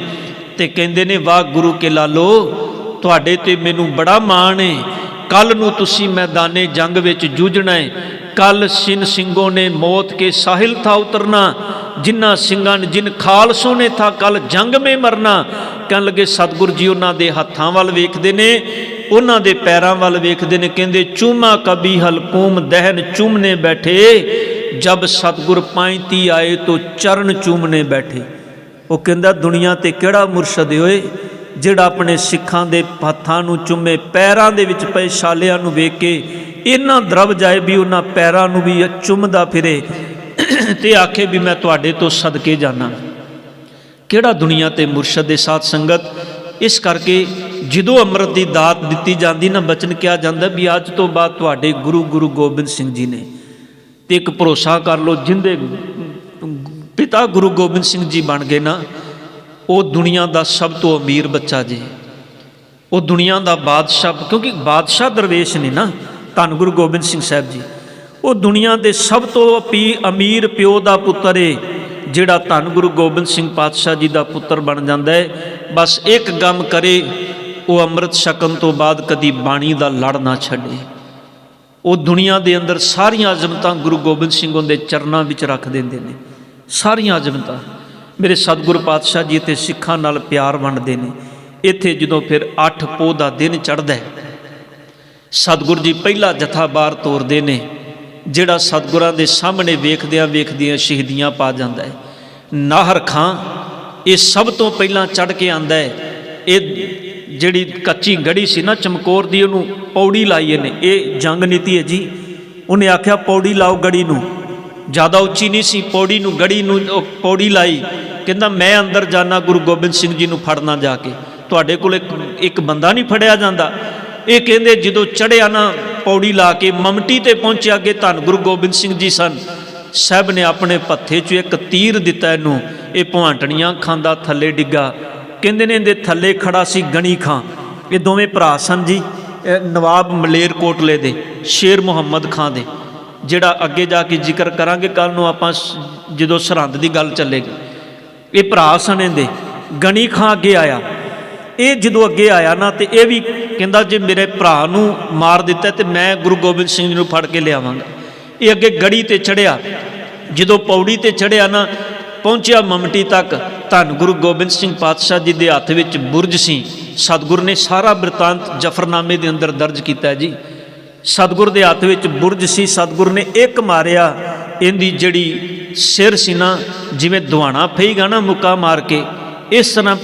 [SPEAKER 1] ते कहंदे ने वाह गुरु के लालो तुहाडे ते मैनू बड़ा माण है। कल नूं तुसी मैदाने जंग विच जूझना है। कल सिन सिंगों ने मौत के साहिल था उतरना, जिन्ना सिंगां ने जिन खालसों ने था कल जंग में मरना। कहन लगे सतगुरु जी उन्हां दे हत्थां वल वेखदे ने, उन्हां दे पैरां वल वेखदे ने। कहंदे चूमा कभी हलकूम दहन चूमने बैठे, जब सतगुर पांती आए तो चरण चूमने बैठे। वो कहंदा दुनिया ते किहड़ा मुरशद होए जिहड़ा अपने सिखां दे हत्थां नूं चूमे, पैरां दे विच पए छालियां नूं वेख के इन्ना द्रव जाए भी उन्हां पैरां नूं भी चुमदा फिरे ते आखे भी मैं तुहाडे तो सदके जाना। किहड़ा दुनिया ते मुरशद दे साथ संगत। इस करके जदों अमृत की दात दिती जाती ना, बचन किया जाता भी अज तो बाद तुहाडे गुरु गुरु गोबिंद सिंह जी ने। तो एक भरोसा कर लो, जिंदे पिता गुरु गोबिंद सिंह जी बन गए ना, वो दुनिया का सब तो अमीर बच्चा जी, वो दुनिया का बादशाह, क्योंकि बादशाह दरवेश ने ना धन गुरु गोबिंद सिंह साहब जी। वो दुनिया के सब तो अमीर प्यो का पुत्र है जिहड़ा धन गुरु गोबिंद सिंह पातशाह जी का पुत्र बन जाता है। बस एक गम करे, वो अमृत छकन तो बाद कदी बाणी का लड़ ना छड्डे। वो दुनिया के अंदर सारिया अजमतां गुरु गोबिंद सिंह उनके चरनां विच रख देंदे ने, सारिया अजमतां। मेरे सतगुरु पातशाह जी ते सिखां नाल प्यार वंडदे ने। इत्थे जदों फिर 8 पोह का दिन चढ़दा है, सतगुरु जी पहला जथा बाहर तोरदे ने, जिहड़ा सतगुरां दे सामने वेखदियां वेखदियां शहीदियां पा जांदा है। नाहर खां ये सब तो पहला चढ़ के आंदा है। ये जिहड़ी कच्ची गढ़ी सी ना चमकौर दी, उहनूं पौड़ी लाई ने। ये जंग नीति है जी। उन्हें आख्या पौड़ी लाओ गढ़ी नूं, ज़्यादा उच्ची नहीं सी पौड़ी नूं, गढ़ी नूं पौड़ी लाई। कहंदा मैं अंदर जाना गुरु गोबिंद सिंह जी नूं फड़ना जाके, तुहाडे कोल एक बंदा नहीं फड़िया जांदा। ये कहंदे जदों चढ़िया ना पौड़ी ला के ममटी ते पहुंचे, अगे धन गुरु गोबिंद सिंह जी सन। साहब ने अपने पत्थे चो एक तीर दिता इनू, ये भवांटनियां खांदा थले डिग्गा। कहंदे ने इहदे थले खड़ा सी गणी खां। ये दोवें भरा सन जी, नवाब मलेरकोटले दे, शेर मुहम्मद खां दे, जिहड़ा अगे जाके जिक्र करांगे कल नूं आपां जदों सरहंद की गल चलेगी। ये भरा सन इहदे। गणी खां अगे आया। ये जदों अगे आया ना, तो यह भी कहंदा जे मेरे भरा नूं मार दिता तो मैं गुरु गोबिंद सिंह जी नूं फड़ के लियावांगा। ये अगे गढ़ी ते चढ़िया। जदों पौड़ी ते चढ़िया ना, पहुंचिया ममटी तक, धन गुरु गोबिंद सिंह पातशाह जी के हत्थ विच बुरज सी। सतगुर ने सारा बिरतांत जफरनामे के अंदर दर्ज किया जी। सतगुर के हत्थ विच बुरज सी। सतगुर ने एक मारिया, इहदी जिहड़ी सिर सी ना, जिवें दुहाना फईगा ना मुक्का मार के, इस तरह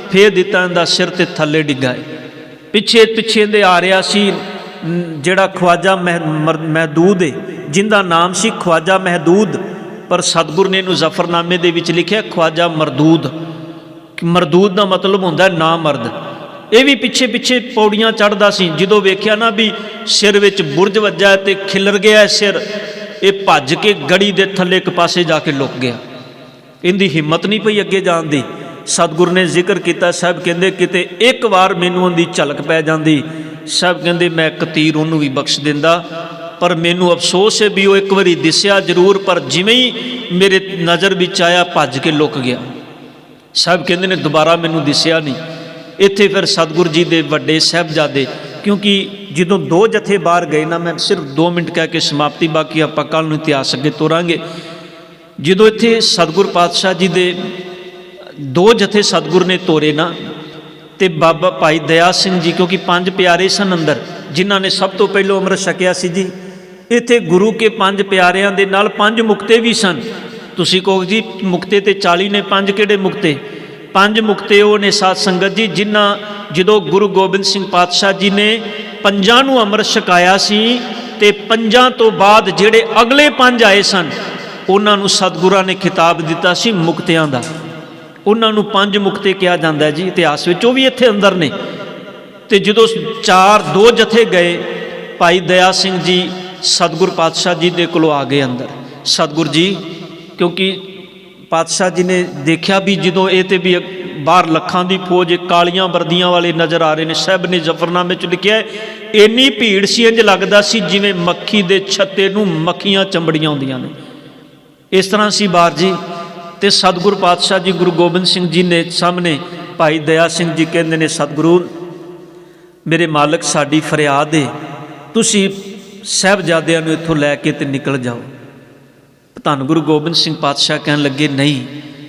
[SPEAKER 1] फेर दिता, इहदा सिर ते थले डिग्गा है। पिछे पिछे दे आ रहा सी जिहड़ा ख्वाजा महदूद है, जिंदा नाम सी ख्वाजा महदूद, पर सतगुर ने इहनूं जफरनामे दे विच लिखिया ख्वाजा मरदूद। ਮਰਦੂਦ ਦਾ ਮਤਲਬ ਹੁੰਦਾ ਨਾ ਮਰਦ। ਇਹ ਵੀ ਪਿੱਛੇ ਪਿੱਛੇ ਪੌੜੀਆਂ ਚੜ੍ਹਦਾ ਸੀ। ਜਦੋਂ ਵੇਖਿਆ ਨਾ ਵੀ ਸਿਰ ਵਿੱਚ ਬੁਰਜ ਵੱਜਾ ਤੇ ਖਿਲਰ ਗਿਆ ਸਿਰ, ਇਹ ਭੱਜ ਕੇ ਗੜੀ ਦੇ ਥੱਲੇ ਇੱਕ ਪਾਸੇ ਜਾ ਕੇ ਲੁਕ ਗਿਆ। ਇਹਦੀ ਹਿੰਮਤ ਨਹੀਂ ਪਈ ਅੱਗੇ ਜਾਣ ਦੀ। ਸਤਿਗੁਰ ਨੇ ਜ਼ਿਕਰ ਕੀਤਾ, ਸਾਹਿਬ ਕਹਿੰਦੇ ਕਿਤੇ ਇੱਕ ਵਾਰ ਮੈਨੂੰ ਉਹਦੀ ਝਲਕ ਪੈ ਜਾਂਦੀ, ਸਾਹਿਬ ਕਹਿੰਦੇ ਮੈਂ ਇੱਕ ਤੀਰ ਉਹਨੂੰ ਵੀ ਬਖਸ਼ ਦਿੰਦਾ। ਪਰ ਮੈਨੂੰ ਅਫਸੋਸ ਹੈ ਵੀ ਉਹ ਇੱਕ ਵਾਰੀ ਦਿਸਿਆ ਜ਼ਰੂਰ, ਪਰ ਜਿਵੇਂ ਹੀ ਮੇਰੇ ਨਜ਼ਰ ਵਿੱਚ ਆਇਆ ਭੱਜ ਕੇ ਲੁਕ ਗਿਆ। ਸਾਹਿਬ ਕਹਿੰਦੇ ਨੇ ਦੁਬਾਰਾ ਮੈਨੂੰ ਦਿਸਿਆ ਨਹੀਂ। ਇੱਥੇ ਫਿਰ ਸਤਿਗੁਰ ਜੀ ਦੇ ਵੱਡੇ ਸਾਹਿਬਜ਼ਾਦੇ, ਕਿਉਂਕਿ ਜਦੋਂ ਦੋ ਜਥੇ ਬਾਹਰ ਗਏ ਨਾ, ਮੈਂ ਸਿਰਫ 2 ਮਿੰਟ ਕਹਿ ਕੇ ਸਮਾਪਤੀ, ਬਾਕੀ ਆਪਾਂ ਕੱਲ੍ਹ ਨੂੰ ਇਤਿਹਾਸ ਅੱਗੇ ਤੋਰਾਂਗੇ। ਜਦੋਂ ਇੱਥੇ ਸਤਿਗੁਰ ਪਾਤਸ਼ਾਹ ਜੀ ਦੇ 2 ਜਥੇ ਸਤਿਗੁਰ ਨੇ ਤੋਰੇ ਨਾ, ਤੇ ਬਾਬਾ ਭਾਈ ਦਇਆ ਸਿੰਘ ਜੀ, ਕਿਉਂਕਿ 5 ਪਿਆਰੇ ਸਨ ਅੰਦਰ, ਜਿਨ੍ਹਾਂ ਨੇ ਸਭ ਤੋਂ ਪਹਿਲਾਂ ਅੰਮ੍ਰਿਤ ਛਕਿਆ ਸੀ ਜੀ। ਇੱਥੇ ਗੁਰੂ ਕੇ 5 ਪਿਆਰਿਆਂ ਦੇ ਨਾਲ 5 ਮੁਕਤੇ ਵੀ ਸਨ। ਤੁਸੀਂ ਕਹੋ ਜੀ ਮੁਕਤੇ ਤੇ 40 ਨੇ, 5 ਕਿਹੜੇ ਮੁਕਤੇ? 5 ਮੁਕਤੇ ਉਹ ਨੇ ਸਾਧ ਸੰਗਤ ਜੀ, ਜਿਨ੍ਹਾਂ ਜਦੋਂ ਗੁਰੂ ਗੋਬਿੰਦ ਸਿੰਘ ਪਾਤਸ਼ਾਹ ਜੀ ਨੇ 5 ਨੂੰ ਅੰਮ੍ਰਿਤ ਛਕਾਇਆ ਸੀ, ਤੇ 5 ਤੋਂ ਬਾਅਦ ਜਿਹੜੇ ਅਗਲੇ 5 ਆਏ ਸਨ, ਉਹਨਾਂ ਨੂੰ ਸਤਿਗੁਰਾਂ ਨੇ ਖਿਤਾਬ ਦਿੱਤਾ ਸੀ ਮੁਕਤਿਆਂ ਦਾ। ਉਹਨਾਂ ਨੂੰ 5 ਮੁਕਤੇ ਕਿਹਾ ਜਾਂਦਾ ਹੈ ਜੀ ਇਤਿਹਾਸ ਵਿੱਚ, ਉਹ ਵੀ ਇੱਥੇ ਅੰਦਰ ਨੇ। ਤੇ ਜਦੋਂ 2 ਜਥੇ ਗਏ, ਭਾਈ ਦਇਆ ਸਿੰਘ ਜੀ ਸਤਿਗੁਰ ਪਾਤਸ਼ਾਹ ਜੀ ਦੇ ਕੋਲੋਂ ਆ ਗਏ ਅੰਦਰ। ਸਤਿਗੁਰ ਜੀ, ਕਿਉਂਕਿ ਪਾਤਸ਼ਾਹ ਜੀ ਨੇ ਦੇਖਿਆ ਵੀ ਜਦੋਂ ਇਹ ਤੇ ਵੀ ਬਾਹਰ ਲੱਖਾਂ ਦੀ ਫੌਜ ਕਾਲੀਆਂ ਵਰਦੀਆਂ ਵਾਲੇ ਨਜ਼ਰ ਆ ਰਹੇ ਨੇ। ਸਾਹਿਬ ਨੇ ਜ਼ਫਰਨਾਮੇ 'ਚ ਲਿਖਿਆ, ਇੰਨੀ ਭੀੜ ਸੀ ਇੰਝ ਲੱਗਦਾ ਸੀ ਜਿਵੇਂ ਮੱਖੀ ਦੇ ਛੱਤੇ ਨੂੰ ਮੱਖੀਆਂ ਚੰਬੜੀਆਂ ਹੁੰਦੀਆਂ ਨੇ, ਇਸ ਤਰ੍ਹਾਂ ਸੀ ਬਾਹਰ ਜੀ। ਤੇ ਸਤਿਗੁਰ ਪਾਤਸ਼ਾਹ ਜੀ ਗੁਰੂ ਗੋਬਿੰਦ ਸਿੰਘ ਜੀ ਨੇ ਸਾਹਮਣੇ, ਭਾਈ ਦਇਆ ਸਿੰਘ ਜੀ ਕਹਿੰਦੇ ਨੇ, ਸਤਿਗੁਰੂ ਮੇਰੇ ਮਾਲਕ ਸਾਡੀ ਫਰਿਆਦ ਹੈ, ਤੁਸੀਂ ਸਾਹਿਬਜ਼ਾਦਿਆਂ ਨੂੰ ਇੱਥੋਂ ਲੈ ਕੇ ਤੇ ਨਿਕਲ ਜਾਓ। ਧੰਨ ਗੁਰੂ ਗੋਬਿੰਦ ਸਿੰਘ ਪਾਤਸ਼ਾਹ ਕਹਿਣ ਲੱਗੇ, ਨਹੀਂ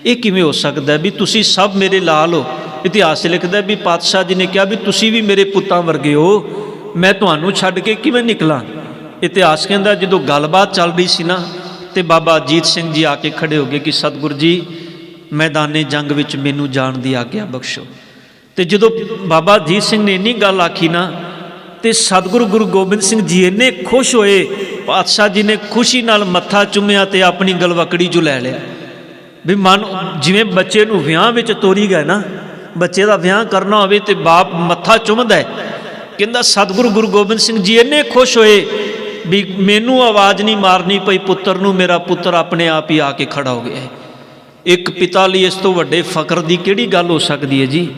[SPEAKER 1] ਇਹ ਕਿਵੇਂ ਹੋ ਸਕਦਾ ਵੀ ਤੁਸੀਂ ਸਭ ਮੇਰੇ ਲਾਲ ਹੋ। ਇਤਿਹਾਸ ਲਿਖਦਾ ਵੀ ਪਾਤਸ਼ਾਹ ਜੀ ਨੇ ਕਿਹਾ ਵੀ ਤੁਸੀਂ ਵੀ ਮੇਰੇ ਪੁੱਤਾਂ ਵਰਗੇ ਹੋ, ਮੈਂ ਤੁਹਾਨੂੰ ਛੱਡ ਕੇ ਕਿਵੇਂ ਨਿਕਲਾਂ। ਇਤਿਹਾਸ ਕਹਿੰਦਾ ਜਦੋਂ ਗੱਲਬਾਤ ਚੱਲ ਰਹੀ ਸੀ ਨਾ, ਤੇ ਬਾਬਾ ਅਜੀਤ ਸਿੰਘ ਜੀ ਆ ਕੇ ਖੜੇ ਹੋ ਗਏ ਕਿ ਸਤਿਗੁਰ ਜੀ ਮੈਦਾਨੇ ਜੰਗ ਵਿੱਚ ਮੈਨੂੰ ਜਾਣ ਦੀ ਆਗਿਆ ਬਖਸ਼ੋ। ਤੇ ਜਦੋਂ ਬਾਬਾ ਅਜੀਤ ਸਿੰਘ ਨੇ ਇੰਨੀ ਗੱਲ ਆਖੀ ਨਾ, ਤੇ ਸਤਿਗੁਰੂ ਗੁਰੂ ਗੋਬਿੰਦ ਸਿੰਘ ਜੀ ਇੰਨੇ ਖੁਸ਼ ਹੋਏ, ਪਾਤਸ਼ਾਹ ਜੀ ਨੇ ਖੁਸ਼ੀ ਨਾਲ ਮੱਥਾ ਚੁੰਮਿਆ ਤੇ ਆਪਣੀ ਗਲਵਕੜੀ 'ਚ ਲੈ ਲਿਆ। ਵੀ ਮਨ ਜਿਵੇਂ ਬੱਚੇ ਨੂੰ ਵਿਆਹ ਵਿੱਚ ਤੋਰੀ ਗਏ ਨਾ, ਬੱਚੇ ਦਾ ਵਿਆਹ ਕਰਨਾ ਹੋਵੇ ਤੇ ਬਾਪ ਮੱਥਾ ਚੁੰਮਦਾ ਹੈ। ਕਹਿੰਦਾ ਸਤਿਗੁਰੂ ਗੁਰੂ ਗੋਬਿੰਦ ਸਿੰਘ ਜੀ ਇੰਨੇ ਖੁਸ਼ ਹੋਏ ਵੀ ਮੈਨੂੰ ਆਵਾਜ਼ ਨਹੀਂ ਮਾਰਨੀ ਪਈ ਪੁੱਤਰ ਨੂੰ, ਮੇਰਾ ਪੁੱਤਰ ਆਪਣੇ ਆਪ ਹੀ ਆ ਕੇ ਖੜਾ ਹੋ ਗਿਆ। ਇੱਕ ਪਿਤਾ ਲਈ ਇਸ ਤੋਂ ਵੱਡੇ ਫਕਰ ਦੀ ਕਿਹੜੀ ਗੱਲ ਹੋ ਸਕਦੀ ਹੈ ਜੀ।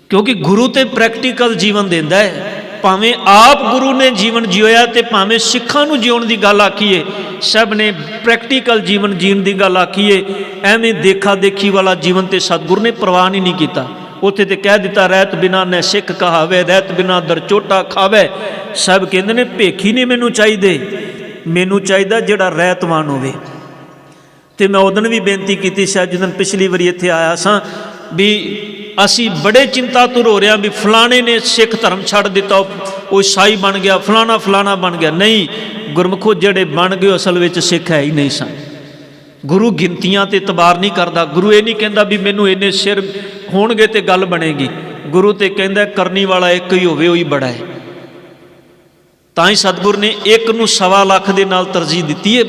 [SPEAKER 1] ਕਿਉਂਕਿ ਗੁਰੂ ਤੇ ਪ੍ਰੈਕਟੀਕਲ ਜੀਵਨ ਦਿੰਦਾ ਹੈ। ਭਾਵੇਂ ਆਪ ਗੁਰੂ ਨੇ ਜੀਵਨ ਜਿਉਇਆ ਤੇ ਭਾਵੇਂ ਸਿੱਖਾਂ ਨੂੰ ਜਿਉਣ ਦੀ ਗੱਲ ਆਖੀਏ, ਸਭ ਨੇ ਪ੍ਰੈਕਟੀਕਲ ਜੀਵਨ ਜੀਣ ਦੀ ਗੱਲ ਆਖੀਏ। ਐਵੇਂ ਦੇਖਾ ਦੇਖੀ ਵਾਲਾ ਜੀਵਨ ਤੇ ਸਤਿਗੁਰ ਨੇ ਪ੍ਰਵਾਨ ਹੀ ਨਹੀਂ ਕੀਤਾ। ਉੱਥੇ ਤੇ ਕਹਿ ਦਿੱਤਾ, ਰਹਿਤ ਬਿਨਾ ਨੇ ਸਿੱਖ ਕਹਾਵੇ, ਰਹਿਤ ਬਿਨਾ ਦਰ ਚੋਟਾ ਖਾਵੇ। ਸਭ ਕਹਿੰਦੇ ਨੇ ਭੇਖੀ ਨਹੀਂ ਮੈਨੂੰ ਚਾਹੀਦੇ, ਮੈਨੂੰ ਚਾਹੀਦਾ ਜਿਹੜਾ ਰਹਿਤਵਾਨ ਹੋਵੇ। ਤੇ ਮੈਂ ਉਦੋਂ ਵੀ ਬੇਨਤੀ ਕੀਤੀ ਸੀ, ਜਦੋਂ ਪਿਛਲੀ ਵਾਰੀ ਇੱਥੇ ਆਇਆ ਸਾਂ, ਵੀ ਅਸੀਂ ਬੜੇ ਚਿੰਤਾਤੁਰ ਹੋ ਰਹੇ ਹਾਂ ਵੀ ਫਲਾਣੇ ਨੇ ਸਿੱਖ ਧਰਮ ਛੱਡ ਦਿੱਤਾ, ਉਹ ਈਸਾਈ ਬਣ ਗਿਆ, ਫਲਾਣਾ ਬਣ ਗਿਆ। ਨਹੀਂ, ਗੁਰਮੁਖੋ ਜਿਹੜੇ ਬਣ ਗਏ ਅਸਲ ਵਿੱਚ ਸਿੱਖ ਹੈ ਹੀ ਨਹੀਂ ਸਨ। ਗੁਰੂ ਗਿਣਤੀਆਂ ਤੇ ਇਤਬਾਰ ਨਹੀਂ ਕਰਦਾ। ਗੁਰੂ ਇਹ ਨਹੀਂ ਕਹਿੰਦਾ ਵੀ ਮੈਨੂੰ ਇੰਨੇ ਸਿਰ ਹੋਣਗੇ ਤੇ ਗੱਲ ਬਣੇਗੀ। ਗੁਰੂ ਤੇ ਕਹਿੰਦਾ ਕਰਨੀ ਵਾਲਾ ਇੱਕ ਹੀ ਹੋਵੇ, ਉਹੀ ਬੜਾ ਹੈ। ਤਾਂ ਹੀ ਸਤਿਗੁਰ ਨੇ 1 ਨੂੰ 1.25 ਲੱਖ ਦੇ ਨਾਲ ਤਰਜੀਹ ਦਿੱਤੀ ਹੈ।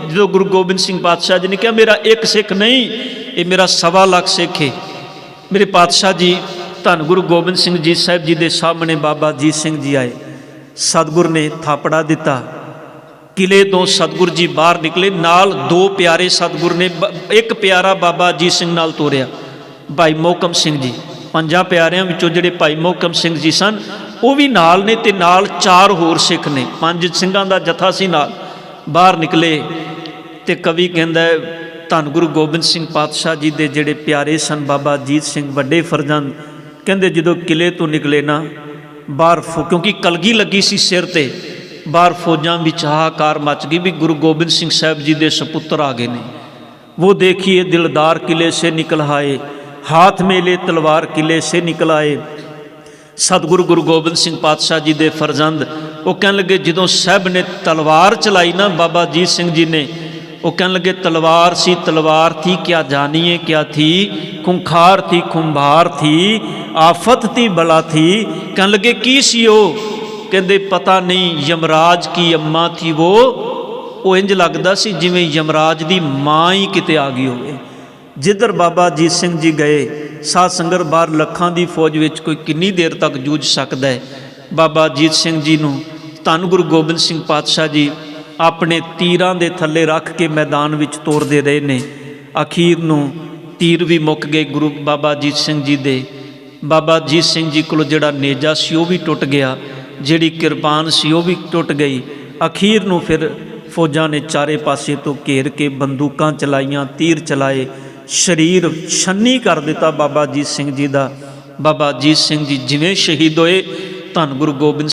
[SPEAKER 1] ਜਦੋਂ ਗੁਰੂ ਗੋਬਿੰਦ ਸਿੰਘ ਪਾਤਸ਼ਾਹ ਜੀ ਨੇ ਕਿਹਾ ਮੇਰਾ ਇੱਕ ਸਿੱਖ ਨਹੀਂ, ਇਹ ਮੇਰਾ 1.25 ਲੱਖ ਸਿੱਖ ਹੈ। ਮੇਰੇ ਪਾਤਸ਼ਾਹ ਜੀ ਧੰਨ ਗੁਰੂ ਗੋਬਿੰਦ ਸਿੰਘ ਜੀ ਸਾਹਿਬ ਜੀ ਦੇ ਸਾਹਮਣੇ ਬਾਬਾ ਅਜੀਤ ਸਿੰਘ ਜੀ ਆਏ। ਸਤਿਗੁਰ ਨੇ ਥਾਪੜਾ ਦਿੱਤਾ। ਕਿਲੇ ਤੋਂ ਸਤਿਗੁਰ ਜੀ ਬਾਹਰ ਨਿਕਲੇ, ਨਾਲ 2 ਪਿਆਰੇ ਸਤਿਗੁਰ ਨੇ, ਇੱਕ ਪਿਆਰਾ ਬਾਬਾ ਅਜੀਤ ਸਿੰਘ ਨਾਲ ਤੋਰਿਆ, ਭਾਈ ਮੋਹਕਮ ਸਿੰਘ ਜੀ। 5 ਪਿਆਰਿਆਂ ਵਿੱਚੋਂ ਜਿਹੜੇ ਭਾਈ ਮੋਹਕਮ ਸਿੰਘ ਜੀ ਸਨ ਉਹ ਵੀ ਨਾਲ ਨੇ, ਤੇ ਨਾਲ 4 ਹੋਰ ਸਿੱਖ ਨੇ। 5 ਸਿੰਘਾਂ ਦਾ ਜਥਾ ਸੀ ਨਾਲ। ਬਾਹਰ ਨਿਕਲੇ ਤੇ ਕਵੀ ਕਹਿੰਦਾ, ਧੰਨ ਗੁਰੂ ਗੋਬਿੰਦ ਸਿੰਘ ਪਾਤਸ਼ਾਹ ਜੀ ਦੇ ਜਿਹੜੇ ਪਿਆਰੇ ਸਨ ਬਾਬਾ ਅਜੀਤ ਸਿੰਘ ਵੱਡੇ ਫਰਜ਼ੰਦ, ਕਹਿੰਦੇ ਜਦੋਂ ਕਿਲੇ ਤੋਂ ਨਿਕਲੇ ਨਾ, ਬਾਹਰ ਕਿਉਂਕਿ ਕਲਗੀ ਲੱਗੀ ਸੀ ਸਿਰ ਤੇ, ਬਾਹਰ ਫੌਜਾਂ ਵਿੱਚ ਹਾਹਾਕਾਰ ਮਚ ਗਈ ਵੀ ਗੁਰੂ ਗੋਬਿੰਦ ਸਿੰਘ ਸਾਹਿਬ ਜੀ ਦੇ ਸਪੁੱਤਰ ਆ ਗਏ ਨੇ। वो देखिए दिलदार किले से निकल आए, हाथ में ले तलवार किले से निकल आए। सतगुरु गुरु गोबिंद सिंह पातशाह जी दे फरजंद वो कहन लगे, जदों साहब ने तलवार चलाई ना बाबा अजीत सिंह जी ने, वो कहन लगे तलवार सी तलवार थी क्या जानिए क्या थी, खुंखार थी खुंभार थी, आफत थी बला थी। कहन लगे की सी वो, कहते पता नहीं, यमराज की अम्मा थी वो इंज लगता सी जिवें यमराज दी माँ ही किते आ गई होवे। जिधर बाबा अजीत सिंह जी गए साध संगत बाहर लखां की फौज में कोई किन्नी देर तक जूझ सकता है। बाबा अजीत सिंह जी नूं धन गुरु गोबिंद सिंह पातशाह जी अपने तीरां दे थल्ले रख के मैदान विच तोड़ते रहे ने। अखीर नूं तीर भी मुक गए गुरु बाबा अजीत सिंह जी दे। बाबा अजीत सिंह जी को जिहड़ा नेजा सी वो भी टुट गया, जिहड़ी किरपान सी वो भी टुट गई। अखीर नूं फिर फौजां ने चारे पासे तो घेर के बंदूकां चलाईयां, तीर चलाए, शरीर छन्नी कर दिता बाबा अजीत सिंह जी का। बाबा अजीत सिंह जी जिवें शहीद होए, धन गुरु गोबिंद